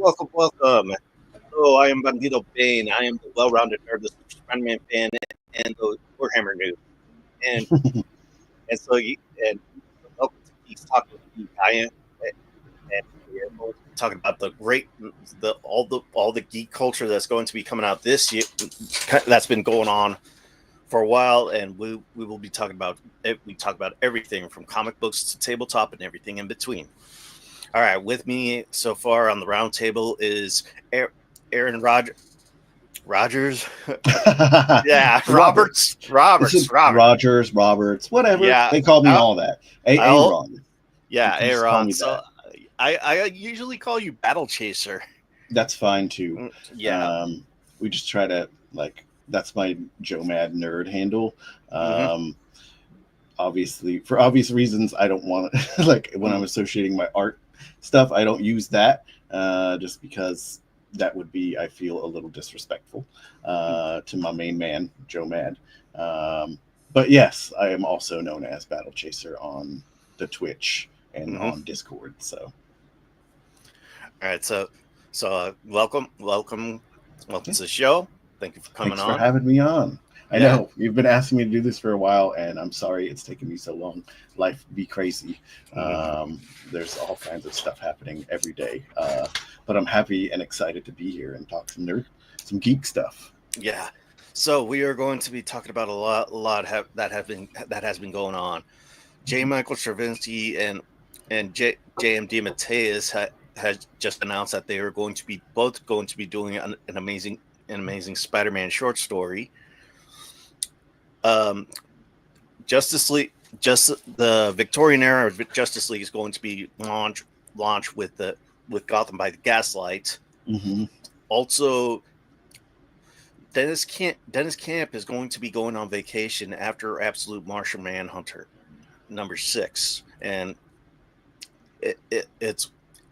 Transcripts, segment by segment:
welcome. Hello, I am Bandito Bane. I am the well-rounded nerd, the Super Spider-Man fan, and the Warhammer noob. And and so you and welcome to Geeks Talking Geek. I am, and we're going to be talking about all the geek culture that's going to be coming out this year. That's been going on for a while, and we will be talking about everything from comic books to tabletop and everything in between. All right, with me so far on the round table is Aaron Rogers. Yeah, Roberts, Rogers, Roberts, whatever. Yeah, they call me all that. Aaron. Yeah, Aaron. So I usually call you Battle Chaser. That's fine too. Yeah. We just try to that's my Joe Mad nerd handle. Obviously, for obvious reasons, I don't want to when I'm associating my art stuff, I don't use that just because that would be, I feel, a little disrespectful to my main man, Joe Mad. But yes, I am also known as Battle Chaser on the Twitch and on Discord. So, all right, so welcome to the show. Thank you for coming on. Thanks for having me on. I know you've been asking me to do this for a while, and I'm sorry it's taken me so long. Life be crazy. There's all kinds of stuff happening every day, but I'm happy and excited to be here and talk some geek stuff. Yeah. So we are going to be talking about a lot that has been going on. J. Michael Straczynski and J.M. DeMatteis has just announced that they are both going to be doing an amazing Spider-Man short story. Justice League, the Victorian era of Justice League is going to be launched with Gotham by the Gaslight. Also, Dennis Camp is going to be going on vacation after Absolute Martian Manhunter #6, and it's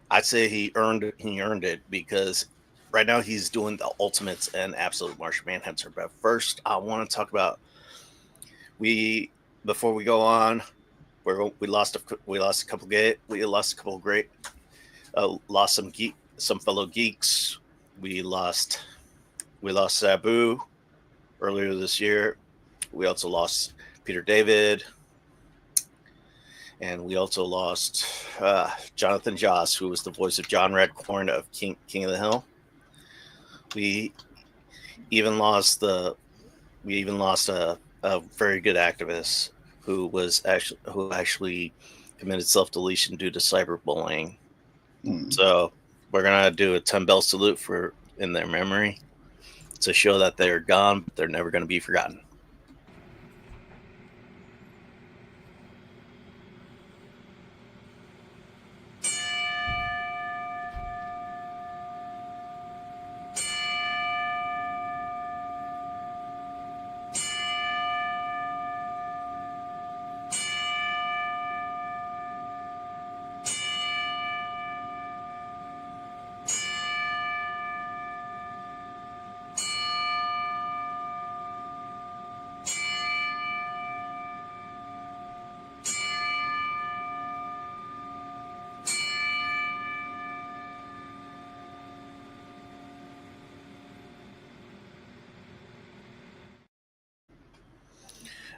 I'd say he earned it because right now he's doing the Ultimates and Absolute Martian Manhunter. But first, I want to talk about before we go on, we lost some fellow geeks. We lost Sabu earlier this year. We also lost Peter David, and we also lost Jonathan Joss, who was the voice of John Redcorn of King of the Hill. We even lost a very good activist who actually committed self-deletion due to cyberbullying. So we're gonna do a 10-bell salute in their memory to show that they're gone, but they're never gonna be forgotten.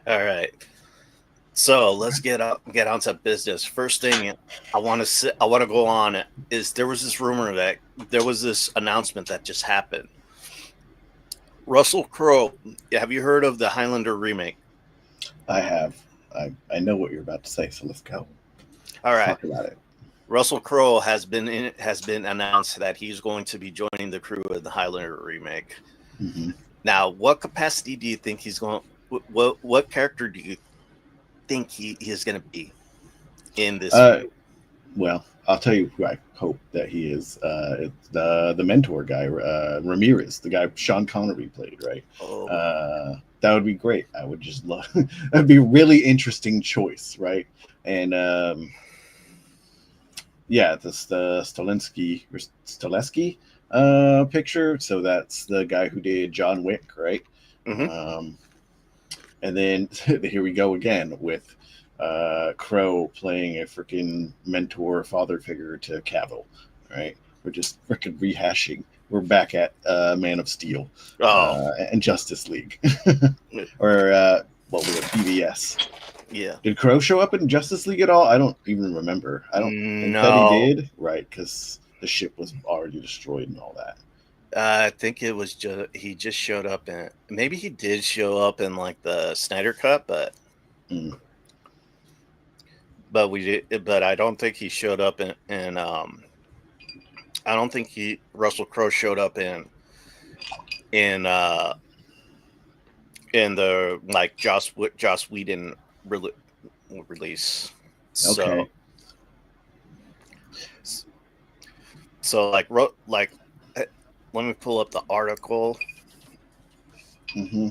All right, so let's get on to business. First thing I want to go on is there was this rumor that there was this announcement that just happened. Russell Crowe, have you heard of the Highlander remake? I have. I know what you're about to say, so let's go. All right, talk about it. Russell Crowe has been announced that he's going to be joining the crew of the Highlander remake. Now, what capacity do you think he's going? What character do you think he is going to be in this movie? Well, I'll tell you who I hope that he is. It's the mentor guy, Ramirez, the guy Sean Connery played, right? That would be great. I would just love. That'd be a really interesting choice, right? And this the Stileski picture. So that's the guy who did John Wick, right? And then here we go again with Crow playing a freaking mentor father figure to Cavill, right? We're just freaking rehashing. We're back at Man of Steel and Justice League, or what was it, BVS? Yeah. Did Crow show up in Justice League at all? I don't even remember. I don't think that he did. Right, because the ship was already destroyed and all that. I think it was he just showed up in. Maybe he did show up in like the Snyder Cut, but but I don't think he showed up in I don't think Russell Crowe showed up in the like Joss Whedon release. Okay. So like let me pull up the article. Mm-hmm.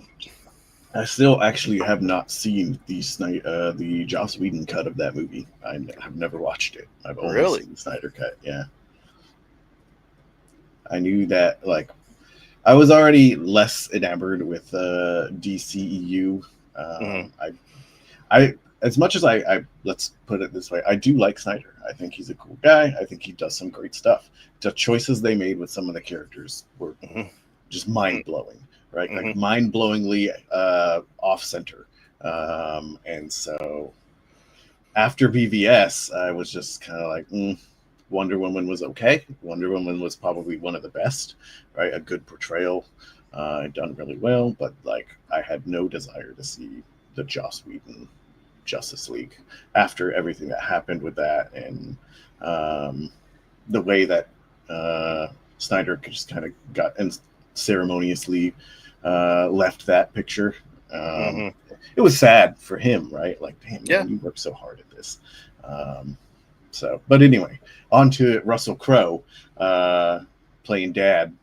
I still actually have not seen the Joss Whedon cut of that movie. I have never watched it. I've only seen the Snyder cut. Yeah. I knew that, like, I was already less enamored with DCEU. I as much as I let's put it this way, I do like Snyder. I think he's a cool guy. I think he does some great stuff. The choices they made with some of the characters were just mind blowing, right? Like mind-blowingly off center. And so after BVS, I was just kind of like, Wonder Woman was okay. Wonder Woman was probably one of the best, right? A good portrayal, done really well. But like, I had no desire to see the Joss Whedon Justice League after everything that happened with that, and the way that Snyder just kind of got and ceremoniously left that picture. It was sad for him, right? Like, damn, man, you worked so hard at this. So, but anyway, on to Russell Crowe playing dad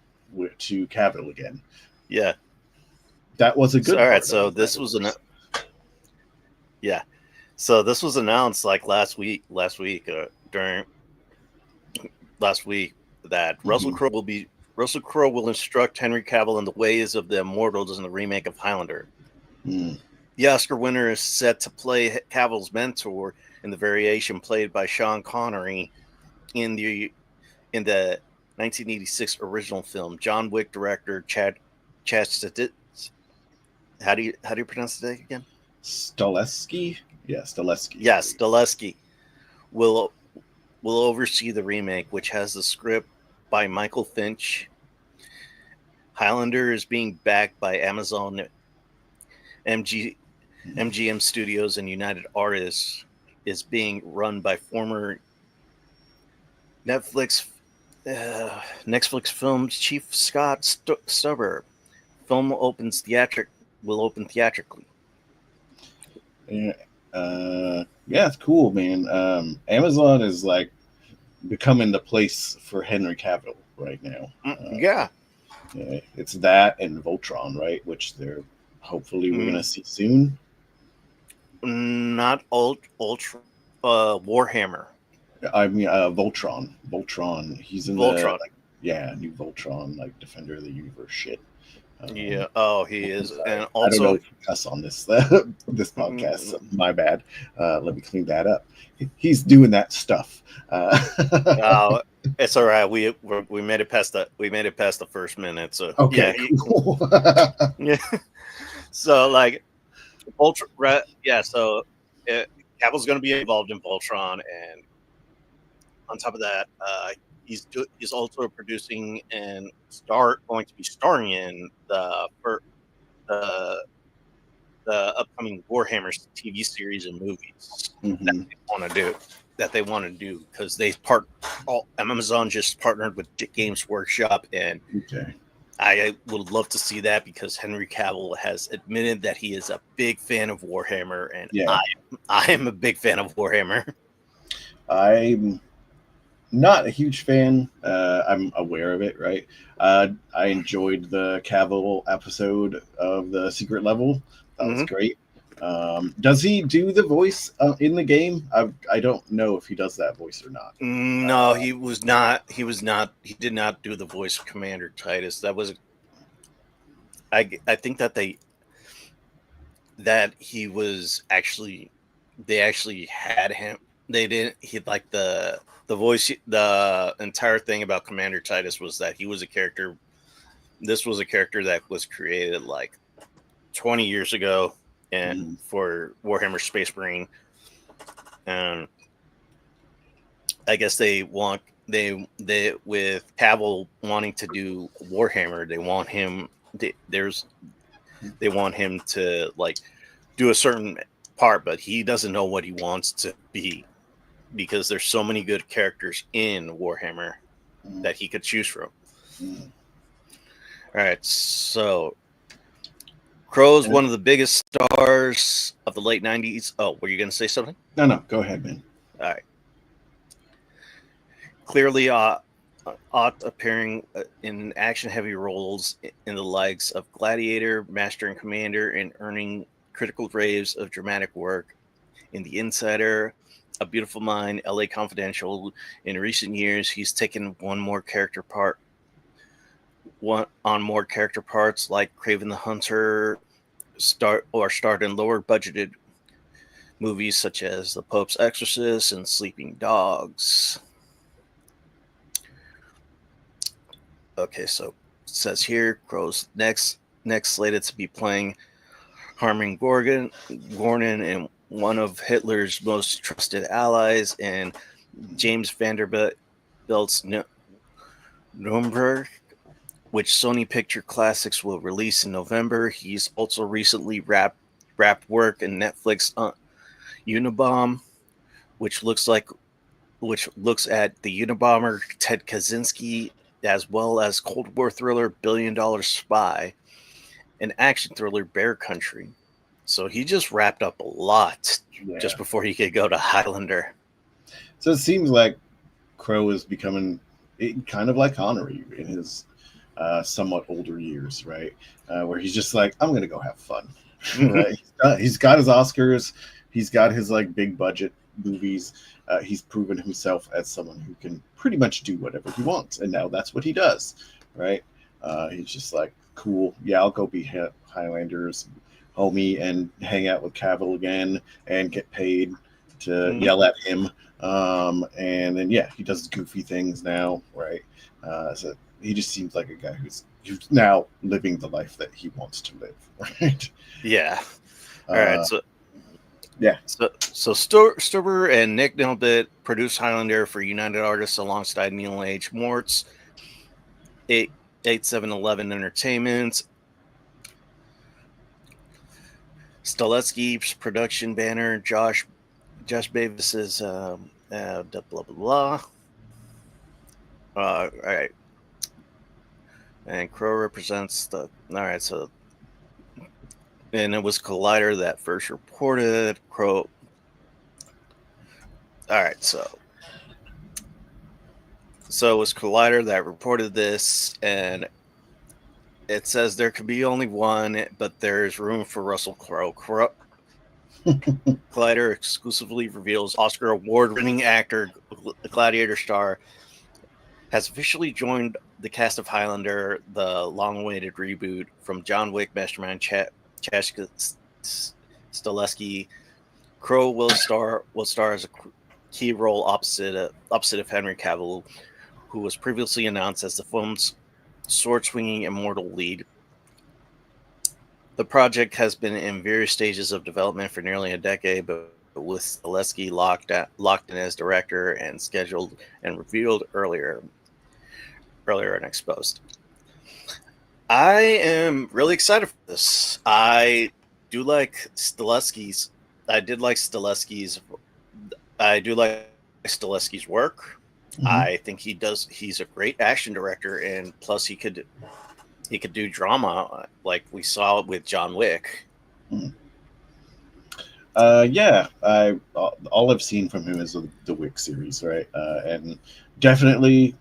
to Cavill again. Yeah, that was a good. All right, so this was So this was announced like last week that Russell Crowe will instruct Henry Cavill in the ways of the immortals in the remake of Highlander. The Oscar winner is set to play Cavill's mentor in the variation played by Sean Connery in the 1986 original film. John Wick director Chad how do you pronounce the name again? Stahelski? Yeah, Stahelski. Yeah, Stahelski will oversee the remake, which has the script by Michael Finch. Highlander is being backed by Amazon, MGM Studios, and United Artists. Is being run by former Netflix film chief Scott Stubber. Film will open theatrically. Yeah, it's cool, man. Amazon is like becoming the place for Henry Cavill right now. Yeah, it's that and Voltron, right? Which we're gonna see soon. Not Ultra Warhammer. I mean, Voltron. He's in Voltron. New Voltron, like Defender of the Universe shit. He is, and also I don't know if you cuss on this podcast. So my bad. Let me clean that up. He's doing that stuff. It's all right. We made it past the first minute. So okay, cool. Yeah. So like Ultra, so Cavill's going to be involved in Voltron, and on top of that, he's also producing and going to be starring in the upcoming Warhammer TV series and movies that they want to do because Amazon just partnered with Games Workshop, and I would love to see that because Henry Cavill has admitted that he is a big fan of Warhammer, and I am a big fan of Warhammer. I'm not a huge fan. I'm aware of it, right? I enjoyed the Cavill episode of the Secret Level. That was great. Does he do the voice in the game? I don't know if he does that voice or not. No, he was not. He did not do the voice of Commander Titus. That was. I think they actually had him. they didn't. He like the voice. The entire thing about Commander Titus was that he was a character. This was a character that was created like 20 years ago, and for Warhammer Space Marine, and I guess they with Cavill wanting to do Warhammer, they want him. They want him to like do a certain part, but he doesn't know what he wants to be because there's so many good characters in Warhammer that he could choose from. All right, so Crow's one of the biggest stars of the late 90s. Oh, were you going to say something? No, go ahead, man. All right. Clearly, appearing in action-heavy roles in the likes of Gladiator, Master and Commander, and earning critical raves of dramatic work in The Insider, A Beautiful Mind, LA Confidential. In recent years, he's taken more character parts like Kraven the Hunter, starred in lower-budgeted movies such as The Pope's Exorcist and Sleeping Dogs. Okay, so it says here, Crow's next slated to be playing Harmon Gordon and one of Hitler's most trusted allies, and James Vanderbilt's Nuremberg, which Sony Picture Classics will release in November. He's also recently wrapped work in Netflix Unabomber, which looks at the Unabomber Ted Kaczynski, as well as Cold War thriller Billion Dollar Spy, and action thriller Bear Country. So he just wrapped up a lot just before he could go to Highlander. So it seems like Crow is becoming kind of like Connery in his somewhat older years, right? Where he's just like, I'm going to go have fun. Right? He's got his Oscars. He's got his like big budget movies. He's proven himself as someone who can pretty much do whatever he wants, and now that's what he does, right? He's just like, cool, yeah, I'll go be Highlander's homie and hang out with Cavill again and get paid to yell at him, and then he does goofy things now, right? So he just seems like a guy who's now living the life that he wants to live, right? Yeah. All right, so. Yeah. So Stuber and Nick Nelbit produced Highlander for United Artists alongside Neil H. Mortz, 8711 Entertainment. Staletsky's production banner, Josh Bavis's blah blah blah. All right. And Crow represents the. All right, so. And it was Collider that first reported Crow. All right, so it was Collider that reported this, and it says there could be only one, but there's room for Russell Crowe. Collider exclusively reveals Oscar award-winning actor, Gladiator star, has officially joined the cast of Highlander, the long-awaited reboot from John Wick mastermind Chashka Stalesky. Crow will star as a key role opposite of Henry Cavill, who was previously announced as the film's sword-swinging immortal lead. The project has been in various stages of development for nearly a decade, but with Stalesky locked in as director and scheduled and revealed earlier and exposed. I am really excited for this. I do like Stalesky's. I do like Stalesky's work. I think he's a great action director, and plus he could do drama like we saw with John Wick. All I've seen from him is the Wick series, right? And definitely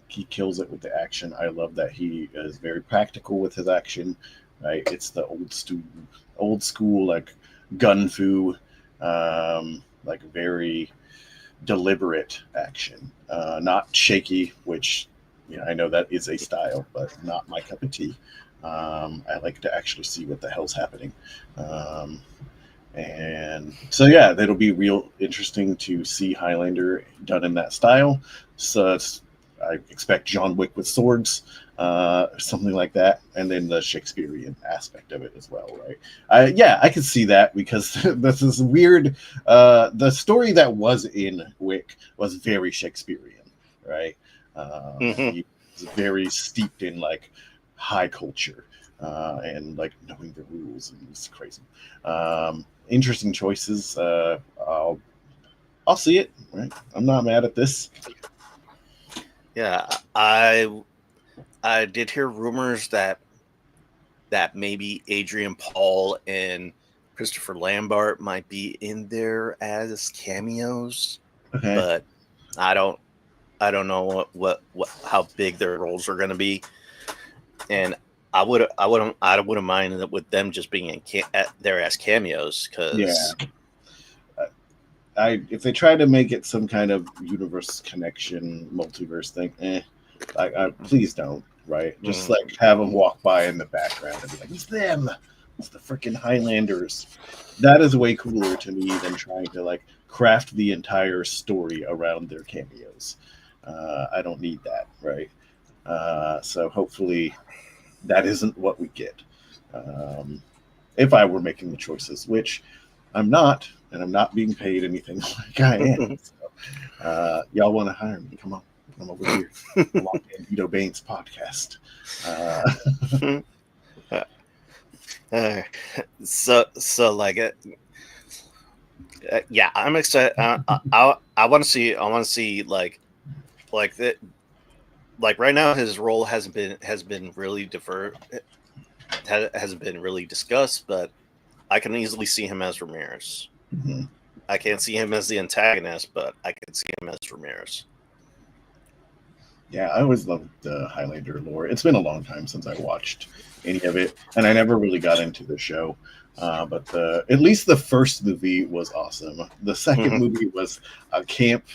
he kills it with the action. I love that he is very practical with his action, right? It's the old school like gun fu, like very deliberate action, not shaky, which I know that is a style, but not my cup of tea. I like to actually see what the hell's happening. And so, yeah, that'll be real interesting to see Highlander done in that style. So I expect John Wick with swords, something like that, and then the Shakespearean aspect of it as well, right? I could see that because this is weird. The story that was in Wick was very Shakespearean, right? He was very steeped in like high culture and like knowing the rules, and it's crazy. Interesting choices. I'll see it. Right, I'm not mad at this. Yeah, I did hear rumors that maybe Adrian Paul and Christopher Lambert might be in there as cameos. Okay. But I don't know what how big their roles are going to be, and I wouldn't mind it with them just being there as cameos, because if they try to make it some kind of universe connection, multiverse thing, please don't. Right, just like have them walk by in the background and be like, "It's them, it's the freaking Highlanders." That is way cooler to me than trying to like craft the entire story around their cameos. I don't need that, right? So hopefully that isn't what we get. If I were making the choices, which I'm not, and I'm not being paid anything like I am. So, y'all want to hire me? Come on. I'm over here. Vito Baines podcast. So like yeah, I'm excited. I want to see like that. Like right now, his role hasn't been really hasn't been really discussed, but I can easily see him as Ramirez. Mm-hmm. I can't see him as the antagonist, but I can see him as Ramirez. Yeah, I always loved the Highlander lore. It's been a long time since I watched any of it, and I never really got into the show. But at least the first movie was awesome. The second movie was a camp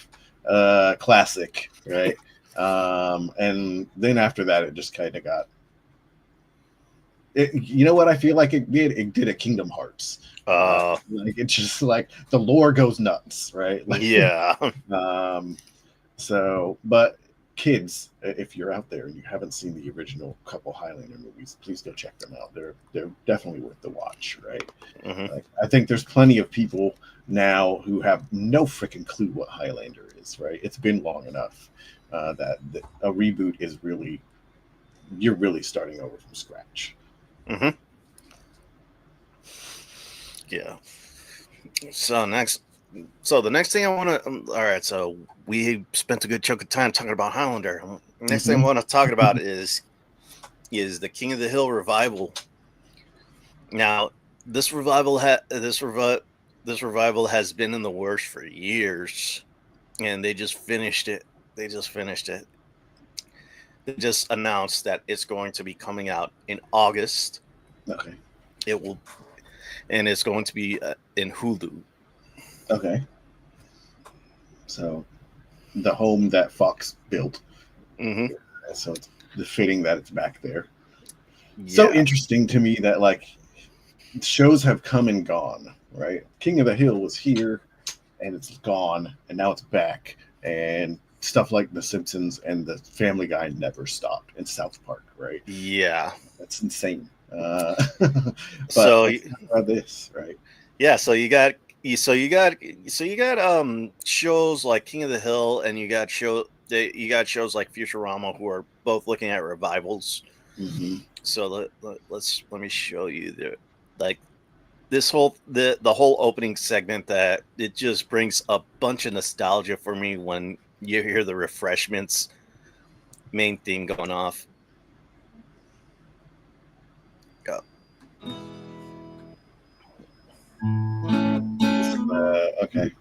classic, right? And then after that, it just kind of got. You know what I feel like it did? It did a Kingdom Hearts. Like it's just like the lore goes nuts, right? Like, yeah. So, but kids, if you're out there and you haven't seen the original couple Highlander movies, please go check them out. They're definitely worth the watch, right? Like, I think there's plenty of people now who have no freaking clue what Highlander is, right? It's been long enough that a reboot is really, you're really starting over from scratch. Yeah. So the next thing I want to, all right, so we spent a good chunk of time talking about Highlander. Next thing I want to talk about is the King of the Hill revival. Now, this revival has been in the works for years, and they just finished it. They just announced that it's going to be coming out in August. Okay. And it's going to be in Hulu. Okay. So, the home that Fox built. So it's fitting that it's back there. Yeah. So interesting to me that like shows have come and gone, right? King of the Hill was here, and it's gone, and now it's back, and stuff like The Simpsons and The Family Guy never stopped, in South Park, right? Yeah, that's insane. So this, right? Yeah, so you got shows like King of the Hill, and you got shows like Futurama, who are both looking at revivals. So let me show you the whole opening segment, that it just brings a bunch of nostalgia for me when you hear the Refreshments main theme going off. Go. Okay.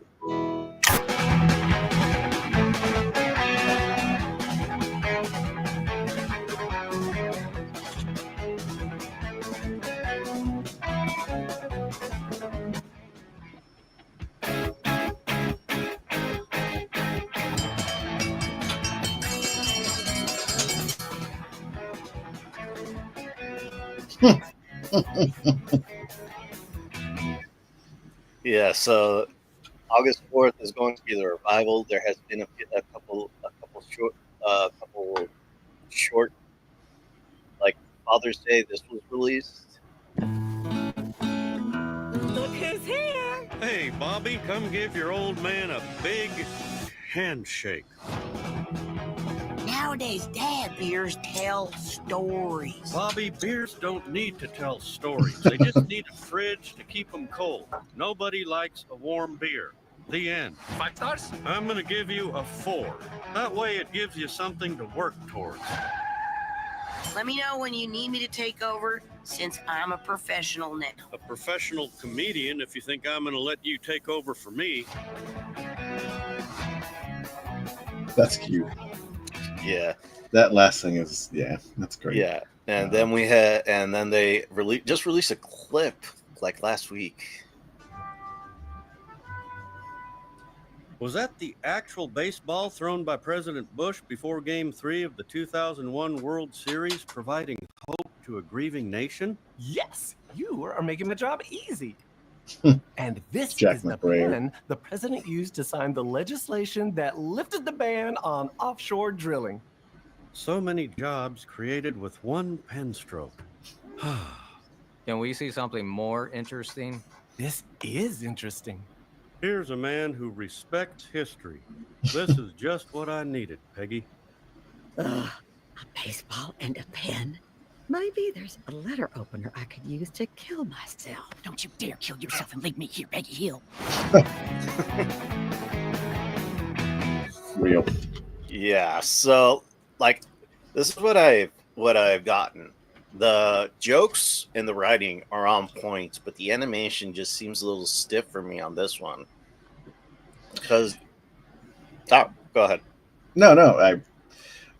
Yeah, so August 4th is going to be the revival. There has been a couple short, like Father's Day. This was released. Look who's here! Hey, Bobby, come give your old man a big handshake. Nowadays, dad beers tell stories. Bobby, beers don't need to tell stories. They just need a fridge to keep them cold. Nobody likes a warm beer. The end. 5 stars? I'm going to give you a 4. That way it gives you something to work towards. Let me know when you need me to take over, since I'm a professional now. A professional comedian, if you think I'm going to let you take over for me. That's cute. Yeah. That last thing is, that's great. Yeah. And then they released a clip like last week. Was that the actual baseball thrown by President Bush before Game 3 of the 2001 World Series, providing hope to a grieving nation? Yes, you are making my job easy. And this Jack is the McBrayer. pen the president used to sign the legislation that lifted the ban on offshore drilling. So many jobs created with one pen stroke. Can we see something more interesting? This is interesting. Here's a man who respects history. This is just what I needed, Peggy. Ugh, a baseball and a pen. Maybe there's a letter opener I could use to kill myself. Don't you dare kill yourself and leave me here, Peggy Hill. Real. Yeah. So like this is what I've gotten. The jokes and the writing are on point, but the animation just seems a little stiff for me on this one. Because go ahead. No,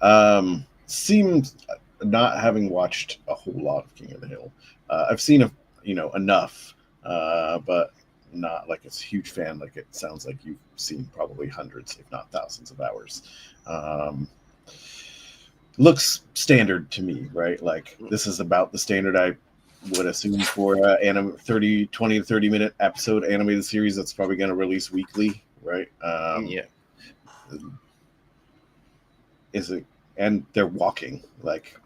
I seems not having watched a whole lot of King of the Hill. I've seen enough, but not like a huge fan. Like it sounds like you've seen probably hundreds, if not thousands, of hours. Looks standard to me, right? Like this is about the standard I would assume for 20 to 30 minute episode animated series that's probably going to release weekly, right? Yeah. Is it? And they're walking, like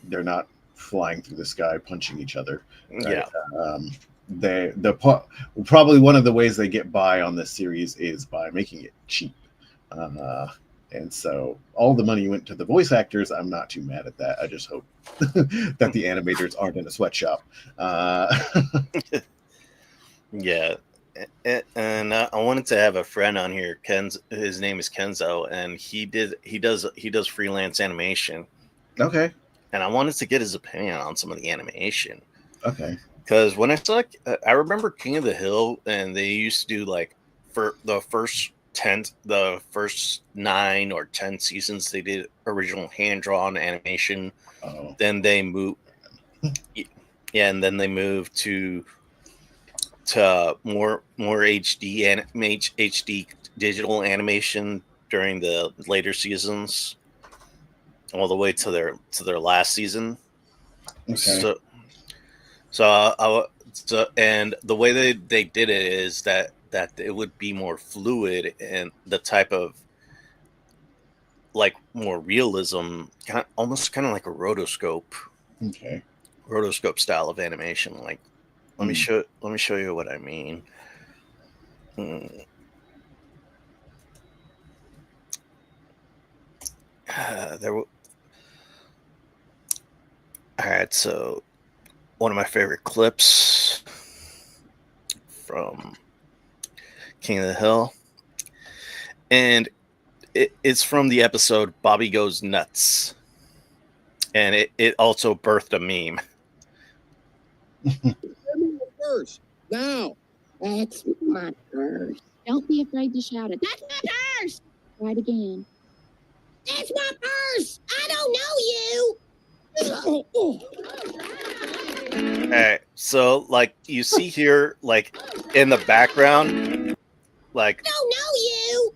they're not flying through the sky punching each other. Right? Yeah. Probably one of the ways they get by on this series is by making it cheap. And so all the money went to the voice actors. I'm not too mad at that. I just hope that the animators aren't in a sweatshop. Yeah. And I wanted to have a friend on here. His name is Kenzo, and he does freelance animation. Okay. And I wanted to get his opinion on some of the animation. Okay. Because when I remember King of the Hill, and they used to do like for the first 9 or 10 seasons, they did original hand-drawn animation. Oh. Then they moved, and then they moved to more HD digital animation during the later seasons, all the way to their last season. Okay. So and the way they did it is that it would be more fluid and the type of like more realism, almost kind of like a rotoscope. Okay. Rotoscope style of animation. Like, let me show you what I mean. All right, so one of my favorite clips from King of the Hill, and it's from the episode Bobby Goes Nuts, and it also birthed a meme. First, now. That's my purse. Don't be afraid to shout it. That's my purse! Try it again. That's my purse! I don't know you! All right, so like you see here, like in the background, like I don't know you!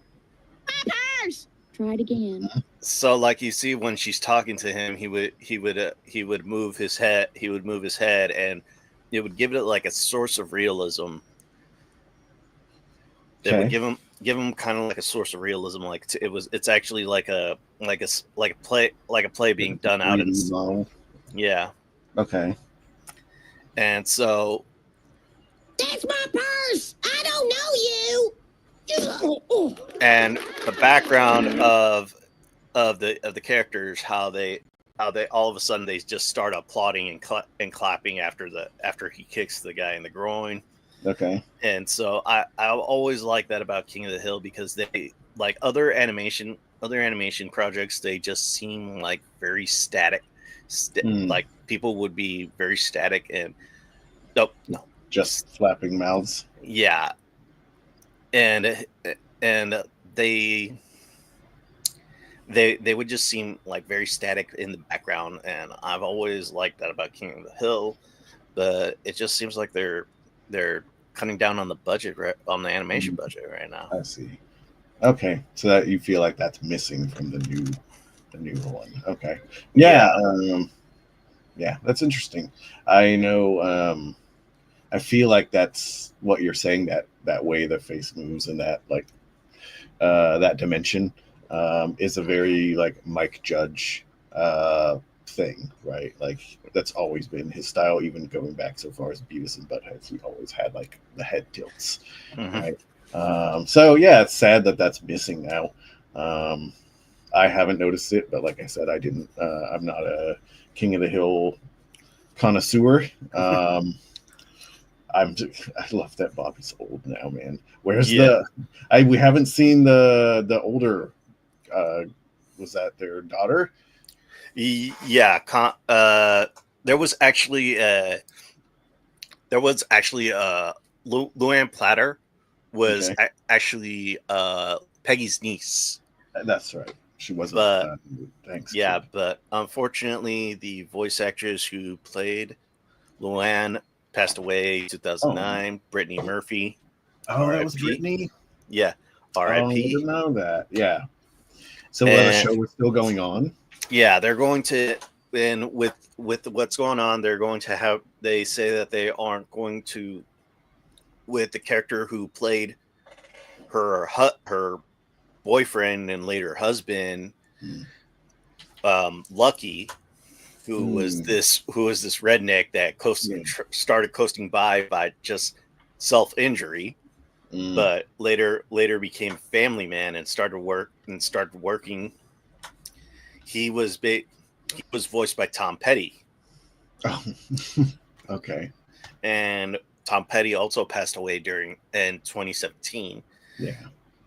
My purse! Try it again. so like you see when she's talking to him, he would move his head, and it would give it like a source of realism. They would give him kind of like a source of realism. Like it's actually like a play being done out in. Yeah. Okay. And so. That's my purse. I don't know you. And the background of the characters, how they all of a sudden they just start applauding and clapping after he kicks the guy in the groin. Okay. And so I always like that about King of the Hill, because they, like other animation projects, they just seem like very static. Like people would be very static and no, just flapping mouths. Yeah. And they would just seem like very static in the background, and I've always liked that about King of the Hill. But it just seems like they're cutting down on the budget, on the animation budget right now. I see. Okay, so that you feel like that's missing from the new one. Okay, yeah, that's interesting. I know. I feel like that's what you're saying. That way the face moves and that like that dimension is a very like Mike Judge thing, right? Like that's always been his style, even going back so far as Beavis and Butthead. He always had like the head tilts, right? So yeah, it's sad that that's missing now. I haven't noticed it, but like I said, I didn't. I'm not a King of the Hill connoisseur. I love that Bobby's old now, man. Where's we haven't seen the older. Was that their daughter? Yeah, there was actually Luann Platter was actually Peggy's niece. That's right. She wasn't. Thanks. Yeah, but unfortunately, the voice actress who played Luann passed away in 2009. Brittany Murphy. Oh, that was Brittany. Yeah. R.I.P. I didn't know that. Yeah. So the show was still going on. Yeah, they're going to, and with what's going on, they're going to have. They say that they aren't going to, with the character who played her boyfriend and later husband, Lucky, who was this redneck that started coasting by just self-injury, but later became a family man and started working. He was voiced by Tom Petty. Oh, okay. And Tom Petty also passed away in 2017. Yeah.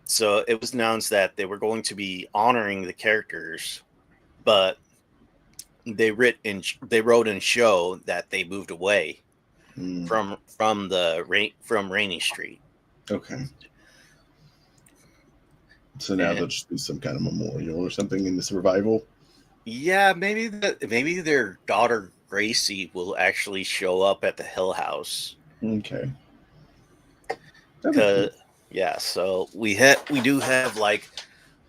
So it was announced that they were going to be honoring the characters, but they wrote in show that they moved away from Rainy Street. Okay. So now there'll just be some kind of memorial or something in this revival. Yeah, maybe their daughter Gracie will actually show up at the Hill House. Okay. Yeah, so we do have like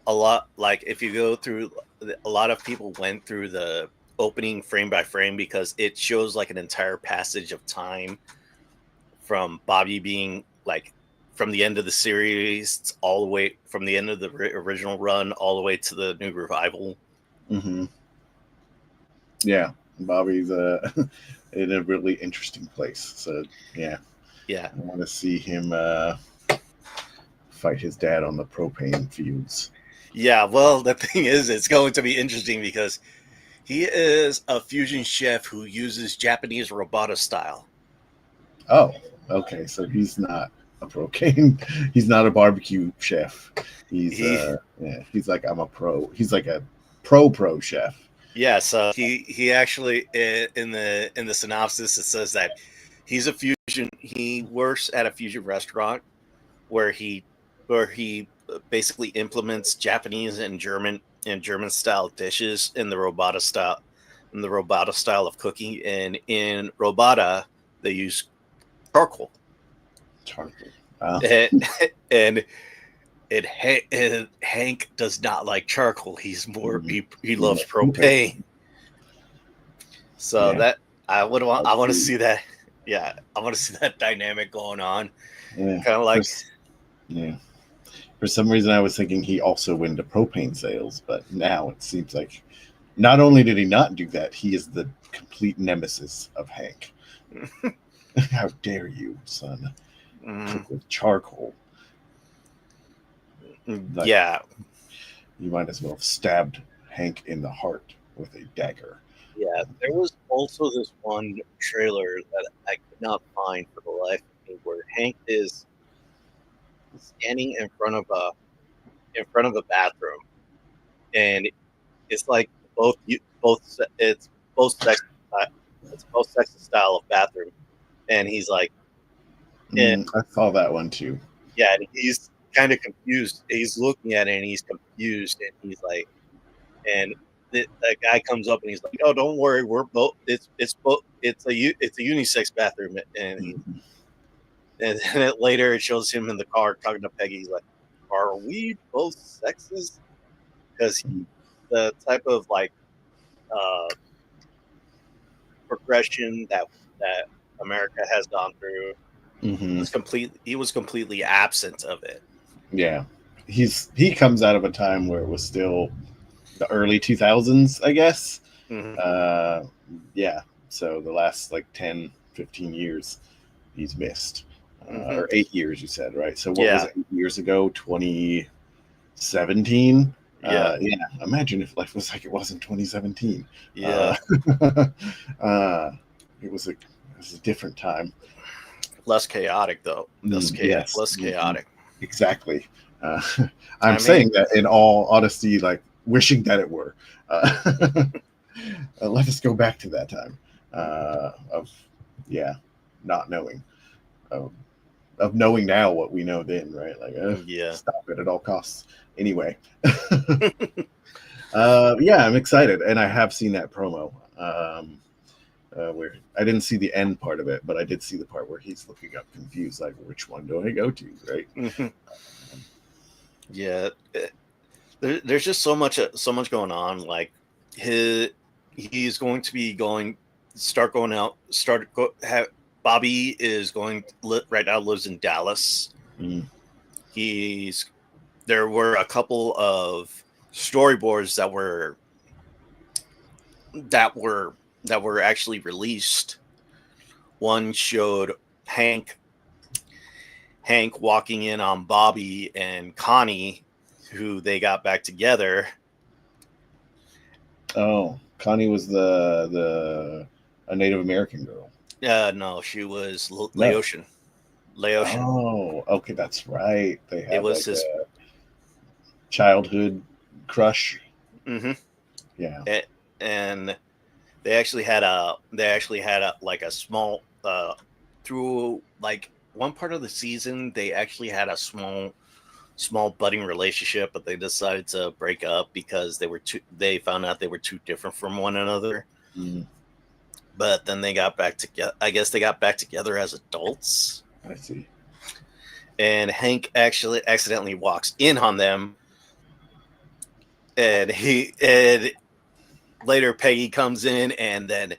a lot. Like if you go through, a lot of people went through the opening frame by frame because it shows like an entire passage of time from Bobby being like from the end of the series all the way from the end of the original run all the way to the new revival. Mm-hmm. Yeah, Bobby's in a really interesting place. So yeah, I want to see him fight his dad on the propane fields. Yeah, well, the thing is, it's going to be interesting because he is a fusion chef who uses Japanese robota style. Oh, okay. So he's not a propane. He's not a barbecue chef. He's like I'm a pro. He's like a pro chef. Yeah. So he actually in the synopsis it says that he's a fusion. He works at a fusion restaurant where he basically implements Japanese and German style dishes in the robota style of cooking. And in robota they use charcoal. Wow. And Hank does not like charcoal. He's more he loves propane. So that I want to see that. Yeah, I want to see that dynamic going on. Yeah. Kind of like Yeah. For some reason, I was thinking he also went to propane sales, but now it seems like not only did he not do that, he is the complete nemesis of Hank. How dare you, son? Cook with charcoal. Like, Yeah. You might as well have stabbed Hank in the heart with a dagger. Yeah, there was also this one trailer that I could not find for the life of me, where Hank is standing in front of a bathroom, and it's like it's both sex style of bathroom, and he's like, I saw that one too. Yeah, and he's kind of confused. He's looking at it and he's confused, and he's like, and the guy comes up and he's like, "Oh, don't worry, we're both. It's a unisex bathroom." And then later it shows him in the car talking to Peggy. He's like, "Are we both sexes?" Because the type of like progression that America has gone through he was completely absent of it. Yeah, he comes out of a time where it was still the early 2000s, I guess. Yeah, so the last like 10 15 years he's missed, or 8 years, you said, right? So what was it, 8 years ago? 2017. Yeah, imagine if life was like it was in 2017. It was a different time. Less chaotic, though. Less chaotic. Exactly. I'm saying that in all honesty, like wishing that it were. Let us go back to that time of not knowing, of knowing now what we know then, right? Like, stop it at all costs. Anyway, I'm excited, and I have seen that promo. Where I didn't see the end part of it, but I did see the part where he's looking up confused, like, which one do I go to, right? There's just so much going on. Like he's going to be going out. Bobby is going right now, lives in Dallas. There were a couple of storyboards that were actually released. One showed Hank walking in on Bobby and Connie, who they got back together. Oh, Connie was a Native American girl. No, she was Laotian. Laotian. Oh, okay, that's right. They had it was like his a childhood crush. Yeah, and they actually had a like a small through like one part of the season. They actually had a small budding relationship, but they decided to break up because they found out they were too different from one another. But then they got back together. I guess they got back together as adults. I see. And Hank actually accidentally walks in on them, and later Peggy comes in, and then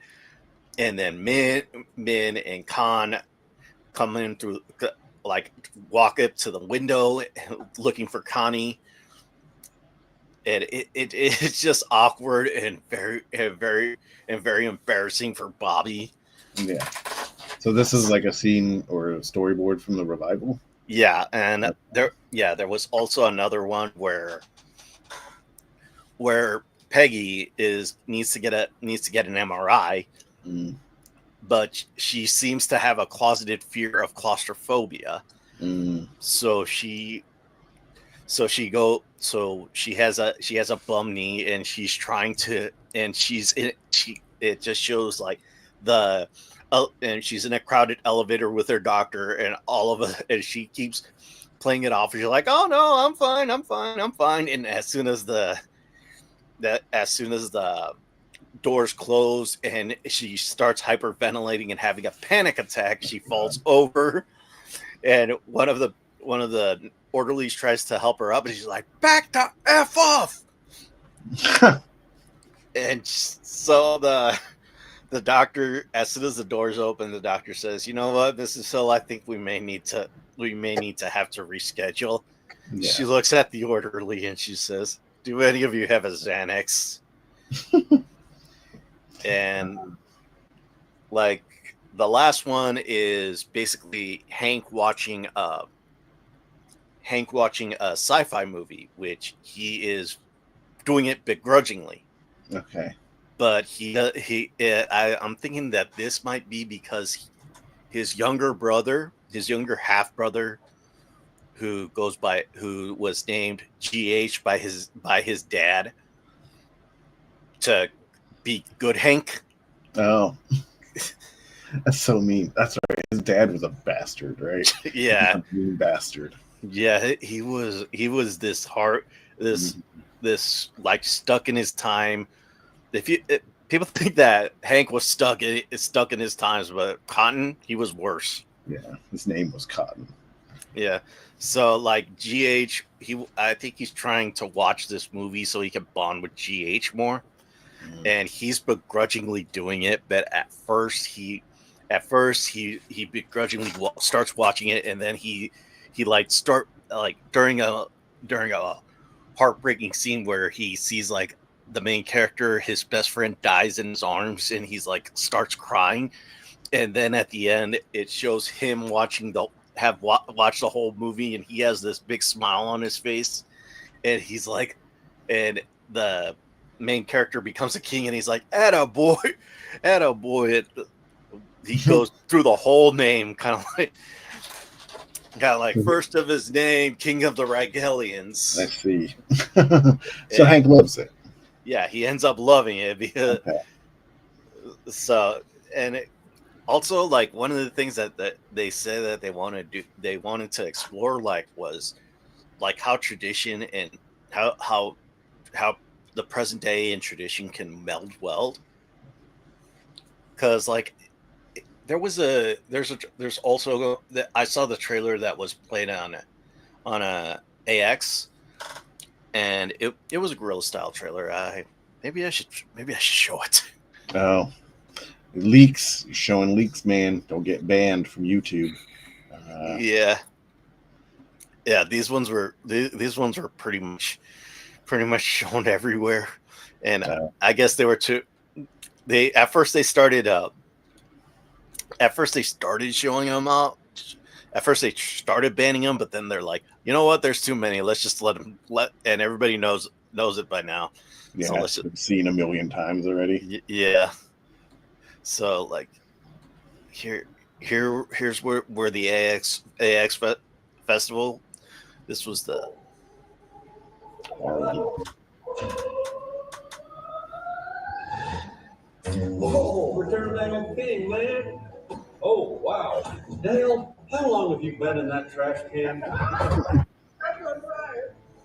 Min and Khan come in through, like, walk up to the window looking for Connie, and it's just awkward and very embarrassing for Bobby. Yeah. So this is like a scene or a storyboard from the revival. Yeah, and there was also another one where Peggy needs to get an MRI, but she seems to have a closeted fear of claustrophobia. So she has a bum knee, and she's trying to, and it just shows like and she's in a crowded elevator with her doctor, and and she keeps playing it off. She's like, "Oh no, I'm fine. And as soon as the doors close and she starts hyperventilating and having a panic attack, she falls over, and one of the orderlies tries to help her up, and she's like, "Back the F off!" And so the the doctor, as soon as the doors open, the doctor says, "You know what, Mrs. Hill, I think we may need to have to reschedule." Yeah. She looks at the orderly and she says, "Do any of you have a Xanax?" And like the last one is basically Hank watching a sci-fi movie, which he is doing it begrudgingly. Okay. But I'm thinking that this might be because his younger half brother, who was named GH by his dad to be good Hank. Oh, that's so mean. That's right. His dad was a bastard, right? Yeah, a mean bastard. Yeah, he was this like stuck in his time. People think that Hank was stuck in his times, but Cotton, he was worse. Yeah, his name was Cotton. Yeah, so like GH, I think he's trying to watch this movie so he can bond with GH more, and he's begrudgingly doing it. But at first he begrudgingly starts watching it, and then he during a heartbreaking scene where he sees like the main character, his best friend, dies in his arms, and he's like starts crying, and then at the end it shows him watched the whole movie, and he has this big smile on his face, and he's like, and the main character becomes a king, and he's like, attaboy. He goes through the whole name, kind of like first of his name, King of the Ragelians. I see. So Hank loves it. Yeah, he ends up loving it because also like one of the things that they said that they wanted to explore was like how tradition and how the present day and tradition can meld well. Because like there's also I saw the trailer that was played on a AX, and it was a guerrilla style trailer. Maybe I should show it. Oh, leaks, showing leaks, man. Don't get banned from YouTube. Yeah. These ones were pretty much shown everywhere, and I guess they were too. At first they started showing them out. At first they started banning them, but then they're like, you know what? There's too many. Let's just and everybody knows it by now. Yeah, so let's I've seen a million times already. Yeah. So like here's where the AX festival. This was the. Oh, return that old king, man. Oh, wow. Dale, how long have you been in that trash can?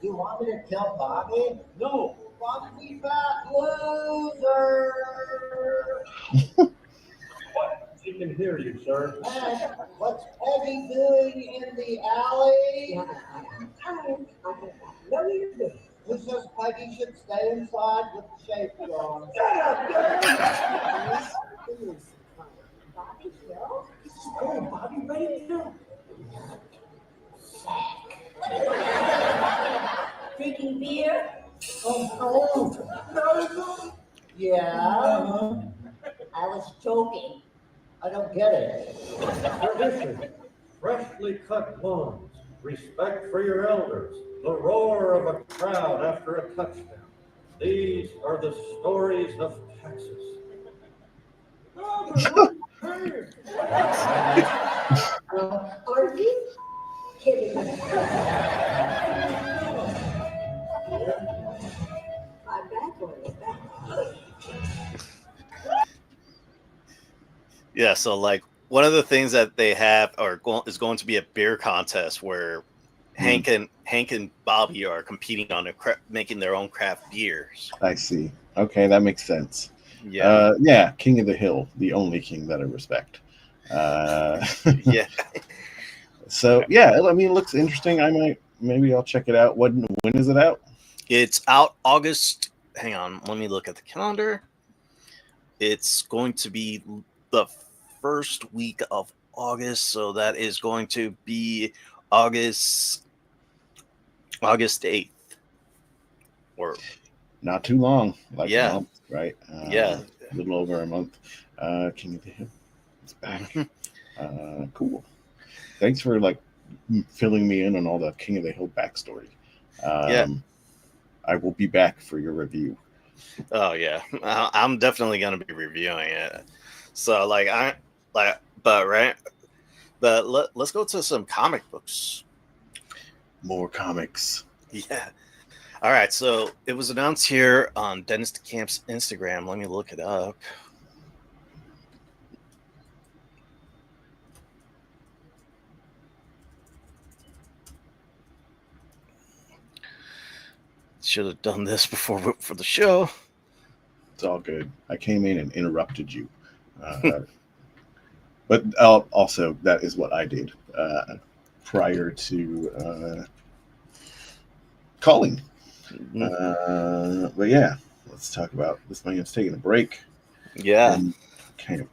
You want me to kill Bobby? No. Bobby, fat loser. What? She can hear you, sir. Man, what's Eddie doing in the alley? No, you do. Who says Peggy should stay inside with the shape on? Shut up, Dale! Bobby Hill? Oh, Bobby ready to go. Drinking beer? Oh, no. Yeah? I was joking. I don't get it. Tradition, freshly cut lawns, respect for your elders, the roar of a crowd after a touchdown. These are the stories of Texas. Are you kidding me? I'm back on it. Yeah, so like one of the things that they have is going to be a beer contest where Hank and Bobby are competing on making their own craft beers. I see. Okay, that makes sense. Yeah. King of the Hill, the only king that I respect. Yeah. So yeah, I mean, it looks interesting. Maybe I'll check it out. When is it out? It's out August. Hang on, let me look at the calendar. It's going to be the first week of August, so that is going to be August 8th. Or not too long, like yeah. a month, right? Yeah. A little over a month. King of the Hill is back. Cool. Thanks for like filling me in on all the King of the Hill backstory. Yeah. I will be back for your review. Oh yeah, I'm definitely gonna be reviewing it. So let's go to some comic books. More comics. Yeah. All right. So it was announced here on Dennis DeCamp's Instagram. Let me look it up. Should have done this before for the show. It's all good. I came in and interrupted you. But also, that is what I did prior to calling. But yeah, let's talk about this man's taking a break. Yeah. Camp.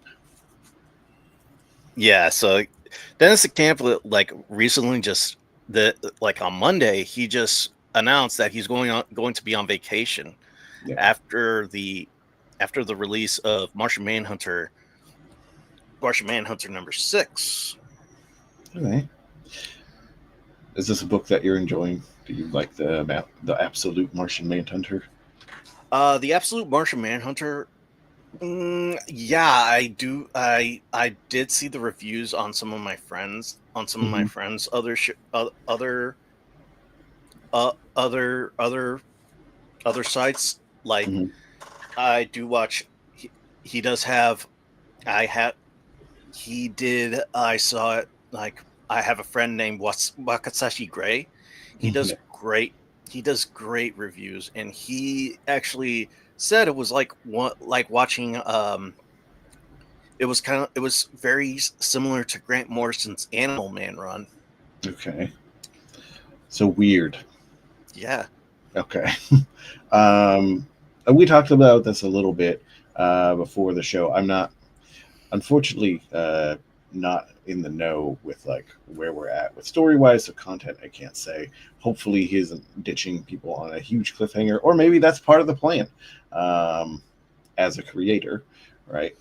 Yeah. So Dennis DeCamp, like recently, just on Monday, he just announced that he's going to be on vacation after the release of Martian Manhunter number 6. Okay. Is this a book that you're enjoying? Do you like the absolute Martian Manhunter? The absolute Martian Manhunter. Yeah, I do. I did see the reviews on some of my friends other sites. Like I do watch. He does have. He did. I saw it. Like I have a friend named Wakasashi Gray. He does great. He does great reviews, and he actually said it was like watching. It was very similar to Grant Morrison's Animal Man run. Okay. So weird. Yeah. Okay. We talked about this a little bit before the show. I'm not, unfortunately, not in the know with like where we're at with story wise, so content I can't say. Hopefully he isn't ditching people on a huge cliffhanger, or maybe that's part of the plan as a creator, right?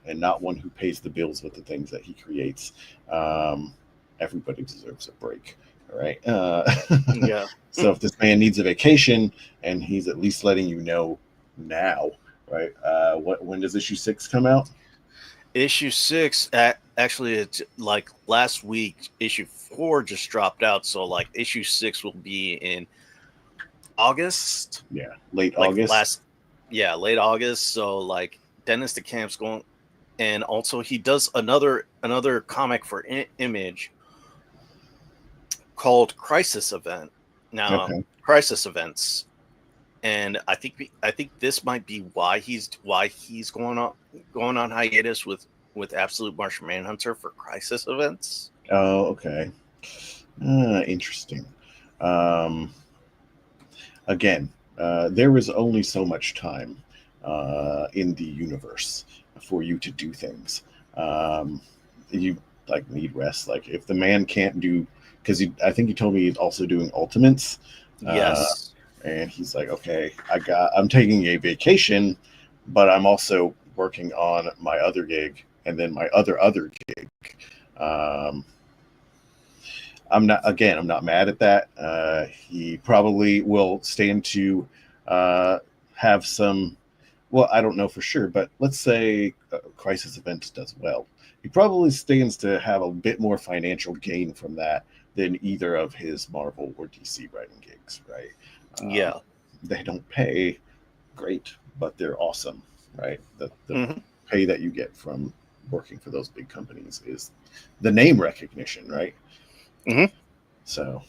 And not one who pays the bills with the things that he creates. Everybody deserves a break, right? Yeah. So if this man needs a vacation and he's at least letting you know now, right? When does issue 6 come out? Issue 6, actually, it's like last week. Issue 4 just dropped out, so like issue 6 will be in August. Yeah, late August. Late August. So like Dennis DeCamp's going, and also he does another comic for Image called Crisis Event. Now, Crisis Events, and I think this might be why he's going on hiatus with Absolute Martian Manhunter for Crisis Events. Oh, okay. Interesting. Again, there is only so much time in the universe for you to do things. You like need rest. Like if the man can't do, because I think he told me he's also doing Ultimates. Yes. And he's like, okay, I'm taking a vacation, but I'm also working on my other gig and then my other gig. I'm not mad at that. He probably will stand to have some, well, I don't know for sure, but let's say Crisis Events does well. He probably stands to have a bit more financial gain from that than either of his Marvel or DC writing gigs, right? Yeah. They don't pay great, but they're awesome, right? The pay that you get from working for those big companies is the name recognition, right? So,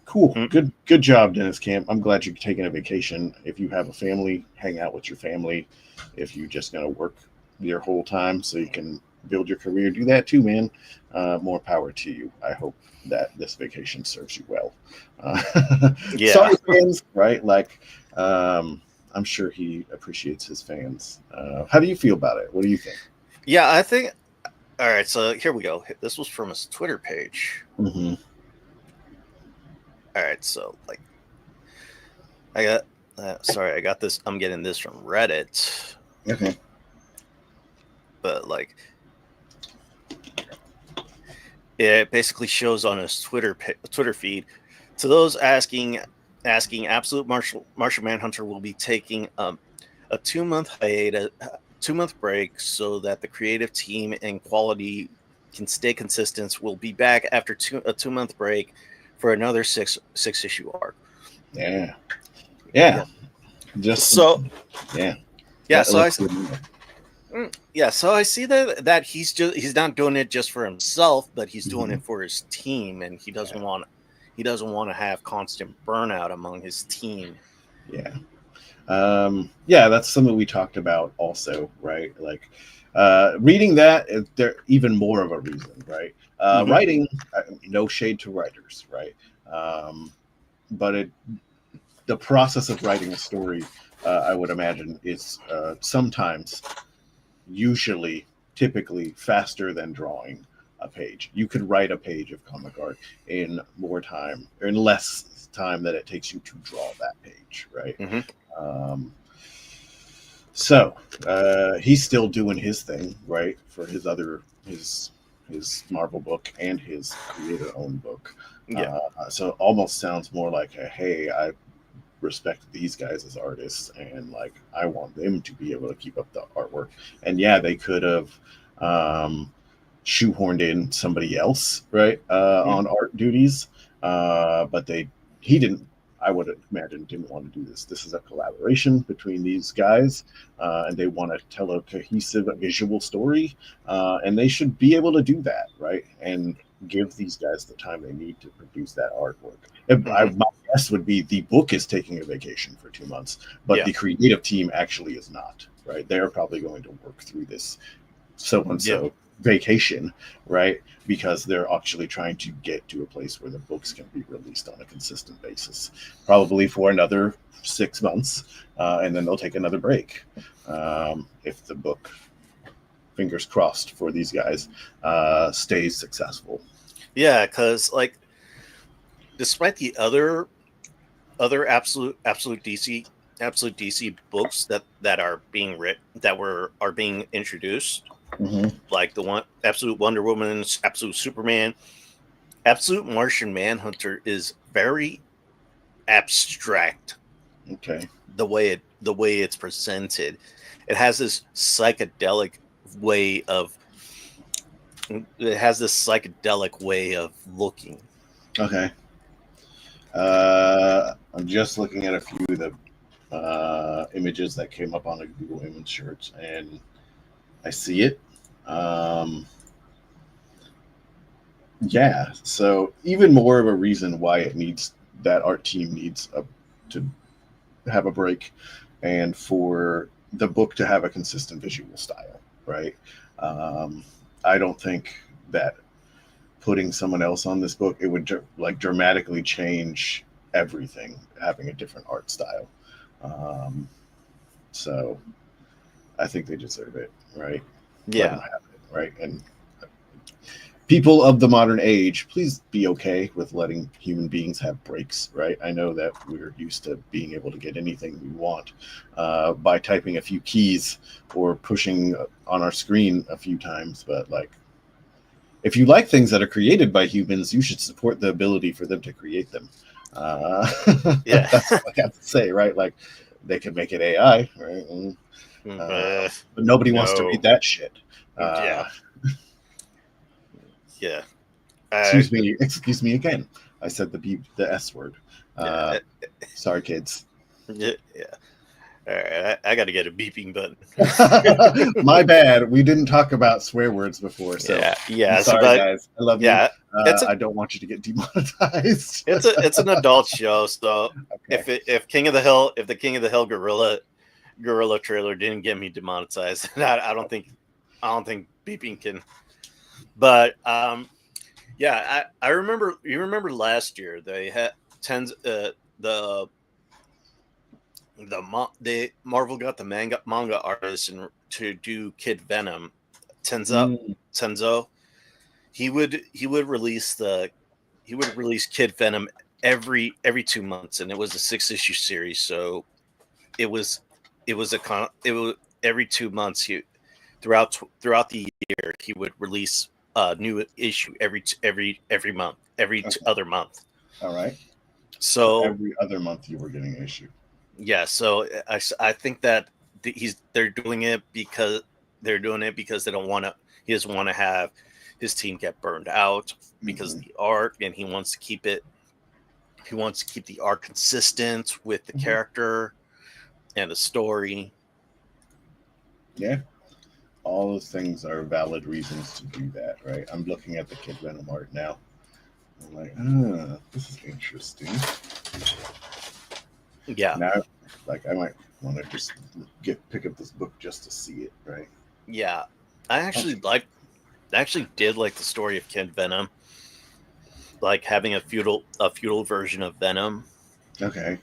cool. Good job, Dennis Camp. I'm glad you're taking a vacation. If you have a family, hang out with your family. If you're just going to work your whole time so you can build your career, do that too, man. More power to you. I hope that this vacation serves you well. Yeah. Sorry, fans, right? Like, I'm sure he appreciates his fans. How do you feel about it? What do you think? Yeah, I think. All right, so here we go. This was from his Twitter page. Mm-hmm. All right, so like, I got. Sorry, I got this. I'm getting this from Reddit. Okay. But like, it basically shows on his Twitter feed. To those asking, Absolute Martian Manhunter will be taking a 2-month hiatus, 2-month break, so that the creative team and quality can stay consistent. We'll be back after a 2-month break for another six issue arc. Yeah. Just so. Yeah. Yeah. So I see that he's not doing it just for himself, but he's doing it for his team, and he doesn't want to have constant burnout among his team. Yeah. That's something we talked about also, right? Like reading that, there even more of a reason, right? Writing, no shade to writers, right? But the process of writing a story, I would imagine, is sometimes, usually, typically faster than drawing a page. You could write a page of comic art in more time, or in less time than it takes you to draw that page, right? So he's still doing his thing, right, for his Marvel book and his creator-owned book. So it almost sounds more like hey, I respect these guys as artists, and like I want them to be able to keep up the artwork. And they could have shoehorned in somebody else, right, on art duties, but he didn't. I would imagine didn't want to do this. This is a collaboration between these guys, and they want to tell a cohesive visual story, and they should be able to do that, right? And give these guys the time they need to produce that artwork. My guess would be the book is taking a vacation for 2 months, but the creative team actually is not, right? They're probably going to work through this so-and-so vacation, right? Because they're actually trying to get to a place where the books can be released on a consistent basis, probably for another 6 months, and then they'll take another break. If the book, fingers crossed for these guys, stays successful. Yeah, because like, despite the other absolute DC books that are being written, are being introduced, like the one Absolute Wonder Woman, Absolute Superman, Absolute Martian Manhunter is very abstract. Okay. The way it's presented, it has this psychedelic way of looking. Okay. I'm just looking at a few of the images that came up on a Google image search, and I see it. So even more of a reason why that art team needs to have a break, and for the book to have a consistent visual style, right? I don't think that putting someone else on this book, it would dramatically change everything, having a different art style. So I think they deserve it, right? Let them have it, right? And people of the modern age, please be okay with letting human beings have breaks, right? I know that we're used to being able to get anything we want by typing a few keys or pushing on our screen a few times, but like, if you like things that are created by humans, you should support the ability for them to create them. That's what I have to say, right? Like, they can make it AI, right? But nobody wants to read that shit. Excuse me again. I said the S word. Sorry, kids. Yeah. All right, I got to get a beeping button. My bad. We didn't talk about swear words before, so I'm sorry, guys. I love you. I don't want you to get demonetized. It's an adult show, so if the King of the Hill gorilla trailer didn't get me demonetized, I don't think beeping can. But I remember. You remember last year they had the Marvel got the manga artist to do Kid Venom, Tenzo. He would release Kid Venom every 2 months, and it was a 6-issue series. So it was every 2 months. Throughout the year, he would release a new issue every month, other month. All right. So every other month you were getting an issue. Yeah. So I think that they're doing it because they don't want to. He doesn't want to have his team get burned out because of the art, and he wants to keep it. He wants to keep the art consistent with the character and the story. Yeah. All those things are valid reasons to do that, right? I'm looking at the Kid Venom art now. I'm like, this is interesting. Yeah. Now, like, I might want to just pick up this book just to see it, right? Yeah, I actually did like the story of Kid Venom, like having a feudal version of Venom. Okay.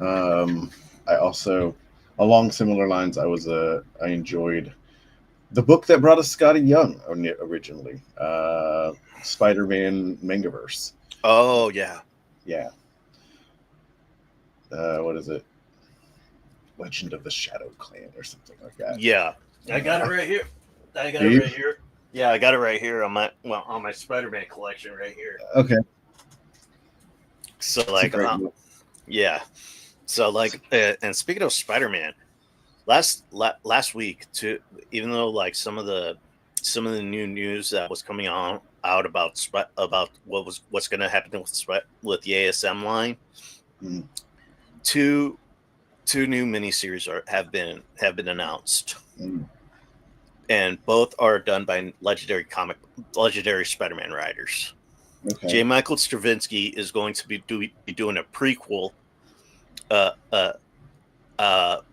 I also, along similar lines, I enjoyed the book that brought us Scotty Young originally, Spider-Man Mangaverse. Oh yeah, yeah. What is it? Legend of the Shadow Clan or something like that. Yeah, I got it right here. Yeah, I got it right here on my Spider-Man collection right here. Okay. So like, yeah. So like, and speaking of Spider-Man, last week too, even though like some of the new news that was coming out about what's going to happen with the ASM line, two new miniseries have been announced, and both are done by legendary Spider-Man writers. Okay. J. Michael Straczynski is going to be doing a prequel,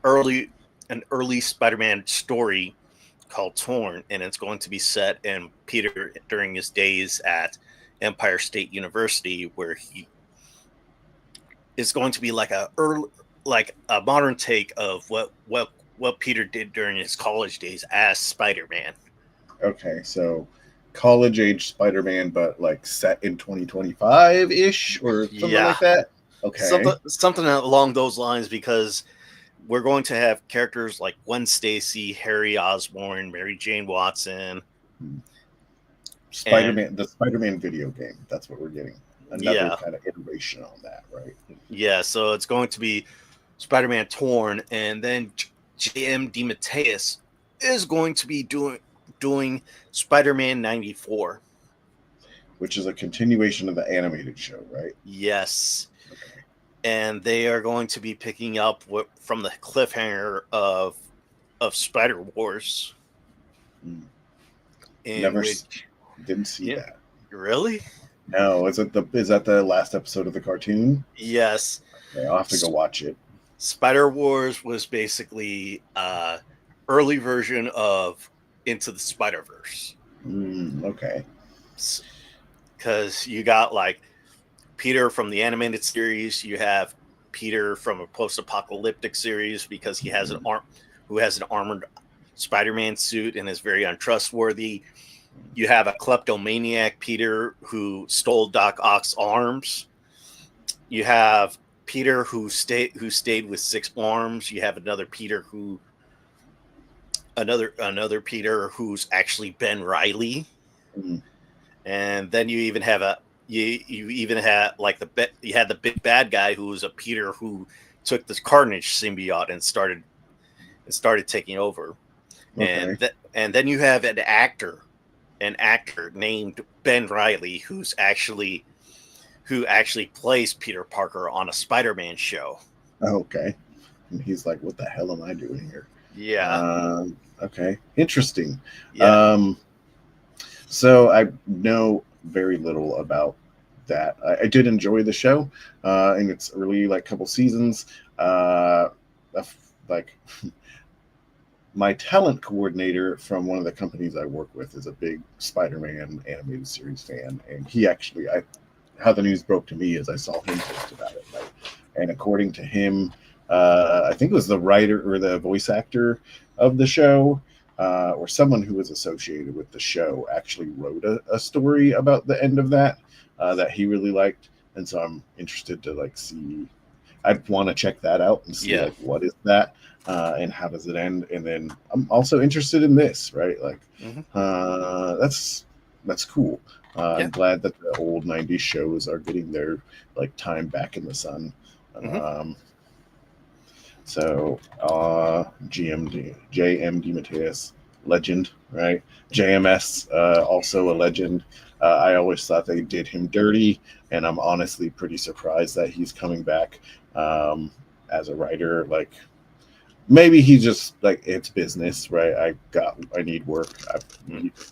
early Spider-Man story called Torn, and it's going to be set in Peter during his days at Empire State University, where he is going to be like a modern take of what Peter did during his college days as Spider-Man. Okay, so college age Spider-Man, but like set in 2025-ish or something like that. Okay, something along those lines, because we're going to have characters like Gwen Stacy, Harry Osborn, Mary Jane Watson. Spider-Man, the Spider-Man video game. That's what we're getting. Another kind of iteration on that, right? Yeah, so it's going to be Spider-Man Torn, and then J.M. DeMatteis is going to be doing Spider-Man 94. Which is a continuation of the animated show, right? Yes. Okay. And they are going to be picking up from the cliffhanger of Spider Wars. Didn't see that. Really? No, is that the last episode of the cartoon? Yes. Okay, I'll have to go watch it. Spider Wars was basically early version of Into the Spider-Verse. Okay. Because you got like Peter from the animated series, you have Peter from a Post Apocalyptic series because he has an armored Spider-Man suit and is very untrustworthy. You have a kleptomaniac Peter who stole Doc Ock's arms. You have Peter who stayed with 6 arms. You have another Peter who's actually Ben Reilly. And then you even have the big bad guy who was a Peter who took this Carnage symbiote and started taking over. Okay. And then you have an actor named Ben Reilly who actually plays Peter Parker on a Spider-Man show. Okay. And he's like, what the hell am I doing here? Yeah. Okay. Interesting. Yeah. So I know very little about that. I did enjoy the show in its early couple seasons. My talent coordinator from one of the companies I work with is a big Spider-Man animated series fan, and he actually, how the news broke to me is I saw him post about it. And according to him, I think it was the writer or the voice actor of the show, or someone who was associated with the show, actually wrote a story about the end of that that he really liked, and so I'm interested to like see. I'd want to check that out and see like what is that and how does it end, and then I'm also interested in this, right? Like that's cool. I'm glad that the old 90s shows are getting their like time back in the sun. So JMD Mateus, legend, right? JMS, also a legend. I always thought they did him dirty, and I'm honestly pretty surprised that he's coming back as a writer. Like, maybe he just like, it's business, right? I need work,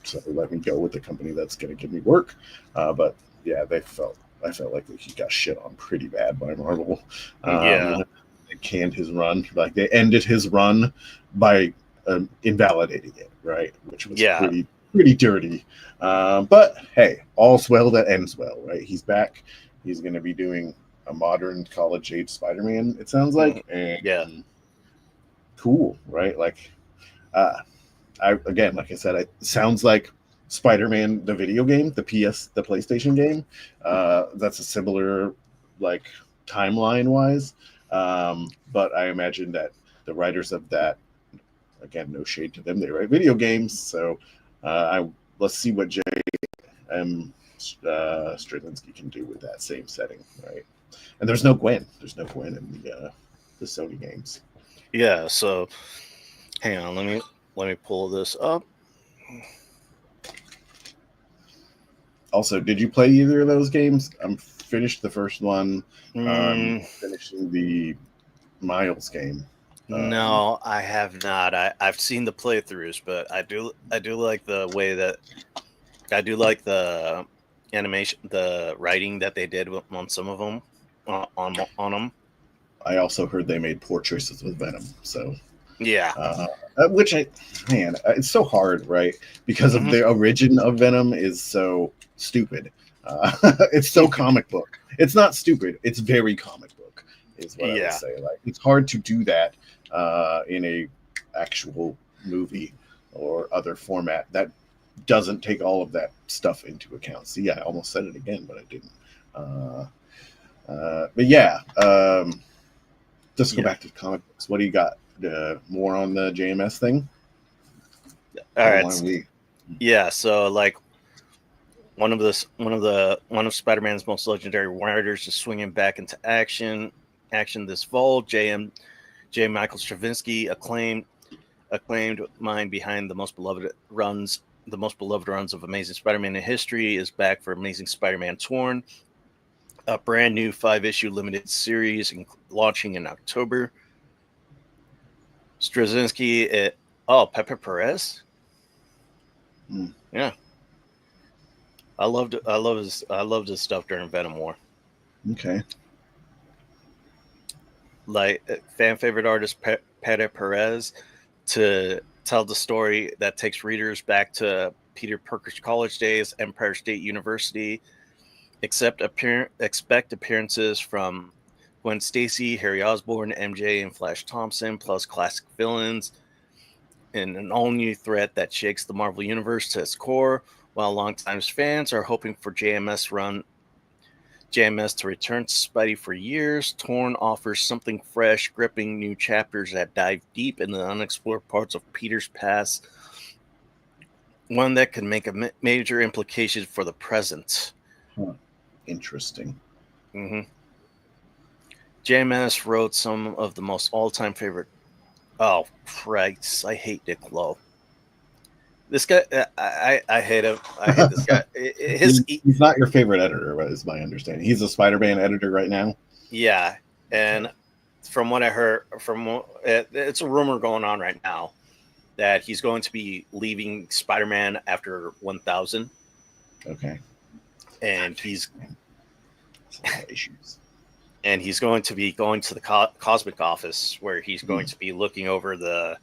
so let me go with the company that's going to give me work. But yeah, I felt like he got shit on pretty bad by Marvel. They canned his run, like they ended his run by invalidating it, right? Which was pretty dirty. But hey, all's well that ends well, right? He's back. He's going to be doing a modern college age Spider-Man, it sounds like. And cool, right? Like, like I said, it sounds like Spider-Man, the video game, the PlayStation game. That's a similar, like, timeline-wise. But I imagine that the writers of that, again, no shade to them, they write video games. So let's see what J.M. Straczynski can do with that same setting, right? And there's no Gwen. There's no Gwen in the Sony games. Yeah. So, hang on. Let me pull this up. Also, did you play either of those games? I'm finished the first one. Finishing the Miles game. No, I have not. I've seen the playthroughs, but I do like the way that I do like the animation, the writing that they did on some of them on them. I also heard they made poor choices with Venom. So which it's so hard, right? Because of the origin of Venom is so stupid. It's so comic book. It's not stupid. It's very comic book, is what I would say. Like, it's hard to do that in a actual movie or other format that doesn't take all of that stuff into account. See, I almost said it again, but I didn't. But yeah, let's go back to comic books. What do you got? More on the JMS thing? All right. Yeah. So like, one of Spider-Man's most legendary writers is swinging back into action this fall. J. Michael Straczynski, acclaimed mind behind the most beloved runs of Amazing Spider-Man in history, is back for Amazing Spider-Man Torn, a brand new 5-issue limited series launching in October. Straczynski, Pepe Perez. Yeah. I loved his stuff during Venom War. Okay. Like, fan favorite artist Pepe Perez, to tell the story that takes readers back to Peter Parker's college days, Empire State University. Expect appearances from Gwen Stacy, Harry Osborn, MJ, and Flash Thompson, plus classic villains, and an all-new threat that shakes the Marvel Universe to its core. While longtime fans are hoping for JMS to return to Spidey for years, Torn offers something fresh, gripping new chapters that dive deep into the unexplored parts of Peter's past, one that could make a major implication for the present. Interesting. JMS wrote some of the most all-time favorite. Oh, Christ! I hate Nick Lowe. This guy, I hate him. I hate this guy. He's not your favorite editor, is my understanding. He's a Spider-Man editor right now. Yeah, and from what I heard, it's a rumor going on right now that he's going to be leaving Spider-Man after 1000. Okay. And he's issues. And he's going to be going to the Cosmic Office, where he's going to be looking over the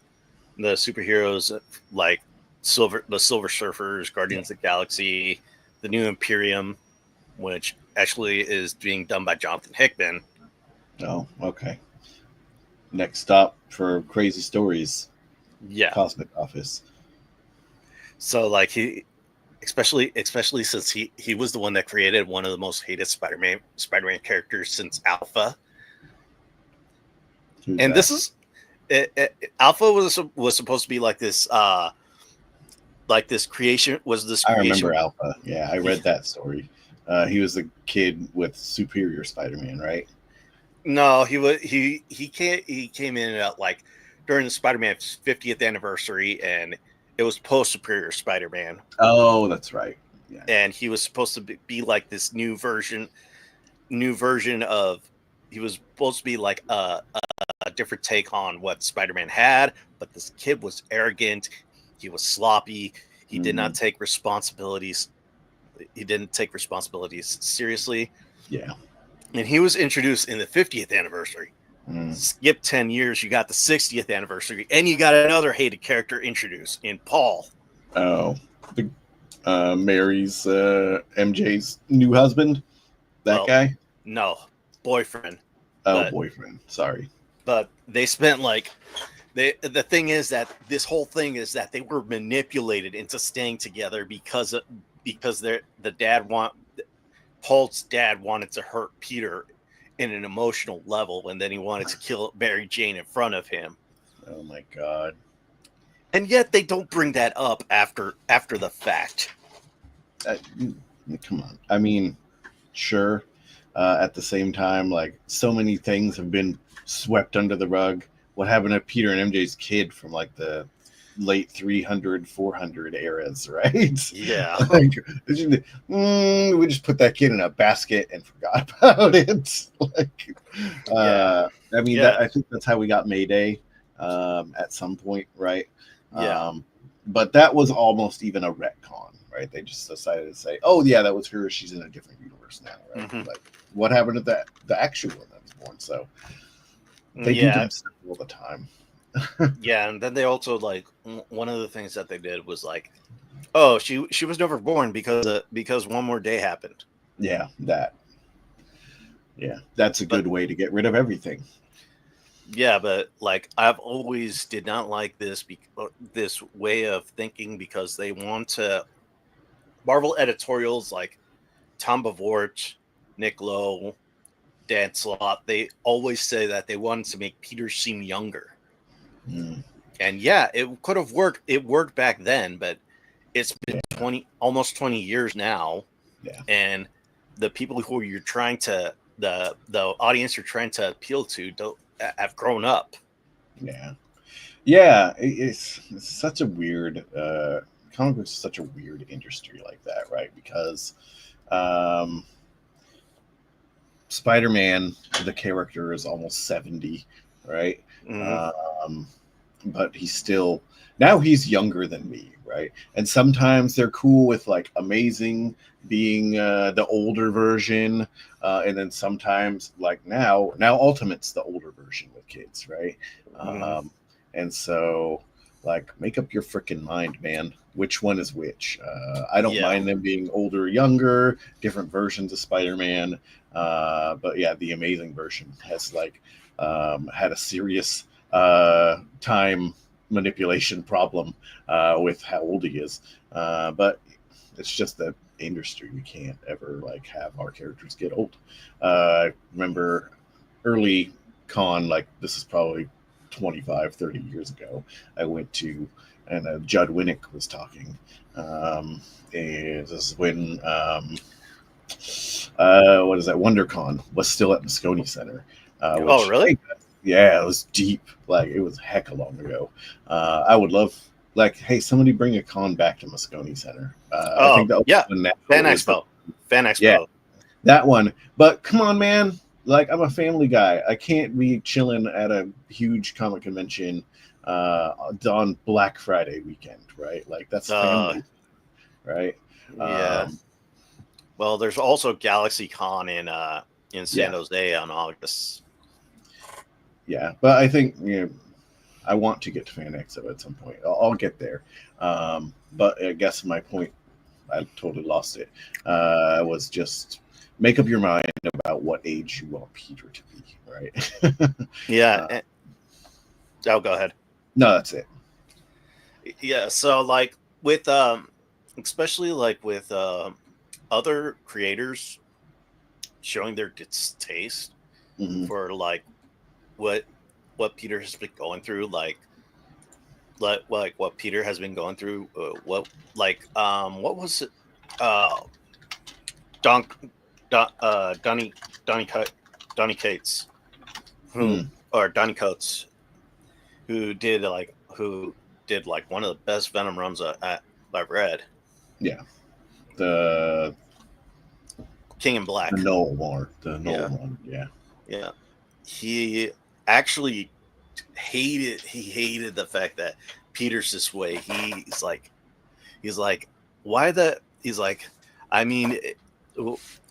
superheroes, like the Silver Surfers, Guardians of the Galaxy, the New Imperium, which actually is being done by Jonathan Hickman. Oh, okay. Next stop for crazy stories. Yeah. Cosmic Office. So like he, especially since he was the one that created one of the most hated Spider-Man characters since Alpha. Who's And that? this is Alpha was supposed to be like this creation was this I creation. remember Alpha. Yeah, I read that story. He was the kid with Superior Spider-Man, right? No, he came in at like during the Spider-Man's 50th anniversary, and it was post Superior Spider-Man. Oh, that's right. Yeah. And he was supposed to be like this new version of. He was supposed to be like a different take on what Spider-Man had, but this kid was arrogant. He was sloppy. He did not take responsibilities. He didn't take responsibilities seriously. Yeah. And he was introduced in the 50th anniversary. Skip 10 years, you got the 60th anniversary, and you got another hated character introduced in Paul. Oh, the Mary's MJ's new husband. That guy? No, boyfriend. Oh, boyfriend. Sorry. But they spent like the thing is that this whole thing is that they were manipulated into staying together because Paul's dad wanted to hurt Peter in an emotional level, and then he wanted to kill Mary Jane in front of him. Oh my God. And yet they don't bring that up after the fact. Come on. I mean, sure. At the same time, like so many things have been swept under the rug. What happened to Peter and MJ's kid from like the late 300, 400 eras, right? Yeah. Like, we just put that kid in a basket and forgot about it. Like, I mean, I think that's how we got Mayday at some point, right? Yeah. But that was almost even a retcon, right? They just decided to say, "Oh yeah, that was her. She's in a different universe now." Right? Mm-hmm. Like, what happened to the actual one that was born? So they do that stuff all the time. Yeah, and then they also like one of the things that they did was like, oh, she was never born because one more day happened. Yeah, that's a good way to get rid of everything. Yeah, but like I've always did not like this way of thinking because they want to Marvel editorials like Tom Bavort, Nick Lowe, Dan Slott, they always say that they wanted to make Peter seem younger. And yeah, it could have worked. It worked back then, but it's been almost 20 years now. Yeah. And the people who you're trying to the audience you're trying to appeal to have grown up. Yeah. It's such a weird comic books is such a weird industry like that, right? Because Spider-Man, the character, is almost 70, right? But he's younger than me, right? And sometimes they're cool with like Amazing being the older version, and then sometimes like now Ultimate's the older version with kids, right? And so like make up your freaking mind, man. Which one is which? I don't mind them being older or younger, different versions of Spider-Man. But yeah, the Amazing version has like had a serious time manipulation problem with how old he is. But it's just the industry. We can't ever like have our characters get old. Remember early con, like this is probably 25, 30 years ago, I went to, and Judd Winnick was talking. And this is when what is that? WonderCon was still at Moscone Center. Oh, really? Yeah, it was deep. Like it was heck long ago. I would love, like, hey, somebody bring a con back to Moscone Center. I think that Fan Expo. Yeah, that one. But come on, man. Like, I'm a family guy. I can't be chilling at a huge comic convention on Black Friday weekend, right? Like that's family, right? Yeah. Well, there's also Galaxy Con in San Jose on August. Yeah, but I think I want to get to Fan Expo at some point. I'll get there. But I guess my point, I totally lost it. Was just make up your mind about what age you want Peter to be, right? Yeah. Oh, go ahead. No, that's it. Yeah, so like with especially like with other creators showing their distaste for like what Peter has been going through, like what Peter has been going through, what was it, Donnie Cates, or Donnie Coates, who did like one of the best Venom runs I've read. Yeah, the King in Black, the Null one. Yeah. He actually hated the fact that Peter's this way. He's like, why the? He's like, I mean,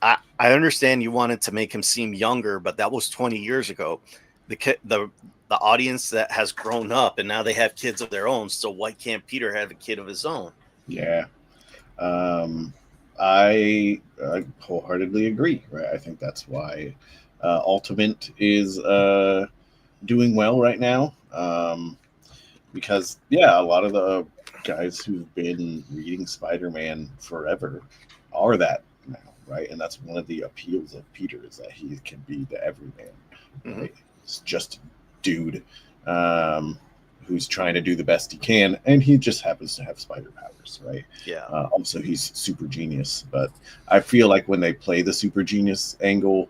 I understand you wanted to make him seem younger, but that was 20 years ago. The audience that has grown up and now they have kids of their own. So why can't Peter have a kid of his own? Yeah. I wholeheartedly agree. Right. I think that's why Ultimate is doing well right now. Because a lot of the guys who've been reading Spider-Man forever are that now, right? And that's one of the appeals of Peter, is that he can be the everyman. Right? It's just a dude who's trying to do the best he can, and he just happens to have spider powers, right? Yeah. Also, he's super genius, but I feel like when they play the super genius angle,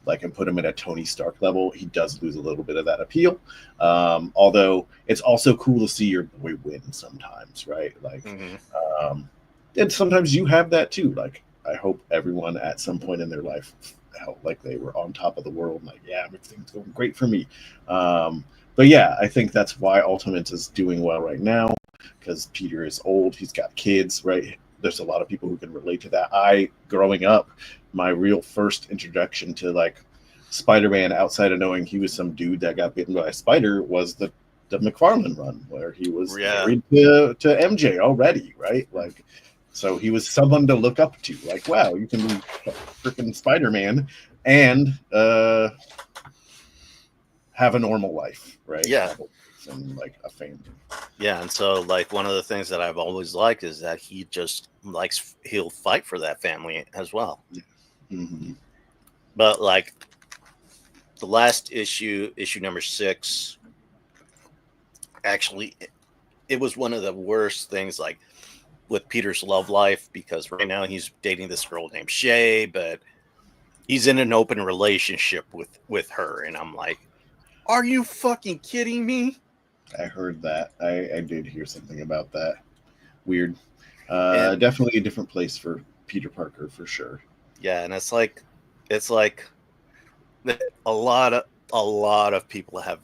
like and put him at a Tony Stark level, he does lose a little bit of that appeal. Although it's also cool to see your boy win sometimes, right? Like, and sometimes you have that too. Like, I hope everyone at some point in their life felt like they were on top of the world. Like, yeah, everything's going great for me. But yeah, I think that's why Ultimate is doing well right now, because Peter is old. He's got kids, right? There's a lot of people who can relate to that. Growing up, my real first introduction to like Spider-Man, outside of knowing he was some dude that got bitten by a spider, was the McFarlane run, where he was married to MJ already, right? Like, so he was someone to look up to. Like, wow, you can be freaking Spider-Man and have a normal life, right? Yeah. And like a family. Yeah, and so like one of the things that I've always liked is that he just he'll fight for that family as well. But like the last issue number 6, actually it was one of the worst things, like with Peter's love life, because right now he's dating this girl named Shay, but he's in an open relationship with her, and I'm like, are you fucking kidding me? I heard that. I did hear something about that. Weird. Definitely a different place for Peter Parker for sure. Yeah, and it's like a lot of people have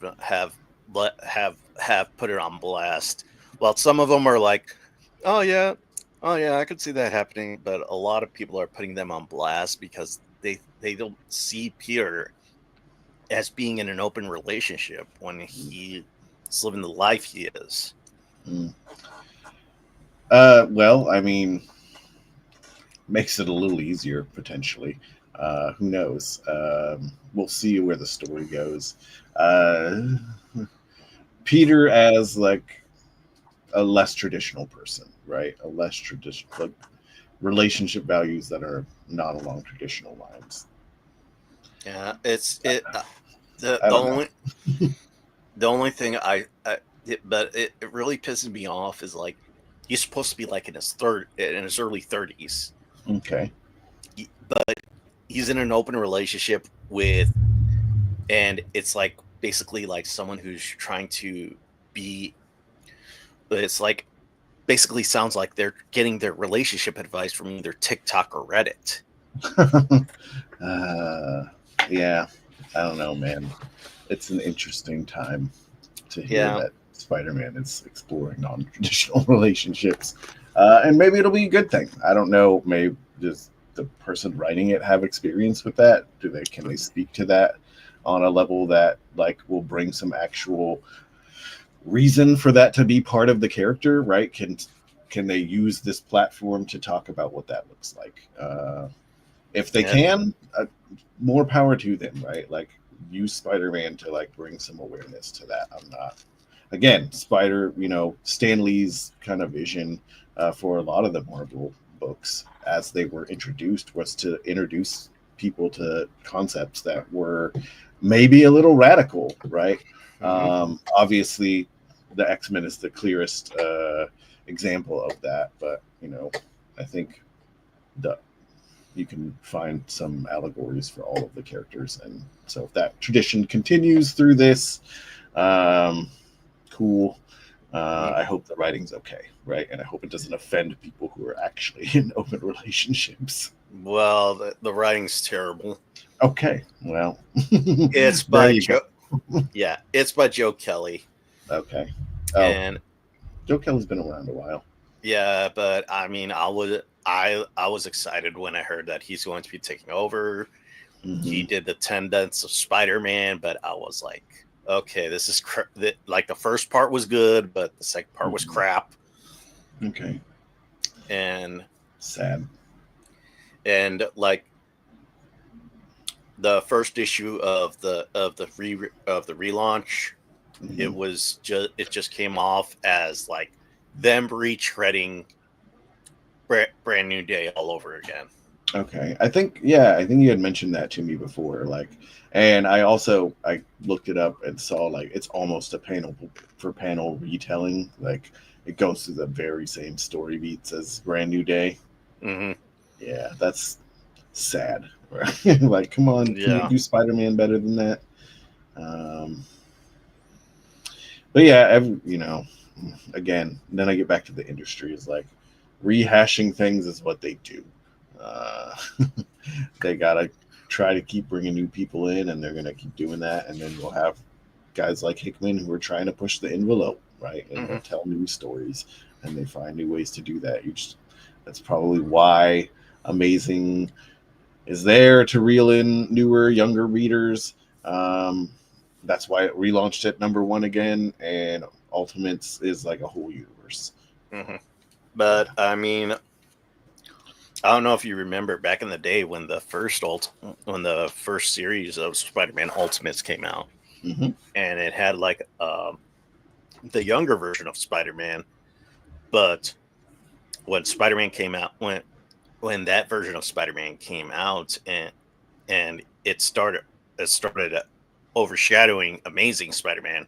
put it on blast. Well, some of them are like, oh yeah, I could see that happening, but a lot of people are putting them on blast because they don't see Peter as being in an open relationship when he's living the life he is. Well, I mean, makes it a little easier potentially. Who knows? We'll see where the story goes. Peter as like a less traditional person, right? A less traditional, like, relationship values that are not along traditional lines. Yeah, the only thing but it really pisses me off is like he's supposed to be like in his early 30s. Okay. But he's in an open relationship with, and it's like basically like someone who's trying to be, but it's like basically sounds like they're getting their relationship advice from either TikTok or Reddit. Yeah, I don't know, man. It's an interesting time to hear that Spider-Man is exploring non-traditional relationships, and maybe it'll be a good thing. I don't know. Maybe does the person writing it have experience with that? Can they speak to that on a level that like will bring some actual reason for that to be part of the character? Right? Can they use this platform to talk about what that looks like? If they can, more power to them, right? Like, use Spider-Man to like bring some awareness to that. I'm not. Again, Stan Lee's kind of vision for a lot of the Marvel books as they were introduced was to introduce people to concepts that were maybe a little radical, right? Obviously, the X-Men is the clearest example of that, but I think you can find some allegories for all of the characters, and so if that tradition continues through this, cool. I hope the writing's okay, right? And I hope it doesn't offend people who are actually in open relationships. Well, the writing's terrible. Okay, well, it's by Joe. Yeah, it's by Joe Kelly. Okay, and Joe Kelly's been around a while. Yeah, but I mean, I was excited when I heard that he's going to be taking over. He did the 10 Deaths of Spider-Man, but I was like, okay, this is like the first part was good, but the second part was crap. Okay. And sad. And like the first issue of the relaunch, it just came off as like them retreading Brand New Day all over again. Okay. I think you had mentioned that to me before, and I looked it up and saw it's almost a panel for panel retelling. Like it goes through the very same story beats as Brand New Day. Yeah, that's sad. Right? Like, come on, can you do Spider-Man better than that? But yeah, again, then I get back to the industry is like rehashing things is what they do. They gotta try to keep bringing new people in, and they're gonna keep doing that, and then we'll have guys like Hickman who are trying to push the envelope, right, and they'll tell new stories, and they find new ways to do that. That's probably why Amazing is there to reel in newer, younger readers. That's why it relaunched at #1 again, and Ultimates is like a whole universe. But I mean, I don't know if you remember back in the day when the first series of Spider-Man Ultimates came out, and it had like the younger version of Spider-Man. But when Spider-Man came out, when that version of Spider-Man came out, and it started overshadowing Amazing Spider-Man.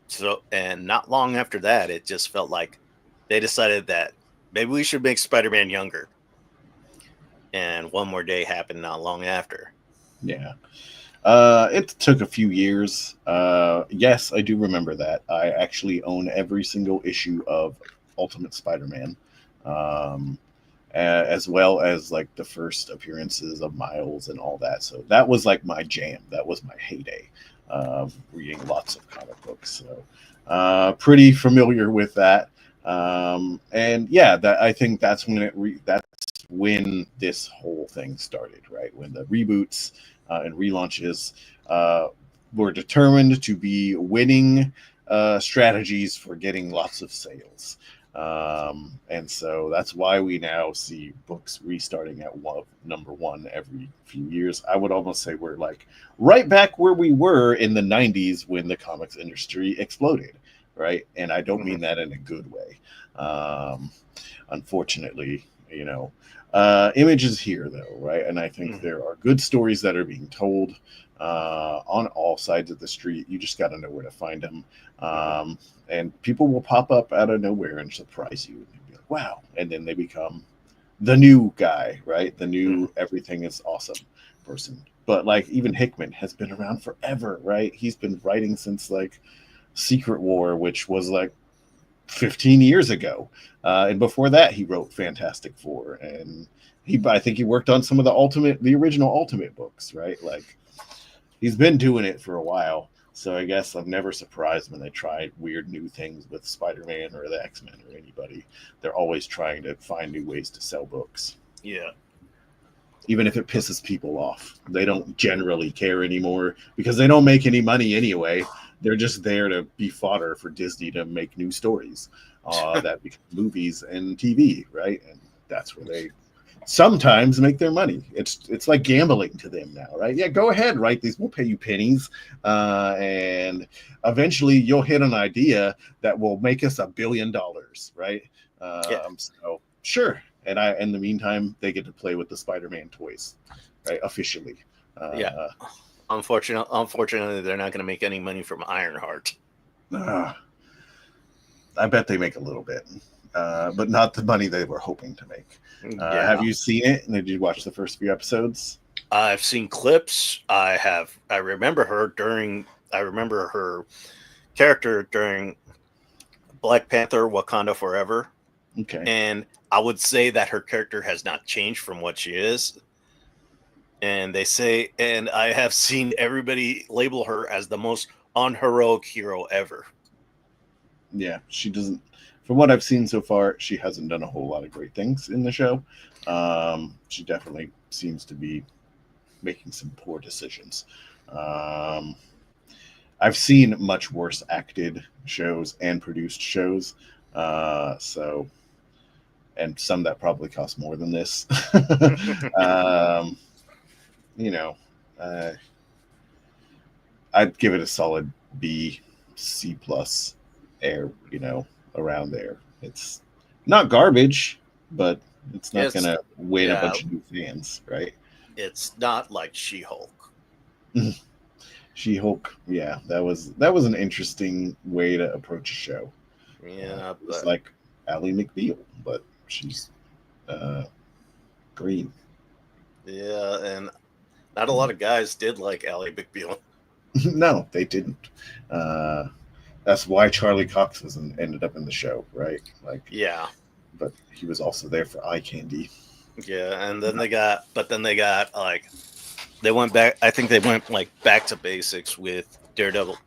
So, and not long after that, it just felt like they decided that maybe we should make Spider-Man younger. And One More Day happened not long after. Yeah. It took a few years. Yes, I do remember that. I actually own every single issue of Ultimate Spider-Man, as well as like the first appearances of Miles and all that. So that was like my jam. That was my heyday of reading lots of comic books. So pretty familiar with that. And yeah, I think that's when when this whole thing started, right? When the reboots and relaunches were determined to be winning strategies for getting lots of sales. And so that's why we now see books restarting at #1 every few years. I would almost say we're like right back where we were in the 90s when the comics industry exploded, right? And I don't mean that in a good way. Unfortunately, Image is here though, right? And I think there are good stories that are being told on all sides of the street. You just got to know where to find them. And people will pop up out of nowhere and surprise you. And you'll be like, wow. And then they become the new guy, right? The new everything is awesome person. But like even Hickman has been around forever, right? He's been writing since like Secret War, which was like 15 years ago. And before that, he wrote Fantastic Four. And I think he worked on some of the original Ultimate books, right? Like he's been doing it for a while. So I guess I'm never surprised when they try weird new things with Spider-Man or the X-Men or anybody. They're always trying to find new ways to sell books. Yeah. Even if it pisses people off. They don't generally care anymore because they don't make any money anyway. They're just there to be fodder for Disney to make new stories that become movies and TV, right? And that's where they sometimes make their money. It's like gambling to them now, right? Yeah, go ahead, write these. We'll pay you pennies, and eventually you'll hit an idea that will make us $1 billion, right? So sure. And in the meantime, they get to play with the Spider-Man toys, right? Officially. Unfortunately, they're not going to make any money from Ironheart. I bet they make a little bit, but not the money they were hoping to make. Have you seen it? And did you watch the first few episodes? I've seen clips. I remember her character during Black Panther: Wakanda Forever. Okay. And I would say that her character has not changed from what she is. And I have seen everybody label her as the most unheroic hero ever. Yeah, she doesn't. From what I've seen so far, she hasn't done a whole lot of great things in the show. She definitely seems to be making some poor decisions. I've seen much worse acted shows and produced shows. And some that probably cost more than this. I'd give it a solid B, C plus, around there. It's not garbage, but it's not going to win a bunch of new fans, right? It's not like She-Hulk. She-Hulk, yeah, that was an interesting way to approach a show. Yeah, it's like Ally McBeal, but she's green. Yeah, and not a lot of guys did like Ally McBeal. No, they didn't. That's why Charlie Cox ended up in the show, right? But he was also there for eye candy. Yeah, and then they got they went back. I think they went back to basics with Daredevil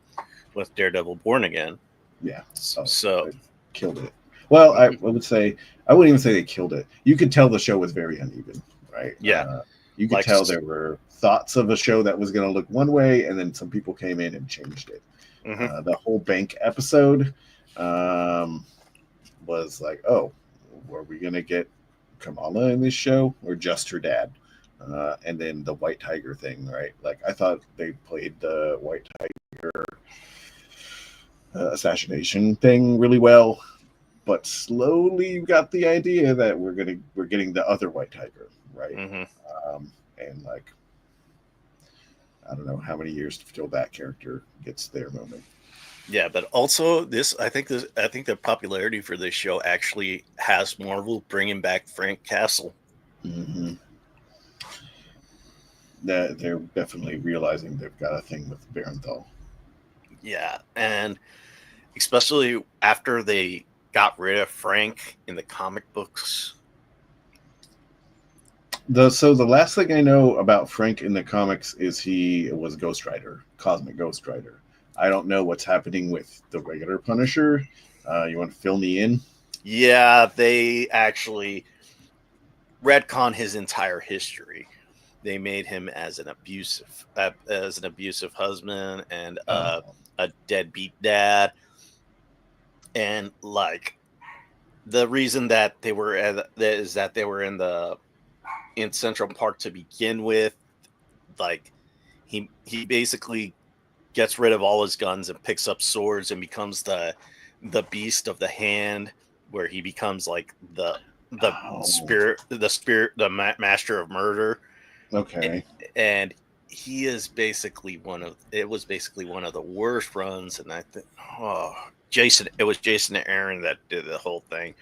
Born Again. Yeah, so killed it. Well, I would say I wouldn't even say they killed it. You could tell the show was very uneven, right? Yeah, you could tell there were thoughts of a show that was going to look one way, and then some people came in and changed it. Mm-hmm. The whole bank episode was like, oh, were we going to get Kamala in this show or just her dad? And then the White Tiger thing, right? Like, I thought they played the White Tiger assassination thing really well, but slowly you got the idea that we're getting the other White Tiger, right? Mm-hmm. And I don't know how many years till that character gets their moment. Yeah, but also I think the popularity for this show actually has Marvel bringing back Frank Castle. Mm-hmm. That they're definitely realizing they've got a thing with Barenthal. Yeah, and especially after they got rid of Frank in the comic books. So the last thing I know about Frank in the comics is he was Ghost Rider, Cosmic Ghost Rider. I don't know what's happening with the regular Punisher. You want to fill me in? Yeah, they actually retcon his entire history. They made him as an abusive husband and a deadbeat dad, and the reason that they were in Central Park to begin with. Like, he basically gets rid of all his guns and picks up swords and becomes the beast of the hand, where he becomes like the master of murder. Okay. And he is basically one of the worst runs. And I think, it was Jason Aaron that did the whole thing.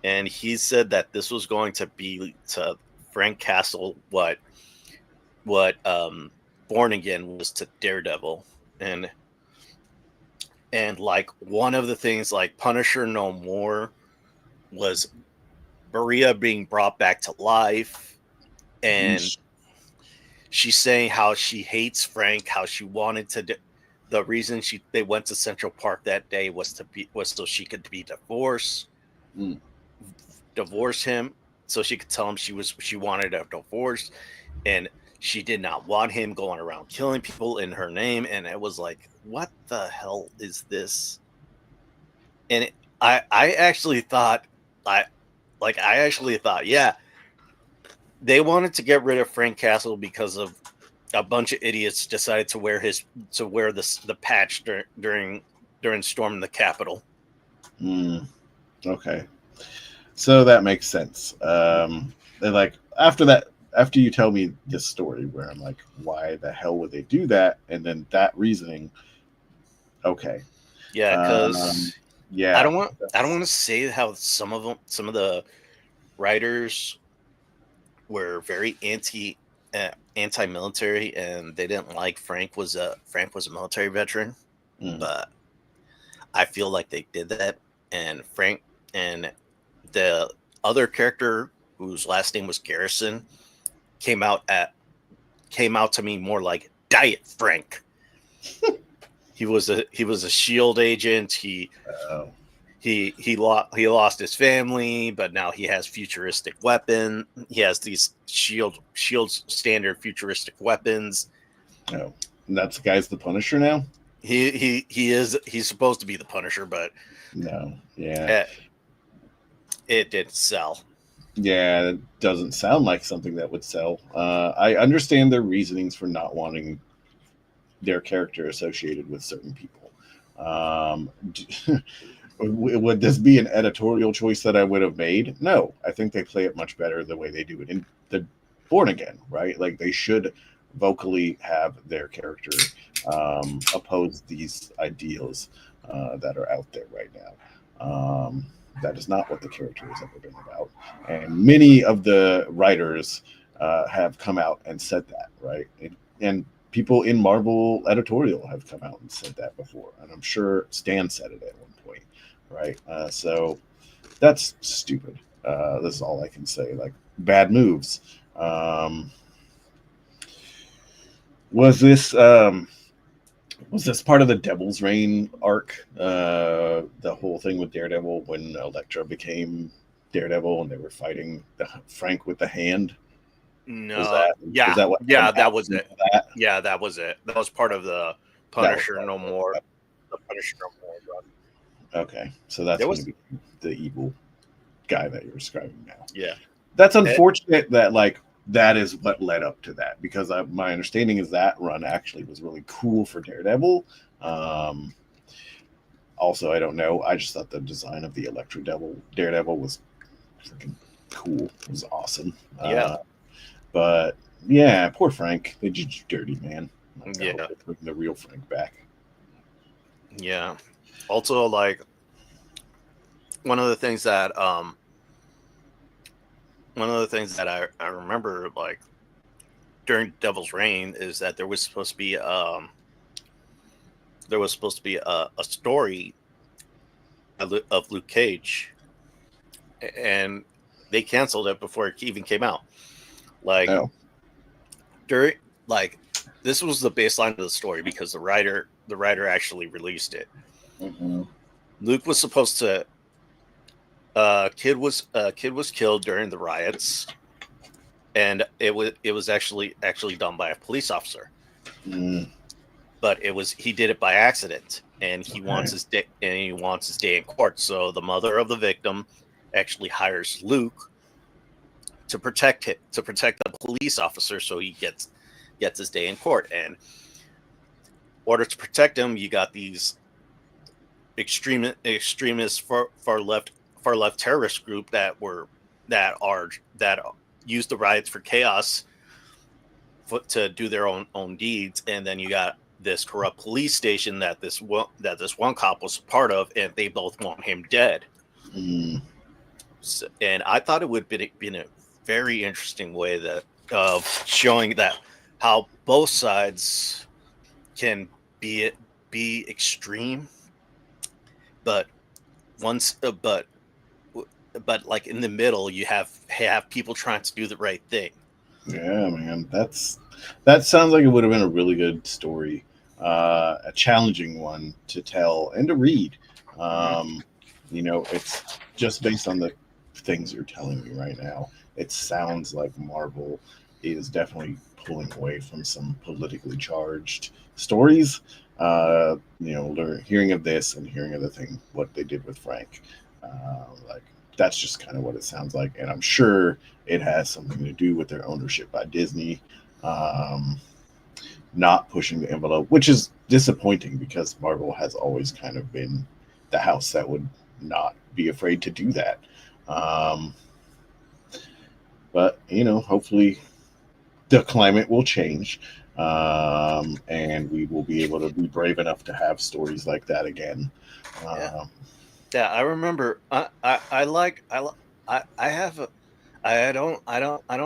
And he said that this was going to be to Frank Castle what Born Again was to Daredevil. And like, one of the things, like, Punisher No More was Maria being brought back to life, and she's saying how she hates Frank, how she wanted to the reason they went to Central Park that day was so she could be divorce him, so she could tell him she wanted a divorce, and she did not want him going around killing people in her name. And it was like, what the hell is this? And I actually thought, yeah, they wanted to get rid of Frank Castle because of a bunch of idiots decided to wear the patch during storming the Capitol. Okay, so that makes sense. They like after you tell me this story where I'm like, why the hell would they do that? And then that reasoning, okay, yeah, because yeah, I don't want to say how some of the writers were very anti-military, and they didn't like Frank was a military veteran, but I feel like they did that, and Frank and the other character whose last name was Garrison came out to me more like Diet Frank. He was a SHIELD agent. He lost his family, but now he has futuristic weapon. He has these shields standard futuristic weapons. Oh, and that's the guy's the Punisher now. He's supposed to be the Punisher, but no, yeah, it didn't sell. Yeah, it doesn't sound like something that would sell. I understand their reasonings for not wanting their character associated with certain people. Would this be an editorial choice that I would have made? No, I think they play it much better the way they do it in the Born Again, right? Like they should vocally have their character oppose these ideals that are out there right now. That is not what the character has ever been about. And many of the writers have come out and said that, right? And people in Marvel editorial have come out and said that before. And I'm sure Stan said it at one point, right? So that's stupid. This is all I can say. Like, bad moves. Was this part of the Devil's Reign arc? The whole thing with Daredevil when Elektra became Daredevil and they were fighting Frank with the hand? No. That was it. Yeah, that was it. That was part of the Punisher No More. The Punisher No More run. Okay, so that's going to be the evil guy that you're describing now. Yeah, that's unfortunate that like that is what led up to that, because my understanding is that run actually was really cool for Daredevil. Also, I don't know. I just thought the design of the Elektra Daredevil was freaking cool. It was awesome. Yeah. But yeah, poor Frank. They did you dirty, man. Yeah. Bring the real Frank back. Yeah. Also, like one of the things that I remember, like during Devil's Reign, is that there was supposed to be a story of Luke Cage, and they canceled it before it even came out. Like this was the baseline of the story because the writer actually released it. Mm-hmm. Luke was supposed to kid was killed during the riots, and it was actually done by a police officer. But he did it by accident, and he wants his day in court. So the mother of the victim actually hires Luke to protect the police officer, so he gets his day in court. And in order to protect him, you got these extremist far left terrorist group that use the riots for chaos to do their own deeds, and then you got this corrupt police station that this one cop was part of, and they both want him dead. So, and I thought it would have been a very interesting way of showing that how both sides can be extreme, but like in the middle you have people trying to do the right thing. Yeah, man, that sounds like it would have been a really good story, a challenging one to tell and to read. It's just based on the things you're telling me right now. It sounds like Marvel is definitely pulling away from some politically charged stories. Hearing of this and hearing of the thing, what they did with Frank, like that's just kind of what it sounds like, and I'm sure it has something to do with their ownership by Disney, not pushing the envelope, which is disappointing because Marvel has always kind of been the house that would not be afraid to do that. But hopefully the climate will change, and we will be able to be brave enough to have stories like that again. Yeah, I remember. I don't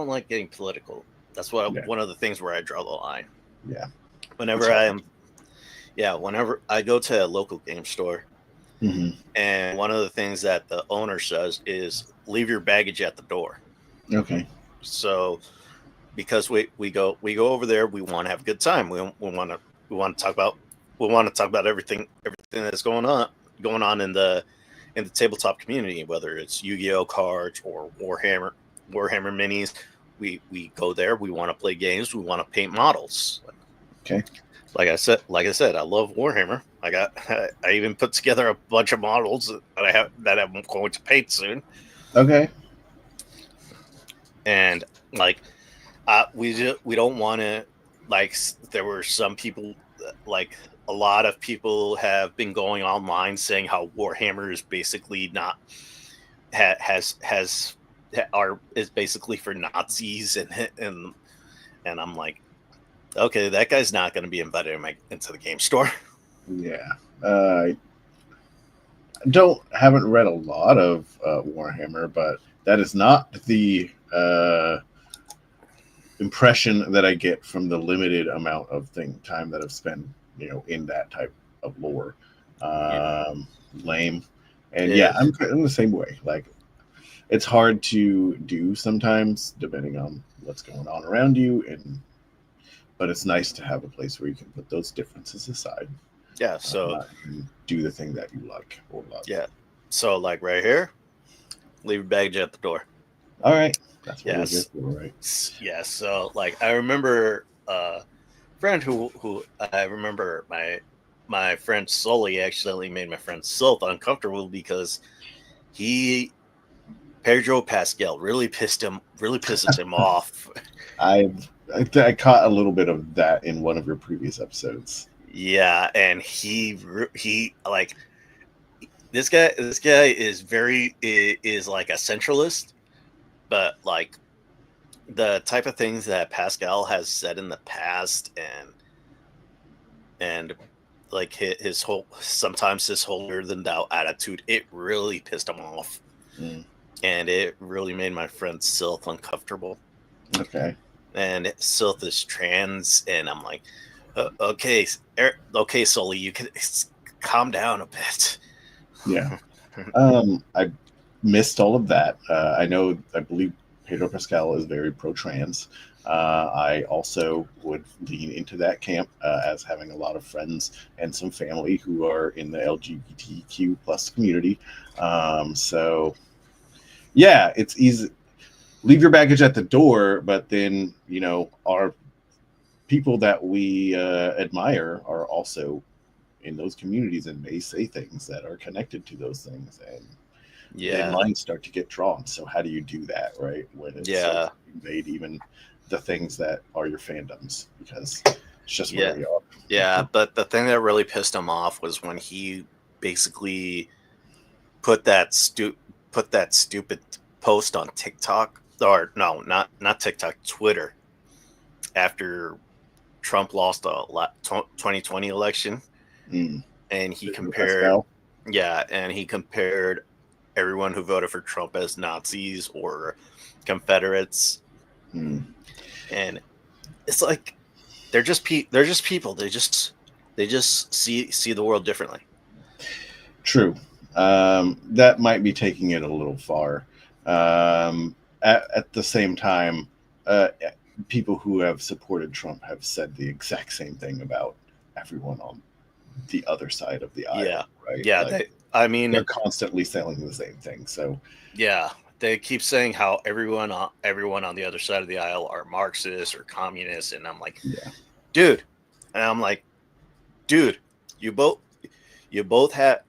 like getting political. That's one of the things where I draw the line. Yeah. Whenever I go to a local game store, and one of the things that the owner says is leave your baggage at the door. Okay. So, because we go over there, we want to have a good time. We want to talk about everything that's going on in the tabletop community, whether it's Yu-Gi-Oh cards or Warhammer minis. We go there. We want to play games. We want to paint models. Okay. Like I said, I love Warhammer. I even put together a bunch of models that I'm going to paint soon. Okay. And we don't want to, there were some people, a lot of people have been going online saying how Warhammer is basically not is basically for Nazis, and I'm like, okay, that guy's not going to be invited into the game store. Yeah. Haven't read a lot of Warhammer, but that is not the impression that I get from the limited amount of time that I've spent, in that type of lore. Lame. And I'm the same way. It's hard to do sometimes, depending on what's going on around you, but it's nice to have a place where you can put those differences aside. Yeah. So and do the thing that you like or love. Yeah. So right here, leave your baggage at the door. All right. That's what we're here for, right? Yeah. So I remember a friend who I remember my friend Sully accidentally made my friend Sylph uncomfortable because Pedro Pascal really pisses him off. I caught a little bit of that in one of your previous episodes. Yeah, and he this guy is like a centralist, but the type of things that Pascal has said in the past and his whole holier than thou attitude, it really pissed him off. And it really made my friend Sylph uncomfortable. Okay. And Sylph is trans, and I'm like, okay, Sully, you can calm down a bit. Yeah. I missed all of that. I believe Pedro Pascal is very pro-trans. I also would lean into that camp as having a lot of friends and some family who are in the LGBTQ plus community. So yeah, it's easy. Leave your baggage at the door, but then, our people that we admire are also in those communities and may say things that are connected to those things, and then lines start to get drawn. So how do you do that, right? When it's invade even the things that are your fandoms, because it's just where we are. Yeah, but the thing that really pissed him off was when he basically put that stupid post on TikTok, or no, not TikTok, Twitter, after Trump lost the 2020 election, and he compared, everyone who voted for Trump as Nazis or Confederates, and it's like they're just people. They just see the world differently. True. That might be taking it a little far. At the same time, people who have supported Trump have said the exact same thing about everyone on the other side of the aisle. Yeah. Right. Yeah. They're constantly selling the same thing. So yeah, they keep saying how everyone on the other side of the aisle are Marxists or communists, and I'm like, dude, you both have.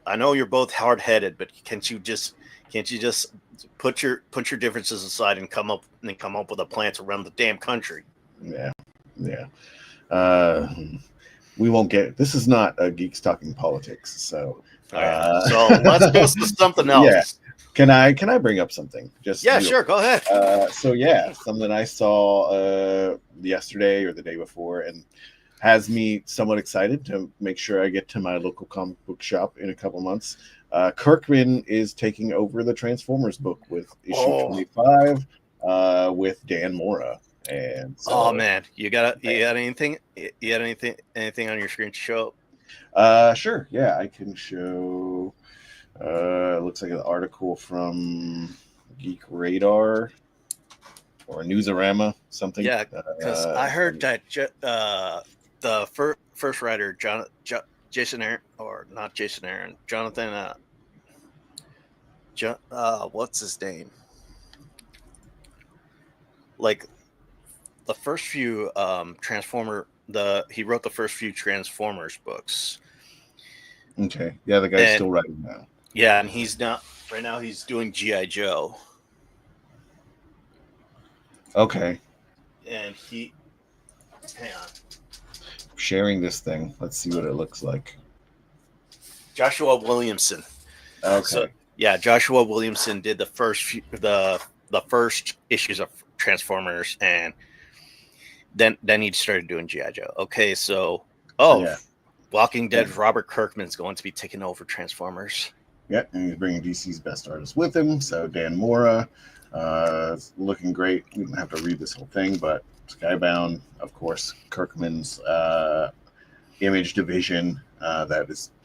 I know you're both hard-headed, but can't you just Can't you just put your differences aside and come up with a plan to run the damn country? Yeah. We won't get. This is not a Geeks Talking Politics, so. So let's go to something else. Yeah. Can I bring up something? Just sure. Go ahead. Something I saw yesterday or the day before, and has me somewhat excited to make sure I get to my local comic book shop in a couple months. Kirkman is taking over the Transformers book with issue 25 with Dan Mora. And so, man, you got anything on your screen to show? Sure. Yeah, I can show. It looks like an article from Geek Radar or Newsarama, something. Yeah, because I heard that the first writer, Jason Aaron, or not Jason Aaron, Jonathan. What's his name? Like the first few he wrote the first few Transformers books. Okay. Yeah, the guy's still writing now. Yeah, and he's not right now. He's doing G.I. Joe. Okay. And hang on. Sharing this thing. Let's see what it looks like. Joshua Williamson. Okay. So, Joshua Williamson did the first issues of Transformers, and then he started doing G.I. Joe. Okay, so Walking Dead's Robert Kirkman's going to be taking over Transformers. Yep, and he's bringing DC's best artists with him. So Dan Mora, looking great. We don't have to read this whole thing, but Skybound, of course, Kirkman's Image division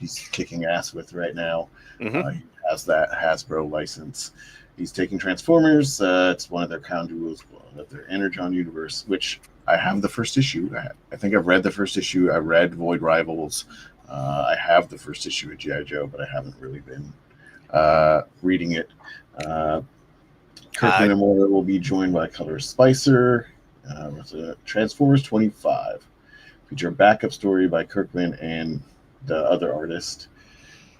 he's kicking ass with right now. Mm-hmm. He has that Hasbro license. He's taking Transformers. It's one of their crown jewels of their Energon universe, which I have the first issue. I think I've read the first issue. I read Void Rivals. I have the first issue of G.I. Joe, but I haven't really been reading it. Kirkman and Moore will be joined by Color Spicer. Transformers 25. Feature a backup story by Kirkman and the other artist.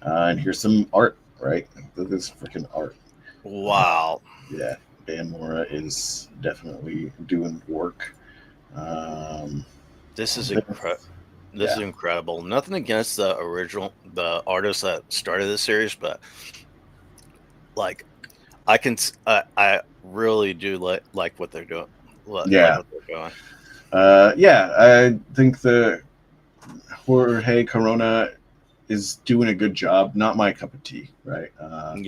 And here's some art, right? Look at this freaking art. Wow. Yeah, Dan Mora is definitely doing work. This is incredible. This is incredible. Nothing against the artist that started this series, but like, I really do like what they're doing. I think the Jorge Corona is doing a good job. Not my cup of tea, right? I'm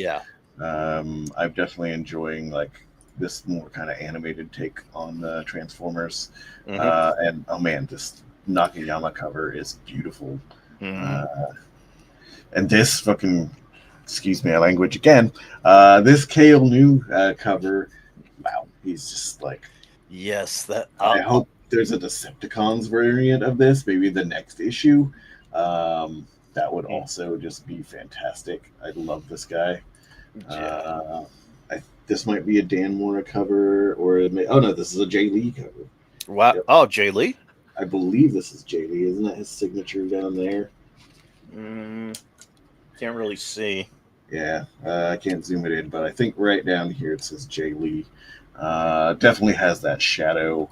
definitely enjoying like this more kind of animated take on the Transformers. Mm-hmm. And oh man, this Nakayama cover is beautiful. Mm-hmm. And this fucking, excuse me, language again. This Kale New cover, wow, he's just like, yes. I hope there's a Decepticons variant of this, maybe the next issue. That would also just be fantastic. I love this guy. This might be a Dan Mora cover, or this is a Jay Lee cover. Wow! Yep. Oh, Jay Lee. I believe this is Jay Lee. Isn't that his signature down there? Can't really see. Yeah, I can't zoom it in, but I think right down here it says Jay Lee. Definitely has that shadow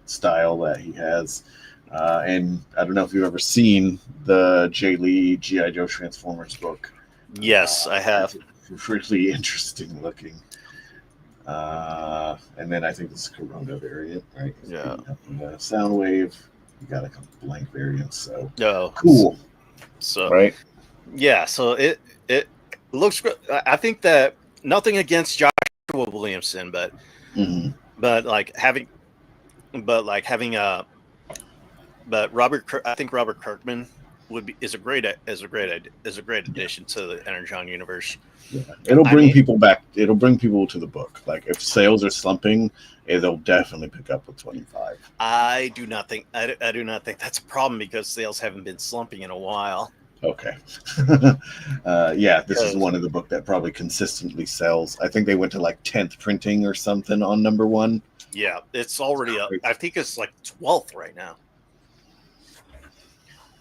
style that he has. And I don't know if you've ever seen the Jay Lee G.I. Joe Transformers book. Yes, I have. Really interesting looking. And then I think this is Corona variant, right? Yeah. Soundwave. You got a couple blank variants, so cool. So right. Yeah, so it looks good. I think that nothing against Joshua Williamson, but I think Robert Kirkman is a great addition to the Energon universe. Yeah. It'll bring people back. It'll bring people to the book. Like if sales are slumping, they'll definitely pick up with 25. I do not think that's a problem because sales haven't been slumping in a while. Okay. This is one of the book that probably consistently sells. I think they went to like 10th printing or something on number 1. Yeah, it's already up. I think it's like 12th right now.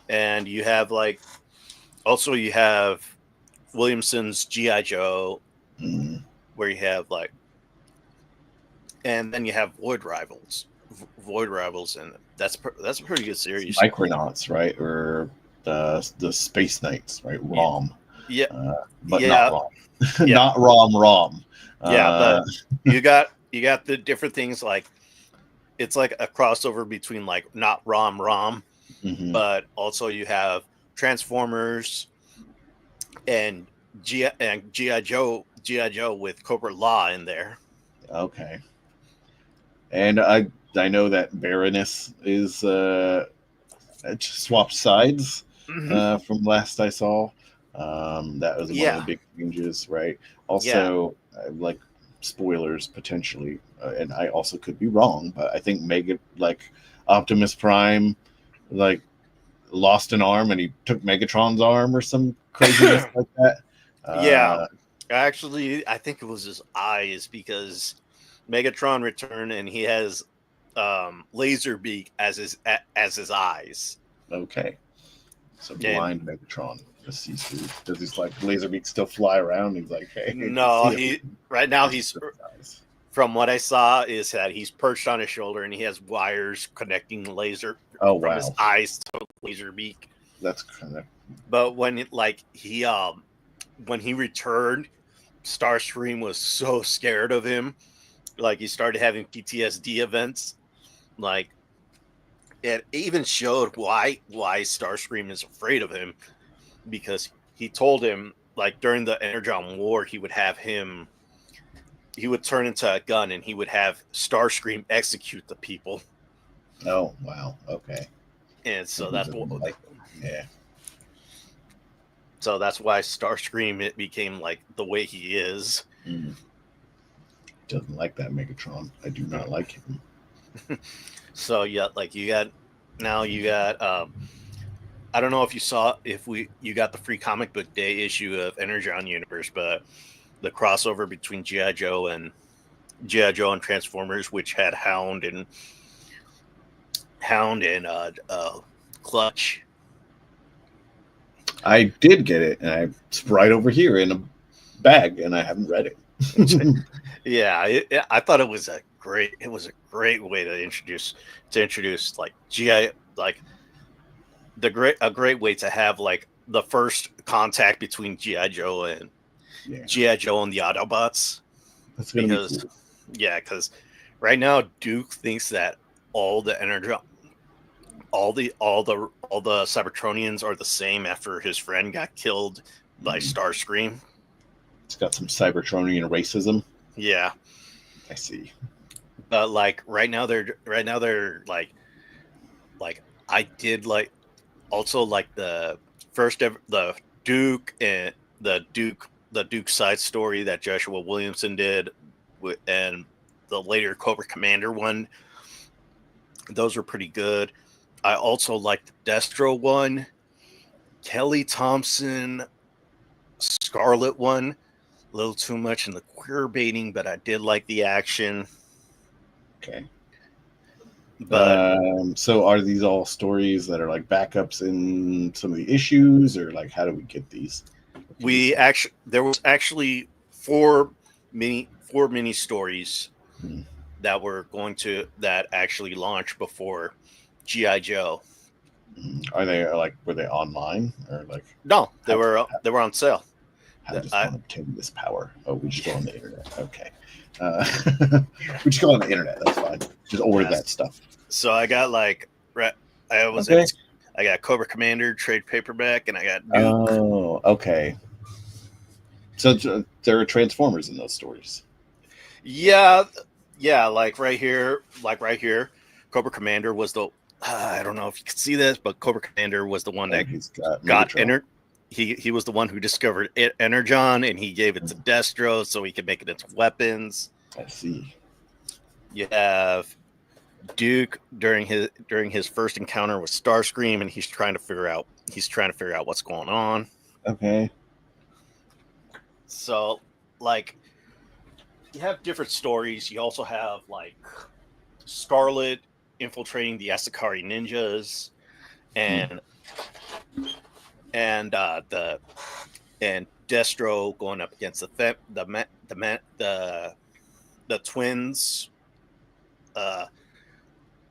And you have Williamson's G.I. Joe, where you have like, and then you have Void Rivals, and that's a pretty good series. Micronauts, right? Or the Space Knights, right? ROM. Yeah, but not ROM. Yeah. Not ROM. But you got the different things, like it's like a crossover between like not ROM, but also you have Transformers and G.I. Joe with Cobra Law in there. Okay. And I know that Baroness is swapped sides from last I saw. That was one of the big changes, right? Also, like spoilers potentially, and I also could be wrong, but I think Optimus Prime lost an arm and he took Megatron's arm or some craziness like that. Actually, I think it was his eyes, because Megatron returned and he has Laserbeak as his eyes. Okay, so blind Megatron. Does he's like Laserbeak still fly around? He's like, hey. No, right now he's, from what I saw, is that he's perched on his shoulder and he has wires connecting laser from his eyes to Laserbeak. That's kind of. But when he returned, Starscream was so scared of him, like he started having PTSD events. Like it even showed why Starscream is afraid of him, because he told him, like, during the Energon War, he would turn into a gun and he would have Starscream execute the people. Oh wow, okay. And so that's what yeah. So that's why Starscream became like the way he is. Doesn't like that Megatron. I do not like him. So yeah, like you got I don't know if you got the free comic book day issue of Energon Universe, but the crossover between G.I. Joe and Transformers, which had Hound and Clutch. I did get it, and it's right over here in a bag, and I haven't read it. Yeah, I thought it was a great way to introduce like GI, like a great way to have like the first contact between G.I. Joe and G.I. Joe and the Autobots. That's gonna be cool. Yeah, because right now Duke thinks that all the Cybertronians are the same after his friend got killed by Starscream. It's got some Cybertronian racism. Yeah, I see. But like right now they're like I did like also like the first ever the Duke and the Duke side story that Joshua Williamson did, and the later Cobra Commander one. Those were pretty good. I also liked the Destro one, Kelly Thompson, Scarlet one. A little too much in the queer baiting, but I did like the action. Okay. But so are these all stories that are like backups in some of the issues, or like how do we get these? There was actually four mini stories that actually launched before G.I. Joe. Were they online or like? No, they were on sale. How does one obtain this power? Oh, we just go on the internet. Okay. We just go on the internet. That's fine. Just order that stuff. So I got I got Cobra Commander trade paperback, and I got Duke. Oh, okay. So there are Transformers in those stories. Yeah, like right here, Cobra Commander was the. I don't know if you can see this, but Cobra Commander was the one that got entered. He was the one who discovered Energon, and he gave it to Destro so he could make it into weapons. I see. You have Duke during his first encounter with Starscream, and he's trying to figure out what's going on. Okay. So, like, you have different stories. You also have like Scarlet infiltrating the Asakari ninjas, and Destro going up against the twins,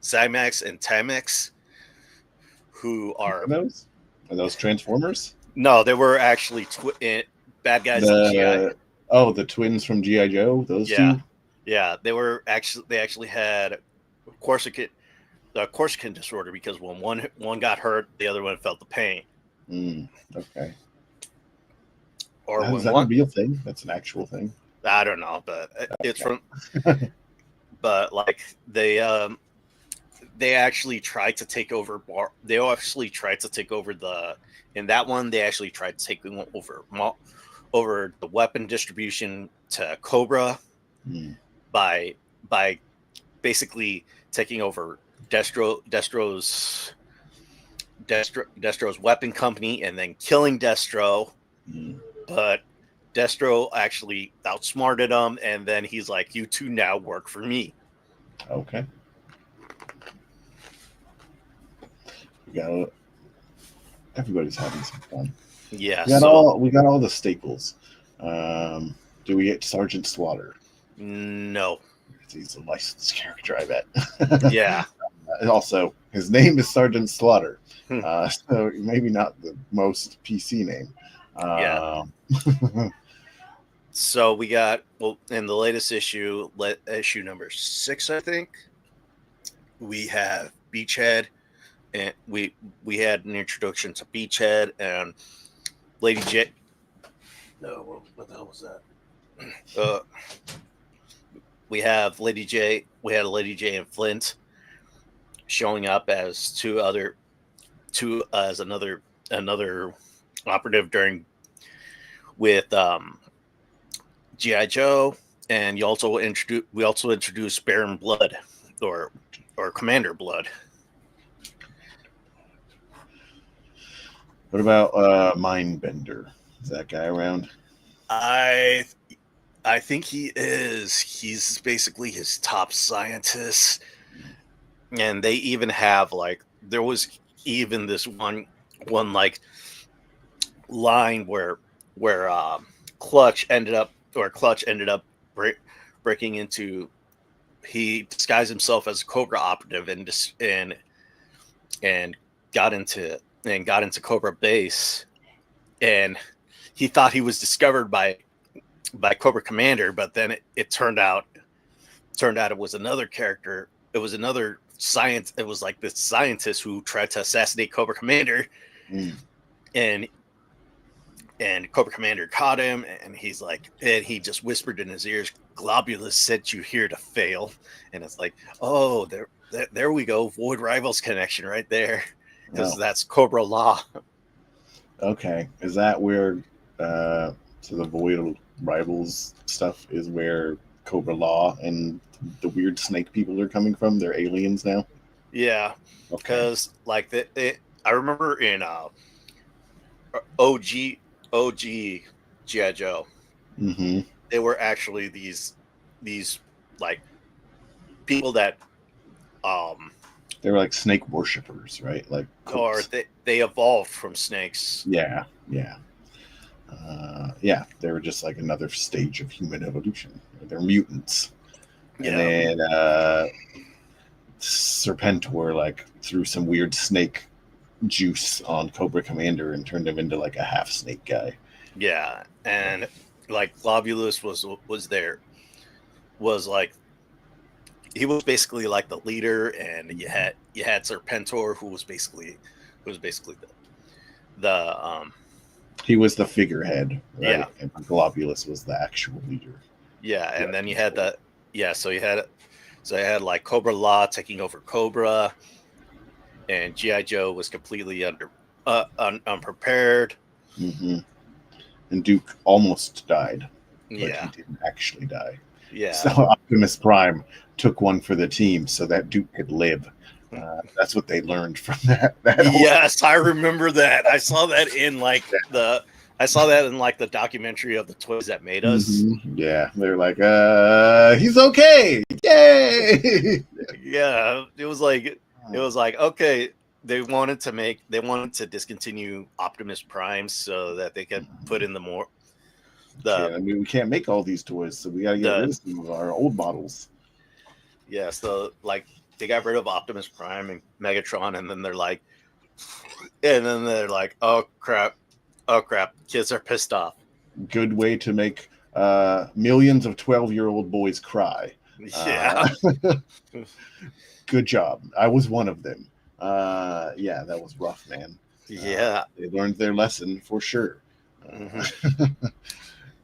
Cymax and Timex, who are those Transformers? No, they were actually bad guys in GI. Oh, the twins from GI Joe. Those two. Yeah, they actually had Corsican disorder, because when one got hurt, the other one felt the pain. Okay. Or is that a real thing? That's an actual thing. I don't know, but it's from. But like they actually tried to take over. They actually tried to take over in that one. They actually tried to take over the weapon distribution to Cobra by basically taking over Destro's weapon company and then killing Destro. But Destro actually outsmarted him, and then he's like, "You two now work for me." Okay. Everybody's having some fun. Yeah. We got all the staples. Do we get Sergeant Slaughter? No. He's a licensed character, I bet. Yeah. Also, his name is Sergeant Slaughter. So maybe not the most PC name. Yeah. So we got, in the latest issue number 6, I think, we have Beachhead, and we had an introduction to Beachhead and Lady J. No, what the hell was that? We have Lady J. We had Lady J and Flint showing up as another operative with G.I. Joe, and we also introduced Baron Blood or Commander Blood. What about Mindbender? Is that guy around? I think he is. He's basically his top scientist, and they even have there was even this one like line where Clutch ended up breaking into. He disguised himself as a Cobra operative and got into Cobra base, and he thought he was discovered by Cobra Commander, but then it turned out it was another character. It was another science. It was like this scientist who tried to assassinate Cobra Commander, and Cobra Commander caught him, and he just whispered in his ears, "Globulus sent you here to fail." And it's like, oh, there we go, Void Rivals connection right there, because that's Cobra Law. Okay, is that where so the Void Rivals stuff is where Cobra Law and the weird snake people are coming from? They're aliens now. Yeah, because I remember in OG G.I. Joe, they were actually these like people that they were like snake worshippers, right? Like, or they evolved from snakes. Yeah. They were just like another stage of human evolution. They're mutants. Yeah. And then Serpentor threw some weird snake juice on Cobra Commander and turned him into like a half snake guy. Yeah, and Globulus was he was basically like the leader, and you had Serpentor who was basically the he was the figurehead, right? Yeah, and Globulus was the actual leader. Yeah, and then you had so you had like Cobra Law taking over Cobra, and G.I. Joe was completely unprepared. And Duke almost died, but he didn't actually die. Yeah. So Optimus Prime took one for the team so that Duke could live. That's what they learned from that. Yes, I remember that. I saw that in the documentary of the Toys That Made Us. Yeah, they're like, he's okay. Yay! Yeah, it was like okay. They wanted to discontinue Optimus Prime so that they could put in the more I mean, we can't make all these toys, so we got to get rid of some of our old models. Yeah, so like they got rid of Optimus Prime and Megatron, and then they're like, oh crap, kids are pissed off. Good way to make millions of 12-year-old boys cry. Yeah. Good job. I was one of them. Yeah, that was rough, man. Yeah. They learned their lesson for sure.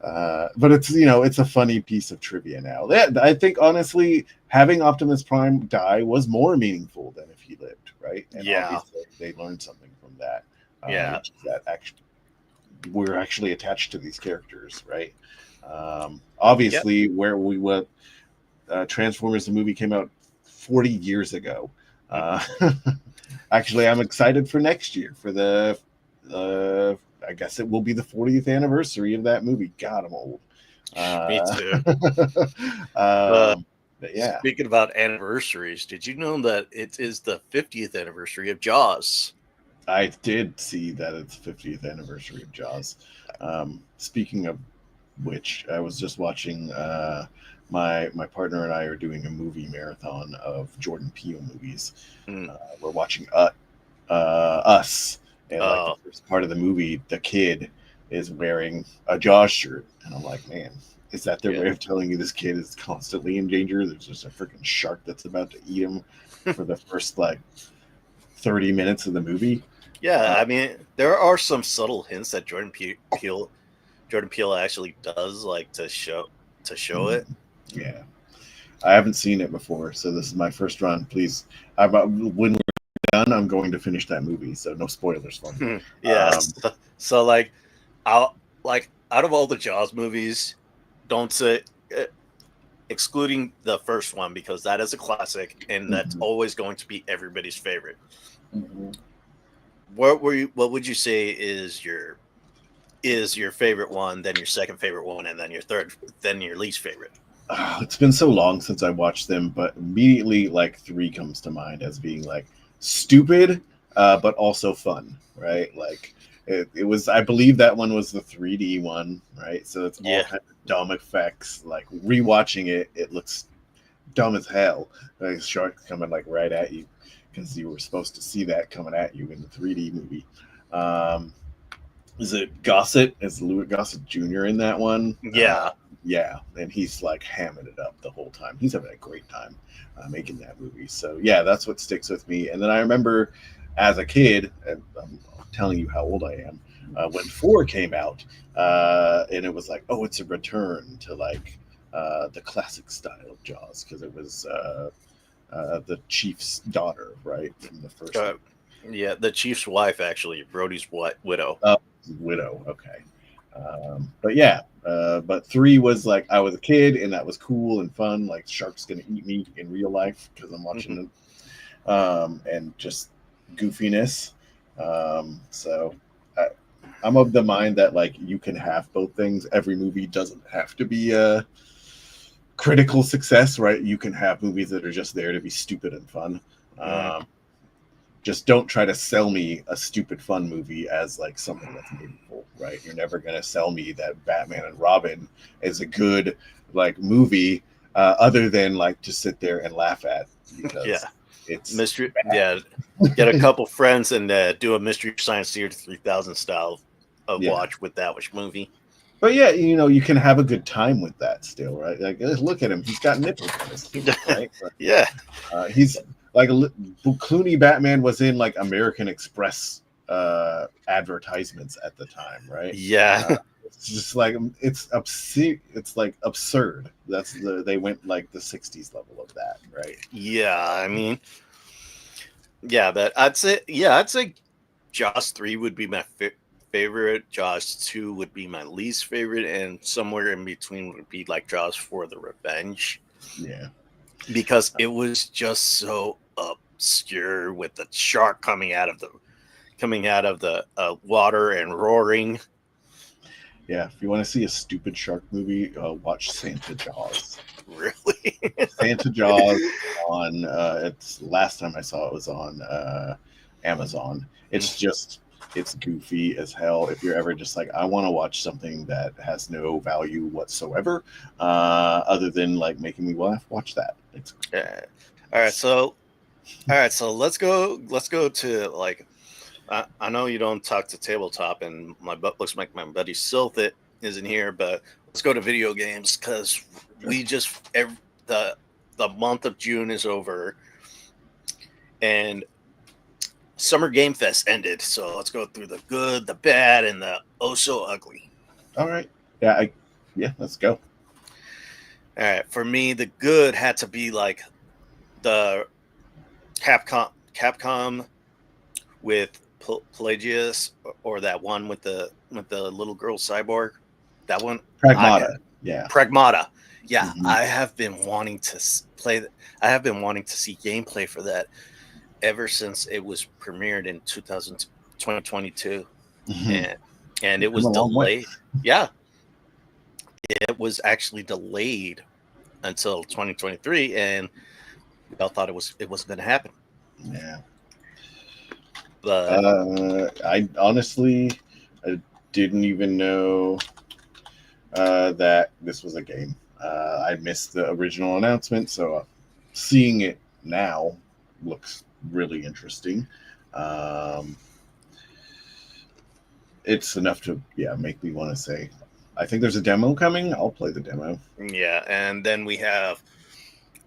But it's, it's a funny piece of trivia now. I think, honestly, having Optimus Prime die was more meaningful than if he lived, right? And obviously they learned something from that. Which is that actually we're actually attached to these characters, right? Obviously, where we went, Transformers the movie came out 40 years ago. Actually, I'm excited for next year for the I guess it will be the 40th anniversary of that movie. God, I'm old. Me too. But yeah. Speaking about anniversaries, did you know that it is the 50th anniversary of Jaws? I did see that it's 50th anniversary of Jaws. Speaking of which, I was just watching. My partner and I are doing a movie marathon of Jordan Peele movies. We're watching Us. And like the first part of the movie, the kid is wearing a Jaws shirt. And I'm like, man, is that their way of telling you this kid is constantly in danger? There's just a freaking shark that's about to eat him for the first 30 minutes of the movie. Yeah, I mean, there are some subtle hints that Jordan Peele actually does to show it. Yeah. I haven't seen it before, so this is my first run. Please, when we're done, I'm going to finish that movie, so no spoilers for me. So out of all the Jaws movies, don't say excluding the first one, because that is a classic and that's always going to be everybody's favorite. What would you say is your favorite one, then your second favorite one, and then your third, then your least favorite? It's been so long since I watched them, but immediately 3 comes to mind as being stupid, but also fun, right? It was, I believe that one was the 3D one, right? So it's all kind of dumb effects. Rewatching it, it looks dumb as hell. Sharks coming right at you, because you were supposed to see that coming at you in the 3D movie. Is it Gossett? Is Louis Gossett Jr. in that one? Yeah. Yeah, and he's hamming it up the whole time. He's having a great time making that movie. So yeah, that's what sticks with me. And then I remember as a kid, and I'm telling you how old I am, when 4 came out, and it was oh, it's a return to the classic style of Jaws, because it was the chief's daughter, right, in the first one. Yeah, the chief's wife, actually, Brody's widow. Widow, okay. But yeah, but 3 was I was a kid, and that was cool and fun. Shark's gonna eat me in real life because I'm watching them, and just goofiness. So I'm of the mind that you can have both things. Every movie doesn't have to be a critical success, right? You can have movies that are just there to be stupid and fun. Just don't try to sell me a stupid fun movie as something that's meaningful, right? You're never going to sell me that Batman and Robin is a good movie, other than to sit there and laugh at, because it's mystery. Bad. Yeah, get a couple friends and do a Mystery Science Theater 3000 style of watch with that movie. But yeah, you can have a good time with that still, right? Look at him; he's got nipples on his feet, right? Yeah, he's Clooney Batman was in American Express advertisements at the time, right? Yeah, it's just it's obscene. It's absurd. They went the 60s level of that, right? Yeah, I mean, but I'd say Jaws 3 would be my favorite. Jaws 2 would be my least favorite, and somewhere in between would be Jaws 4: The Revenge. Yeah, because it was just so obscure with the shark coming out of the water and roaring. Yeah, if you want to see a stupid shark movie, watch Santa Jaws. Really? Santa Jaws on it's last time I saw it was on Amazon. It's just It's goofy as hell. If you're ever just like, I want to watch something that has no value whatsoever, other than like making me laugh, watch that. It's all right. So let's go to like. I know you don't talk to tabletop, and looks like my buddy Silthit isn't here, but let's go to video games because we just the month of June is over, and Summer Game Fest ended. So let's go through the good, the bad, and the oh so ugly. All right. Yeah, let's go. All right. For me, the good had to be like the Capcom with Pelagius, or that one with the little girl cyborg. That one. Pragmata. Pragmata. Yeah. Mm-hmm. I have been wanting to play. I have been wanting to see gameplay for that ever since it was premiered in 2022, and it was delayed. Yeah, it was actually delayed until 2023, and we all thought it wasn't going to happen. Yeah, but I honestly didn't even know that this was a game. I missed the original announcement, so seeing it now looks really interesting. It's enough to make me want to say, I think there's a demo coming. I'll play the demo. Yeah, and then we have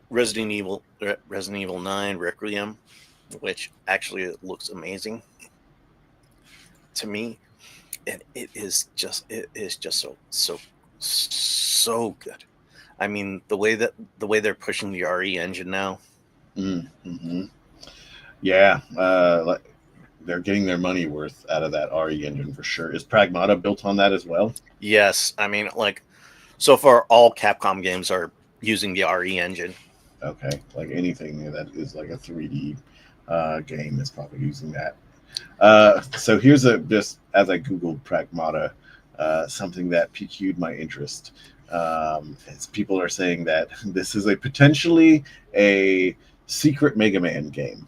Resident Evil 9 Requiem, which actually looks amazing to me, and it is just so good. I mean, the way they're pushing the RE engine now. Mm-hmm. Yeah, like they're getting their money worth out of that RE engine for sure. Is Pragmata built on that as well? Yes, I mean, like so far all Capcom games are using the RE engine. Okay, like anything that is like a 3D game is probably using that. So here's just as I googled Pragmata, something that piqued my interest. As people are saying that this is potentially a secret Mega Man game.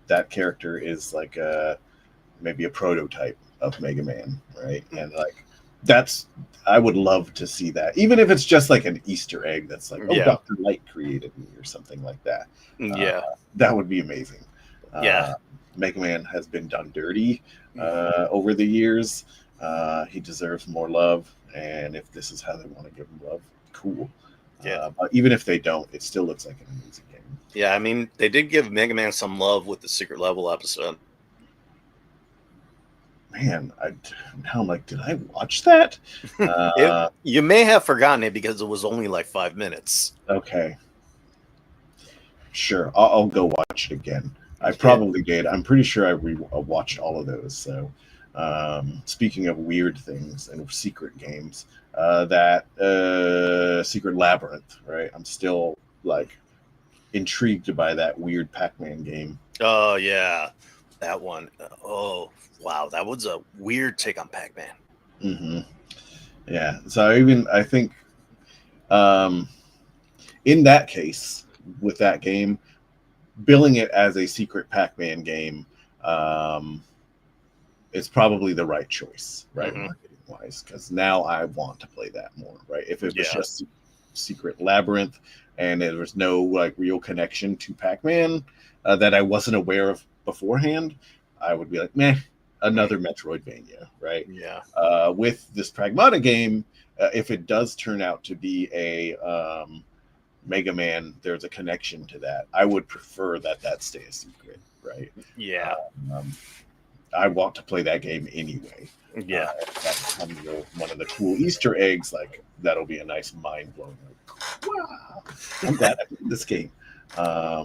That character is like maybe a prototype of Mega Man, right? And like I would love to see that, even if it's just like an Easter egg that's like, Dr. Light created me or something like that. That would be amazing. Mega Man has been done dirty over the years. He deserves more love, and if this is how they want to give him love, cool. But even if they don't, it still looks like an amazing game. Yeah, I mean, they did give Mega Man some love with the Secret Level episode. Man, now I'm like, did I watch that? You may have forgotten it because it was only like 5 minutes. Okay. Sure, I'll go watch it again. I probably did. I'm pretty sure I watched all of those. So, speaking of weird things and secret games, that Secret Labyrinth, right? I'm still like intrigued by that weird Pac-Man game. Oh yeah, that one. Oh wow, that was a weird take on Pac-Man. Mm-hmm. Yeah, so I think in that case, with that game, billing it as a secret Pac-Man game, it's probably the right choice, right? Marketing wise, because now I want to play that more, right? If it was just Secret Labyrinth and there was no like real connection to Pac-Man that I wasn't aware of beforehand, I would be like, meh, another Metroidvania, right? Yeah. With this Pragmata game, if it does turn out to be a Mega Man, there's a connection to that. I would prefer that stay a secret, right? Yeah. I want to play that game anyway. Yeah. That's one of the cool Easter eggs. Like that'll be a nice mind blowing. Like, wow, I'm glad I played this game. I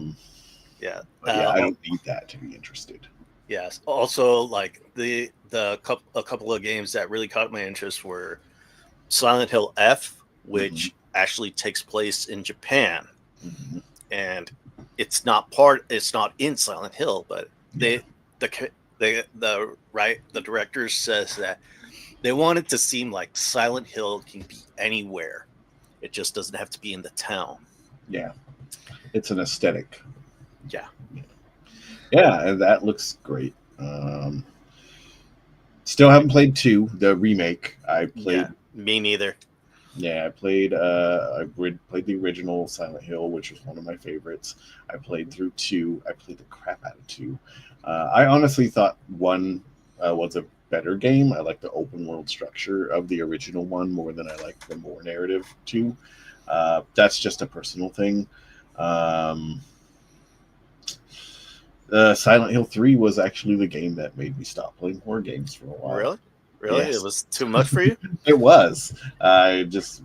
don't need that to be interested. Yes. Also, like a couple of games that really caught my interest were Silent Hill F, which actually takes place in Japan, and it's not in Silent Hill, but the director says that they want it to seem like Silent Hill can be anywhere. It just doesn't have to be in the town. Yeah, it's an aesthetic. Yeah. Yeah, and that looks great. Still haven't played 2, the remake. I played. Yeah, me neither. Yeah, I played. Played the original Silent Hill, which was one of my favorites. I played through 2. I played the crap out of 2. I honestly thought 1 was a better game. I like the open world structure of the original 1 more than I like the more narrative 2. That's just a personal thing. Silent Hill 3 was actually the game that made me stop playing horror games for a while. Really? Yes. It was too much for you? It was. This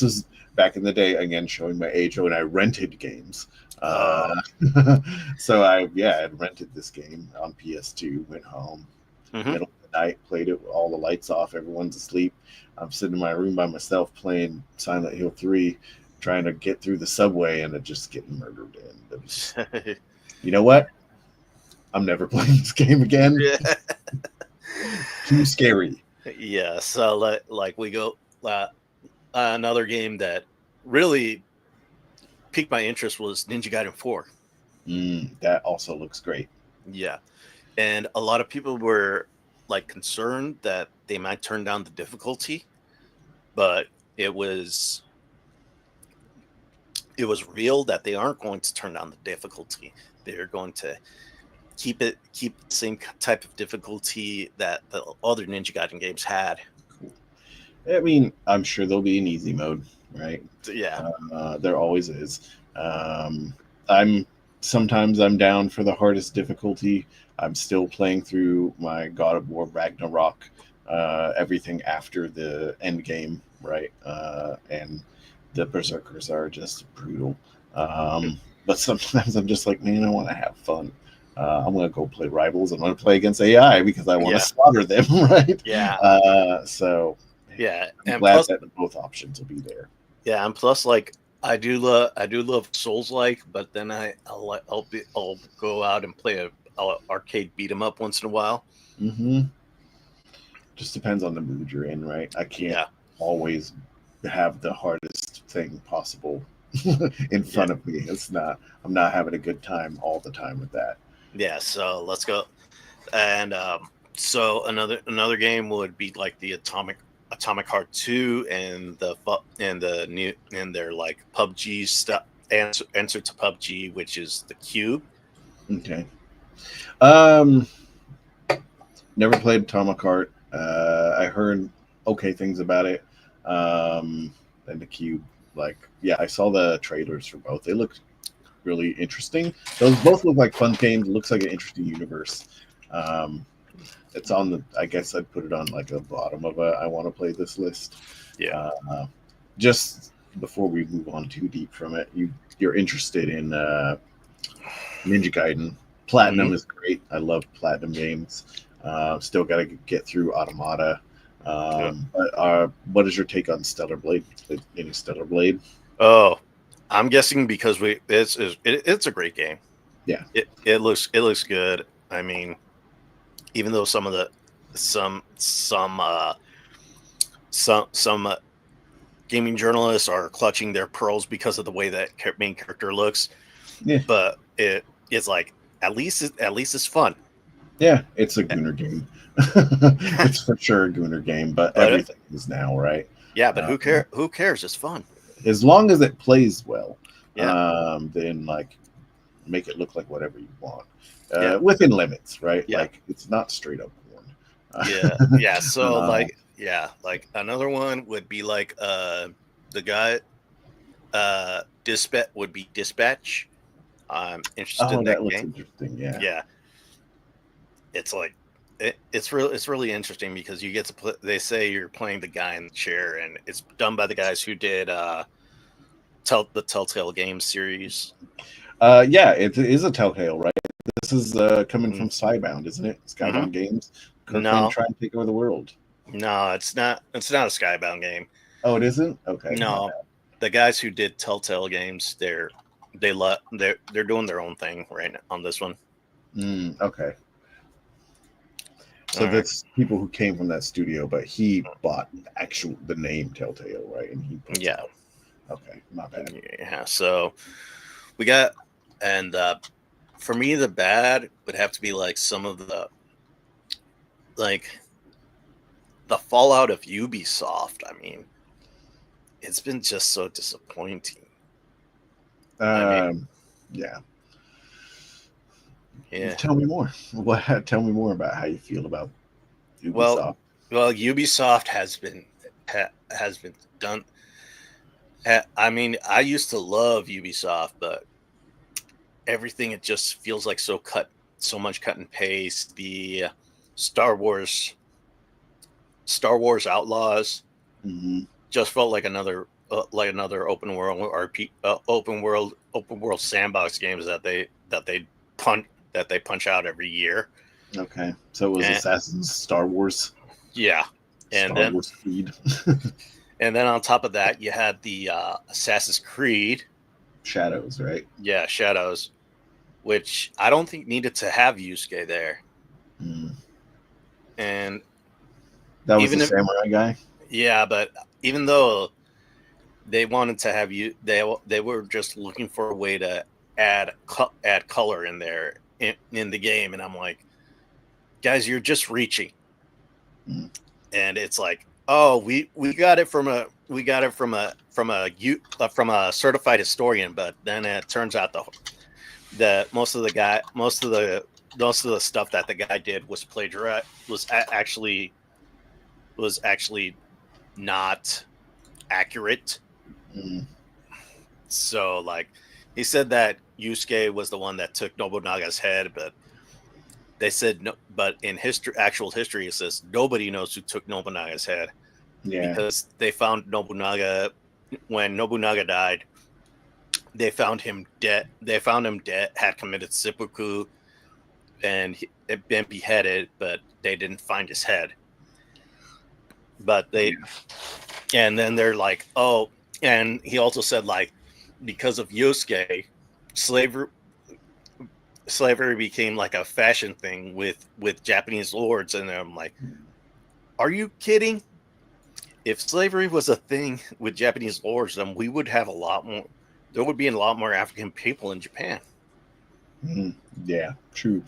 was back in the day, again, showing my age when I rented games. So I had rented this game on PS2, went home, middle of the night, played it with all the lights off, everyone's asleep. I'm sitting in my room by myself playing Silent Hill 3, trying to get through the subway, and it just getting murdered. And it was, you know what? I'm never playing this game again. Yeah. Too scary. Yeah. So like we go another game that really piqued my interest was Ninja Gaiden 4. That also looks great. Yeah. And a lot of people were like concerned that they might turn down the difficulty, but it was real that they aren't going to turn down the difficulty. They're going to keep the same type of difficulty that the other Ninja Gaiden games had. I mean, I'm sure there'll be an easy mode, right? Yeah. There always is. Sometimes I'm down for the hardest difficulty. I'm still playing through my God of War Ragnarok, everything after the end game, right? And the berserkers are just brutal. But sometimes I'm just like, man, I want to have fun. I'm going to go play Rivals. I'm going to play against AI because I want to slaughter them, right? Yeah. So yeah, I'm and glad plus, that both options will be there. Yeah, and plus, like I do love Souls-like, but then I'll go out and play a arcade beat 'em up once in a while. Just depends on the mood you're in, right? I can't always have the hardest thing possible in front of me. I'm not having a good time all the time with that. Yeah, so let's go. And so another game would be like the Atomic Heart 2 and their like PUBG stuff answer to PUBG, which is the Cube. Okay. Never played Atomic Heart. I heard okay things about it. And the Cube, I saw the trailers for both. They looked really interesting. Those both look like fun games. It looks like an interesting universe. It's on the. I guess I'd put it on like a bottom of a I want to play this list. Yeah. Just before we move on too deep from it, you're interested in Ninja Gaiden. Platinum is great. I love Platinum games. Still got to get through Automata. But what is your take on Stellar Blade? Any Stellar Blade? Oh, I'm guessing because it's a great game. Yeah. It looks good. I mean, even though some gaming journalists are clutching their pearls because of the way that main character looks, but it's like at least it's fun. Yeah, it's a Gooner game. It's for sure a Gooner game, but everything is now, right? Yeah, but who cares? It's fun. As long as it plays well, then make it look like whatever you want. Within limits, right? Yeah. Like it's not straight up porn. Yeah. So like another one would be like the guy Dispatch. I'm interested in that looks game. Interesting. Yeah. Yeah. It's like it's really interesting because you get to play. They say you're playing the guy in the chair, and it's done by the guys who did the Telltale Games series. It is a Telltale, right? This is coming from Skybound, isn't it? Skybound Games. No, trying to take over the world. No, it's not. It's not a Skybound game. Oh, it isn't. Okay. No, the guys who did Telltale Games, they're doing their own thing right now on this one. Okay. So that's people who came from that studio, but he bought the name Telltale, right? And he Okay, not bad. Yeah. So we got and for me, the bad would have to be like some of the like the fallout of Ubisoft. I mean, it's been just so disappointing. Yeah. Yeah. Tell me more. Tell me more about how you feel about Ubisoft. Well, Ubisoft has been done. I mean, I used to love Ubisoft, but everything, it just feels like so much cut and paste. The Star Wars Outlaws just felt like another open world RP, open world sandbox games that they punch out every year. Okay, so it was Assassin's Star Wars. Yeah, and Star Wars Creed. And then on top of that, you had the Assassin's Creed Shadows, right? Yeah, Shadows, which I don't think needed to have Yusuke there. And that was the samurai guy. Yeah, but even though they wanted to have they were just looking for a way to add color in there in the game, and I'm like, guys, you're just reaching. And it's like, oh, we got it from a certified historian, but then it turns out the most of the stuff that the guy did was plagiarized, was actually not accurate. So like, he said that Yusuke was the one that took Nobunaga's head, but they said no. But in actual history, it says nobody knows who took Nobunaga's head. Yeah, because they found Nobunaga when Nobunaga died. They found him dead. Had committed seppuku, and had been beheaded, but they didn't find his head. But and then they're like, oh, and he also said, like, because of Yusuke, slavery became like a fashion thing with Japanese lords. And I'm like, are you kidding? If slavery was a thing with Japanese lords, then we would have a lot more. There would be a lot more African people in Japan. Yeah, true.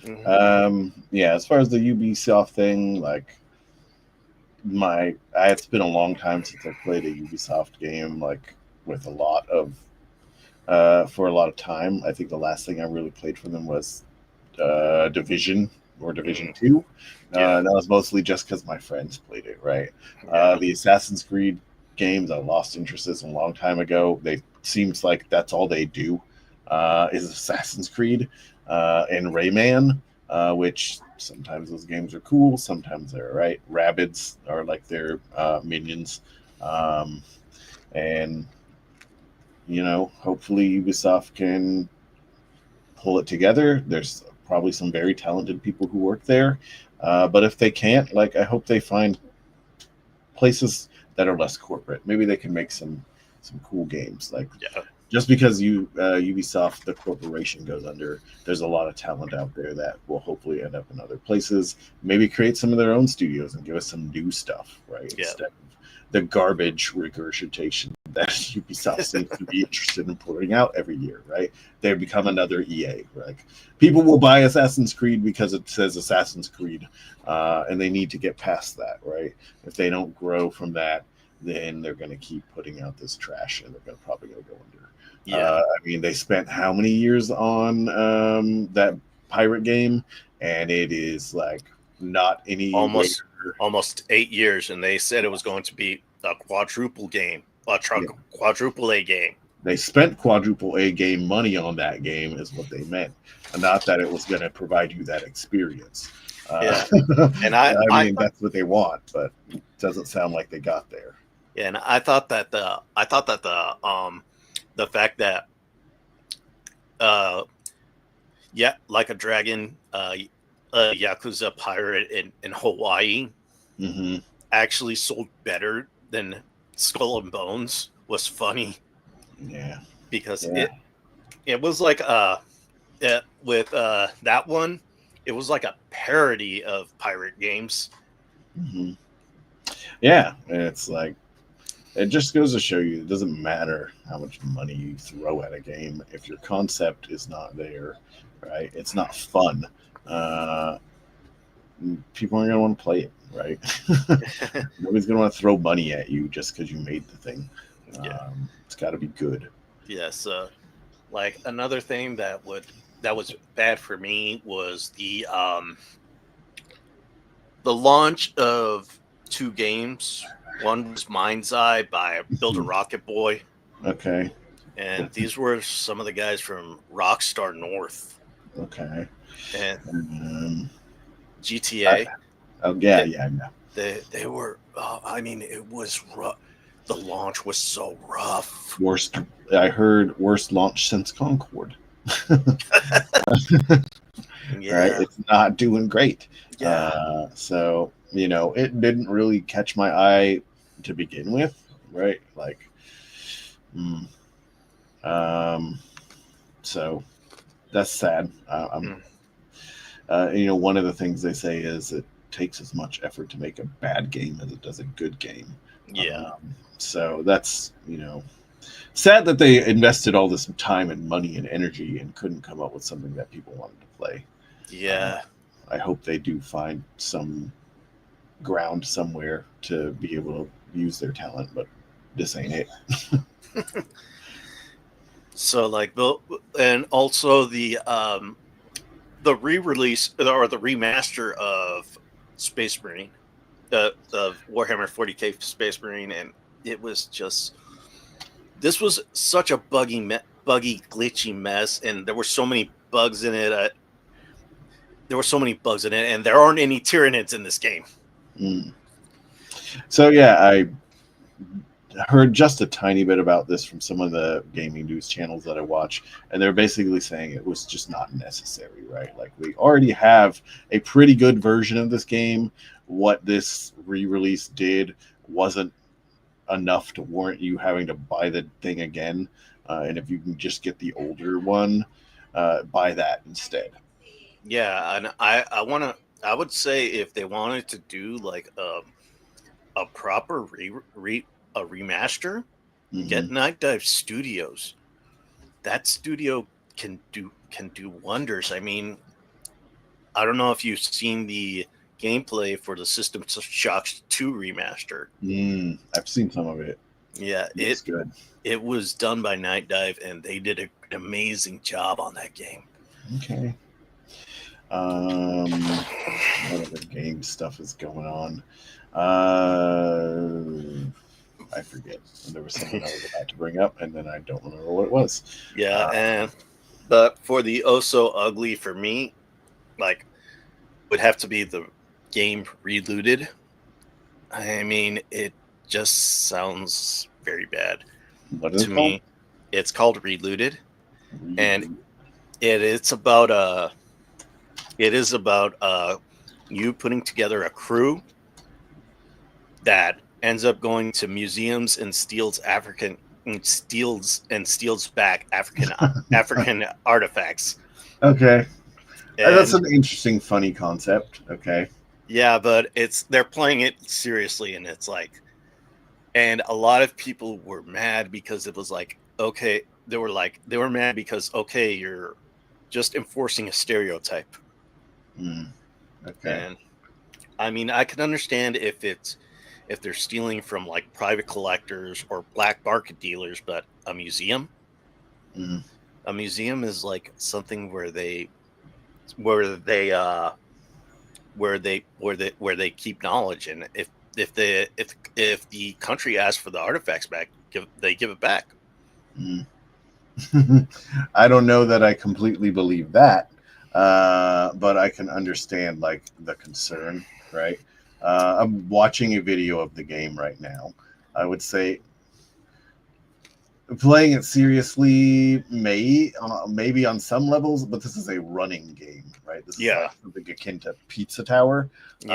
Yeah, as far as the Ubisoft thing, like it's been a long time since I played a Ubisoft game, like with a lot of for a lot of time. I think the last thing I really played for them was Division or Division 2. That was mostly just because my friends played it, right? The Assassin's Creed games, I lost interest in a long time ago. They seems like that's all they do is Assassin's Creed and Rayman, which sometimes those games are cool, sometimes they're right. Rabbids are like their minions, and hopefully Ubisoft can pull it together. There's probably some very talented people who work there, but if they can't, like, I hope they find places that are less corporate. Maybe they can make some cool games. Like, just because Ubisoft, the corporation, goes under, there's a lot of talent out there that will hopefully end up in other places. Maybe create some of their own studios and give us some new stuff, right? Instead of the garbage regurgitation that Ubisoft seems to be interested in putting out every year, right? They become another EA. Like, people will buy Assassin's Creed because it says Assassin's Creed, and they need to get past that, right? If they don't grow from that, then they're going to keep putting out this trash, and they're probably going to go under. I mean, they spent how many years on that pirate game, and it is like not any almost 8 years, and they said it was going to be a quadruple A game. They spent quadruple A game money on that game, is what they meant, and not that it was going to provide you that experience. And I mean, that's what they want, but it doesn't sound like they got there. Yeah, and I thought that the fact that like a dragon, a Yakuza pirate in Hawaii actually sold better than Skull and Bones was funny. Yeah, because it was like with that one, it was like a parody of pirate games. Yeah, and it's like, It just goes to show you it doesn't matter how much money you throw at a game if your concept is not there, right? It's not fun. People aren't gonna want to play it, right? Nobody's gonna want to throw money at you just because you made the thing. It's got to be good. Yes, like another thing that was bad for me was the launch of 2 games. One was Mind's Eye by Build a Rocket Boy. Okay. And these were some of the guys from Rockstar North. Okay. And GTA. Yeah. They were. I mean, it was rough. The launch was so rough. I heard worst launch since Concord. Yeah. Right, it's not doing great. Yeah. So it didn't really catch my eye to begin with, right? Like, so that's sad. One of the things they say is it takes as much effort to make a bad game as it does a good game. Yeah. So that's sad that they invested all this time and money and energy and couldn't come up with something that people wanted to play. Yeah. I hope they do find some ground somewhere to be able to use their talent, but this ain't it. So and also the re-release or the remaster of Space Marine, of Warhammer 40K Space Marine, and it was just, this was such a buggy, glitchy mess, and there were so many bugs in it. And there aren't any Tyranids in this game. So yeah, I heard just a tiny bit about this from some of the gaming news channels that I watch, and they're basically saying it was just not necessary, right? Like, we already have a pretty good version of this game. What this re-release did wasn't enough to warrant you having to buy the thing again. And if you can just get the older one, buy that instead. Yeah, and I would say if they wanted to do like a proper remaster, get Night Dive Studios. That studio can do wonders. I mean, I don't know if you've seen the gameplay for the System Shock 2 remaster. I've seen some of it. Yeah, it's good. It was done by Night Dive, and they did an amazing job on that game. Okay. What other game stuff is going on? I forget. There was something I was about to bring up, and then I don't remember what it was. Yeah, but for the Oh So Ugly, for me, like, would have to be the game Relooted. I mean, it just sounds very bad to me. It's called Relooted, and it is about you putting together a crew that ends up going to museums and steals back African artifacts. Okay. That's an interesting, funny concept. Okay. Yeah, but they're playing it seriously, and it's like, and a lot of people were mad because it was like, okay, they were mad because, okay, you're just enforcing a stereotype. Okay. And I mean, I can understand if they're stealing from like private collectors or black market dealers, but a museum is like something where they keep knowledge, and if the country asks for the artifacts back, they give it back. I don't know that I completely believe that, but I can understand like the concern, right? I'm watching a video of the game right now. I would say playing it seriously maybe on some levels, but this is a running game, right? This is like something akin to Pizza Tower. So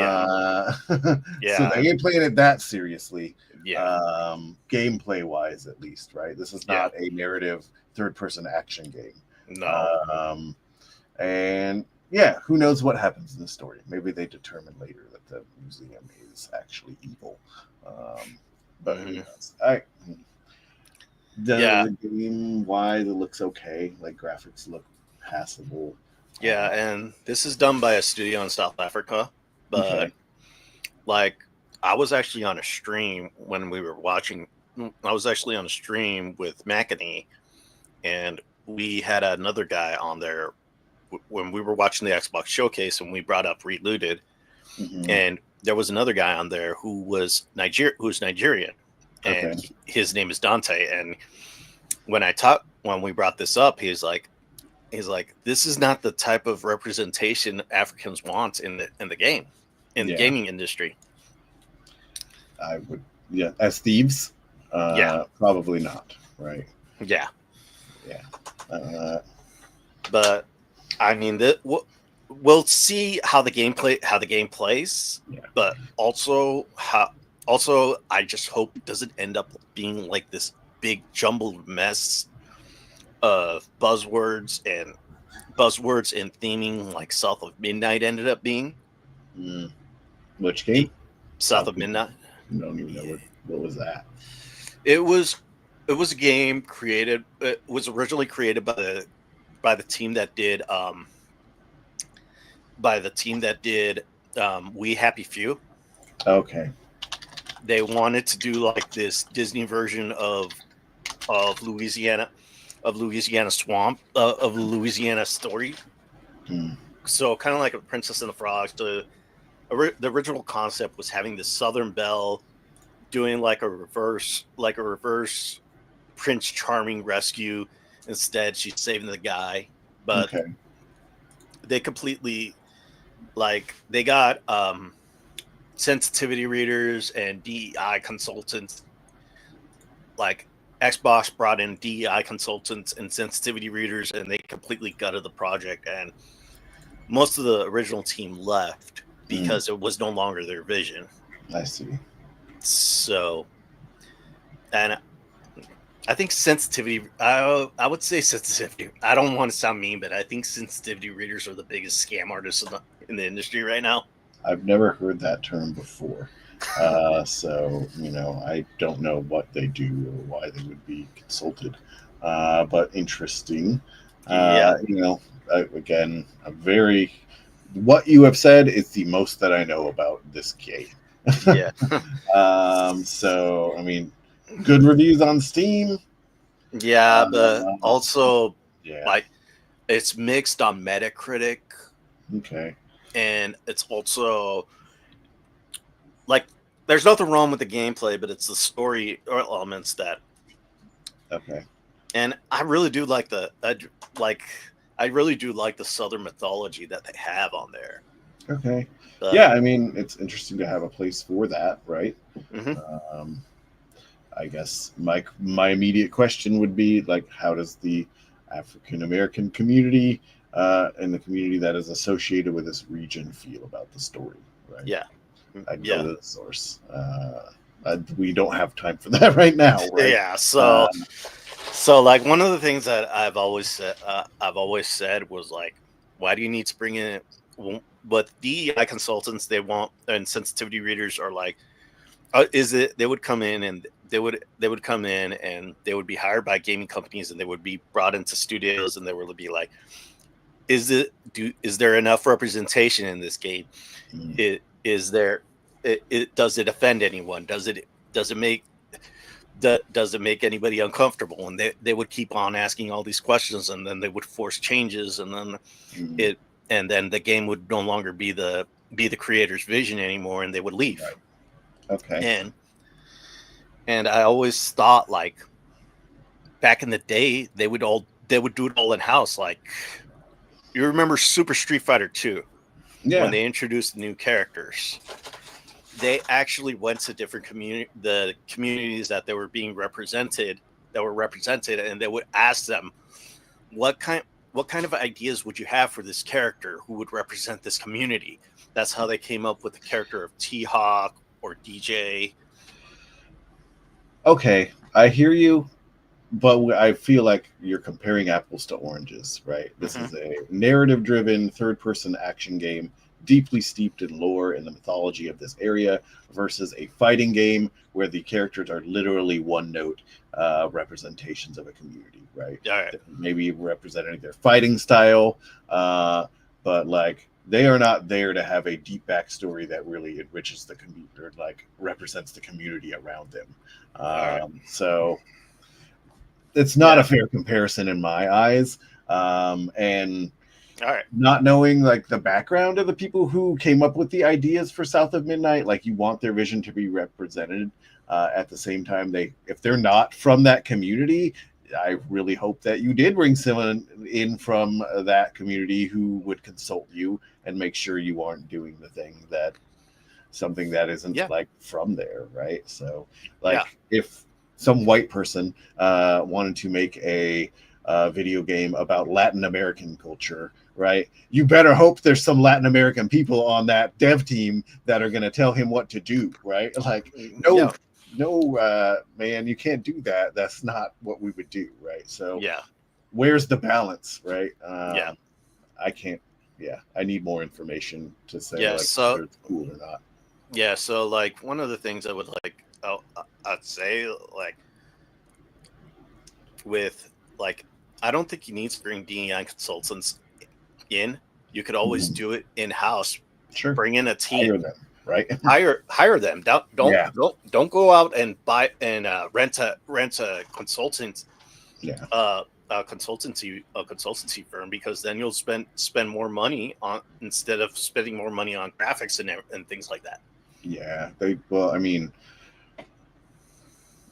they ain't playing it that seriously. Gameplay wise, at least, right? This is not a narrative third-person action game. No. And yeah, who knows what happens in the story? Maybe they determine later that the museum is actually evil. but who knows? The game wise, it looks okay. Like graphics look passable. Yeah, and this is done by a studio in South Africa, but like I was actually on a stream when we were watching. I was actually on a stream with Makani, and we had another guy on there when we were watching the Xbox showcase, and we brought up Relooted, and there was another guy on there who was Nigerian, and his name is Dante. And when we brought this up, he's like, this is not the type of representation Africans want in the game, in the gaming industry. I would, as thieves, probably not, right? Yeah. But I mean, we'll see how the game plays. Yeah. But also I just hope it doesn't end up being like this big jumbled mess of buzzwords and theming like South of Midnight ended up being. Which game? South of Midnight. I don't even know what was that. It was a game created. It was originally created by the team that did We Happy Few. Okay. They wanted to do like this Disney version of Louisiana swamp of Louisiana story. So kind of like a Princess and the Frog. The original concept was having the Southern Belle doing like a reverse Prince Charming rescue. Instead, she's saving the guy, but they completely they got sensitivity readers and DEI consultants. Like Xbox brought in DEI consultants and sensitivity readers, and they completely gutted the project. And most of the original team left because it was no longer their vision. I see. So, and I think sensitivity, I would say sensitivity. I don't want to sound mean, but I think sensitivity readers are the biggest scam artists in the industry right now. I've never heard that term before. So, I don't know what they do or why they would be consulted. But interesting. Again, what you have said is the most that I know about this game. Yeah. So, I mean, good reviews on Steam. Yeah, but also, like, it's mixed on Metacritic. Okay. And it's also, like, there's nothing wrong with the gameplay, but it's the story or elements that. Okay. And I really do like I really do like the Southern mythology that they have on there. Okay. Yeah, I mean, it's interesting to have a place for that, right? I guess my immediate question would be, like, how does the African American community and the community that is associated with this region feel about the story, right? Yeah. I go to the source. We don't have time for that right now, right? Yeah. So like one of the things that I've always said was, like, why do you need to bring in? But DEI consultants they want and sensitivity readers are like, they would come in and they would be hired by gaming companies and they would be brought into studios and they would be like, is there enough representation in this game? Does it offend anyone? Does it make anybody uncomfortable? And they would keep on asking all these questions, and then they would force changes, and then the game would no longer be the creator's vision anymore, and they would leave. Right. Okay. And I always thought, like, back in the day, they would do it all in house. Like, you remember Super Street Fighter 2? Yeah. When they introduced new characters, they actually went to different communities that they were being represented, and they would ask them, what kind of ideas would you have for this character who would represent this community? That's how they came up with the character of T-Hawk or DJ. Okay, I hear you, but I feel like you're comparing apples to oranges, right? This is a narrative-driven third-person action game deeply steeped in lore and the mythology of this area versus a fighting game where the characters are literally one-note representations of a community, right? All right. Maybe representing their fighting style, but like they are not there to have a deep backstory that really enriches the community or like represents the community around them. So it's not a fair comparison in my eyes. And not knowing like the background of the people who came up with the ideas for South of Midnight, like you want their vision to be represented. At the same time, if they're not from that community, I really hope that you did bring someone in from that community who would consult you and make sure you aren't doing something that isn't like from there, right? So like if some white person wanted to make a video game about Latin American culture, right? You better hope there's some Latin American people on that dev team that are going to tell him what to do, right? Like, no, man, you can't do that. That's not what we would do, right? So where's the balance, right? I can't. I need more information to say whether it's cool or not. Yeah, so like one of the things I would like, I'd say like with like, I don't think you need to bring DEI consultants in. You could always do it in house. Sure. Bring in a team. Hire them, right? hire them. Don't go out and buy and rent a consultant. A consultancy firm, because then you'll spend more money on instead of spending more money on graphics and things like that. Yeah, I mean,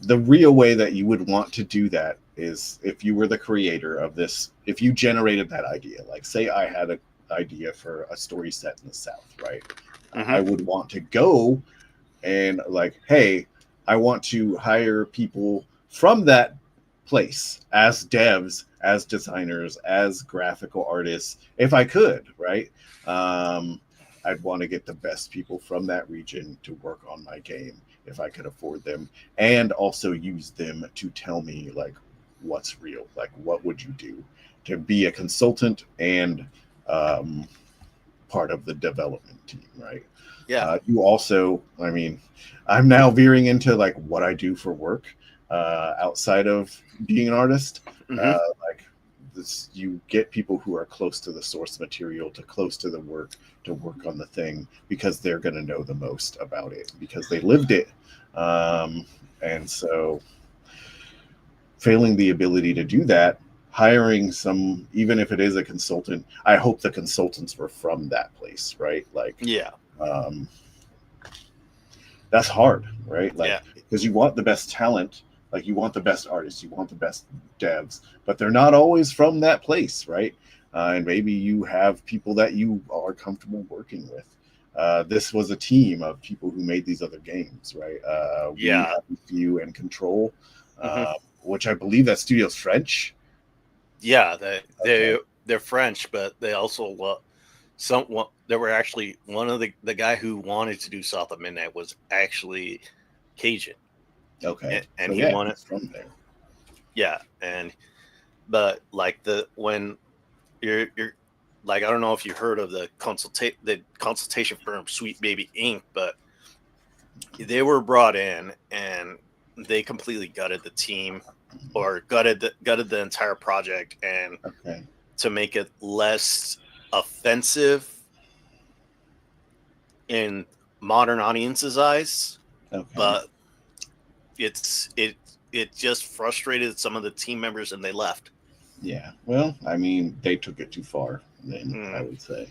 the real way that you would want to do that is if you were the creator of this, if you generated that idea, like say I had an idea for a story set in the South, right? I would want to go and like, hey, I want to hire people from that place as devs, as designers, as graphical artists, if I could, right? I'd want to get the best people from that region to work on my game if I could afford them, and also use them to tell me like what's real, like what would you do to be a consultant and part of the development team, right? You also, I mean, I'm now veering into like what I do for work outside of being an artist. Like this, you get people who are close to the source material, close to the work, to work on the thing, because they're going to know the most about it because they lived it. And so failing the ability to do that, hiring some, even if it is a consultant, I hope the consultants were from that place, right? Like, that's hard, right? Like, because you want the best talent, like you want the best artists, you want the best devs, but they're not always from that place, right? And maybe you have people that you are comfortable working with. This was a team of people who made these other games, right? View and Control, which I believe that studio's French. Yeah, they're French, but they also there were actually one of the guy who wanted to do South of Midnight was actually Cajun. Okay, and so he wanted from there. Yeah, but like when you're like, I don't know if you heard of the consultation firm Sweet Baby Inc., but they were brought in and they completely gutted the team, or gutted the entire project, and to make it less offensive in modern audiences' eyes. But it just frustrated some of the team members and they left. Yeah, well, I mean, they took it too far, then, I would say,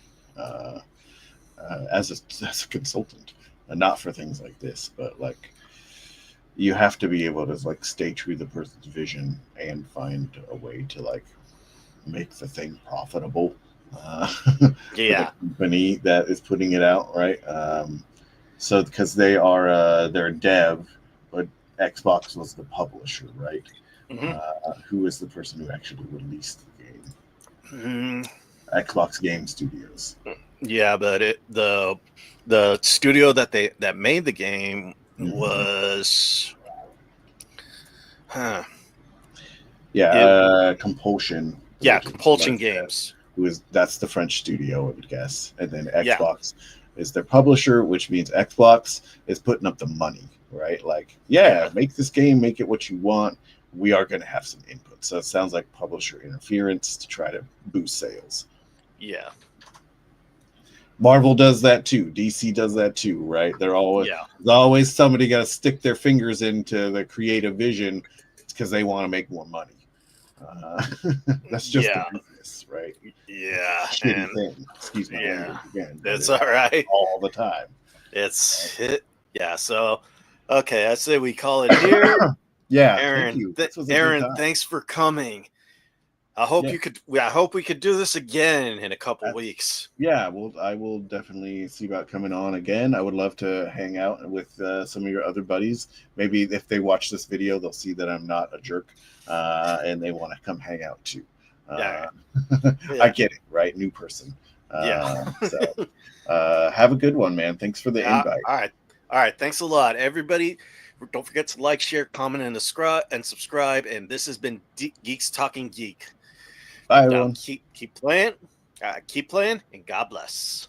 as a consultant, and not for things like this, but like, you have to be able to like stay true to the person's vision and find a way to like make the thing profitable. For the company that is putting it out, right? So because they're a dev, but Xbox was the publisher, right? Who is the person who actually released the game? Xbox Game Studios. Yeah, but the studio that made the game was Compulsion. Compulsion Games. that's the French studio, I would guess, and then Xbox is their publisher, which means Xbox is putting up the money, right? Like, make this game, make it what you want. We are going to have some input. So it sounds like publisher interference to try to boost sales. Yeah. Marvel does that too. DC does that too, right? There's always somebody got to stick their fingers into the creative vision because they want to make more money. That's just the business, right? Yeah. Shitty thing. Excuse my language again. It's all right. All the time. Yeah. So, okay, I say we call it here. Yeah, Aaron. thank you. Aaron, thanks for coming. I hope you could. I hope we could do this again in a couple weeks. Yeah, well, I will definitely see about coming on again. I would love to hang out with some of your other buddies. Maybe if they watch this video, they'll see that I'm not a jerk, and they want to come hang out too. I get it, right? New person. So, have a good one, man. Thanks for the invite. All right. Thanks a lot, everybody. Don't forget to like, share, comment, and subscribe. And this has been Geeks Talking Geek. Bye, everyone. Keep playing, and God bless.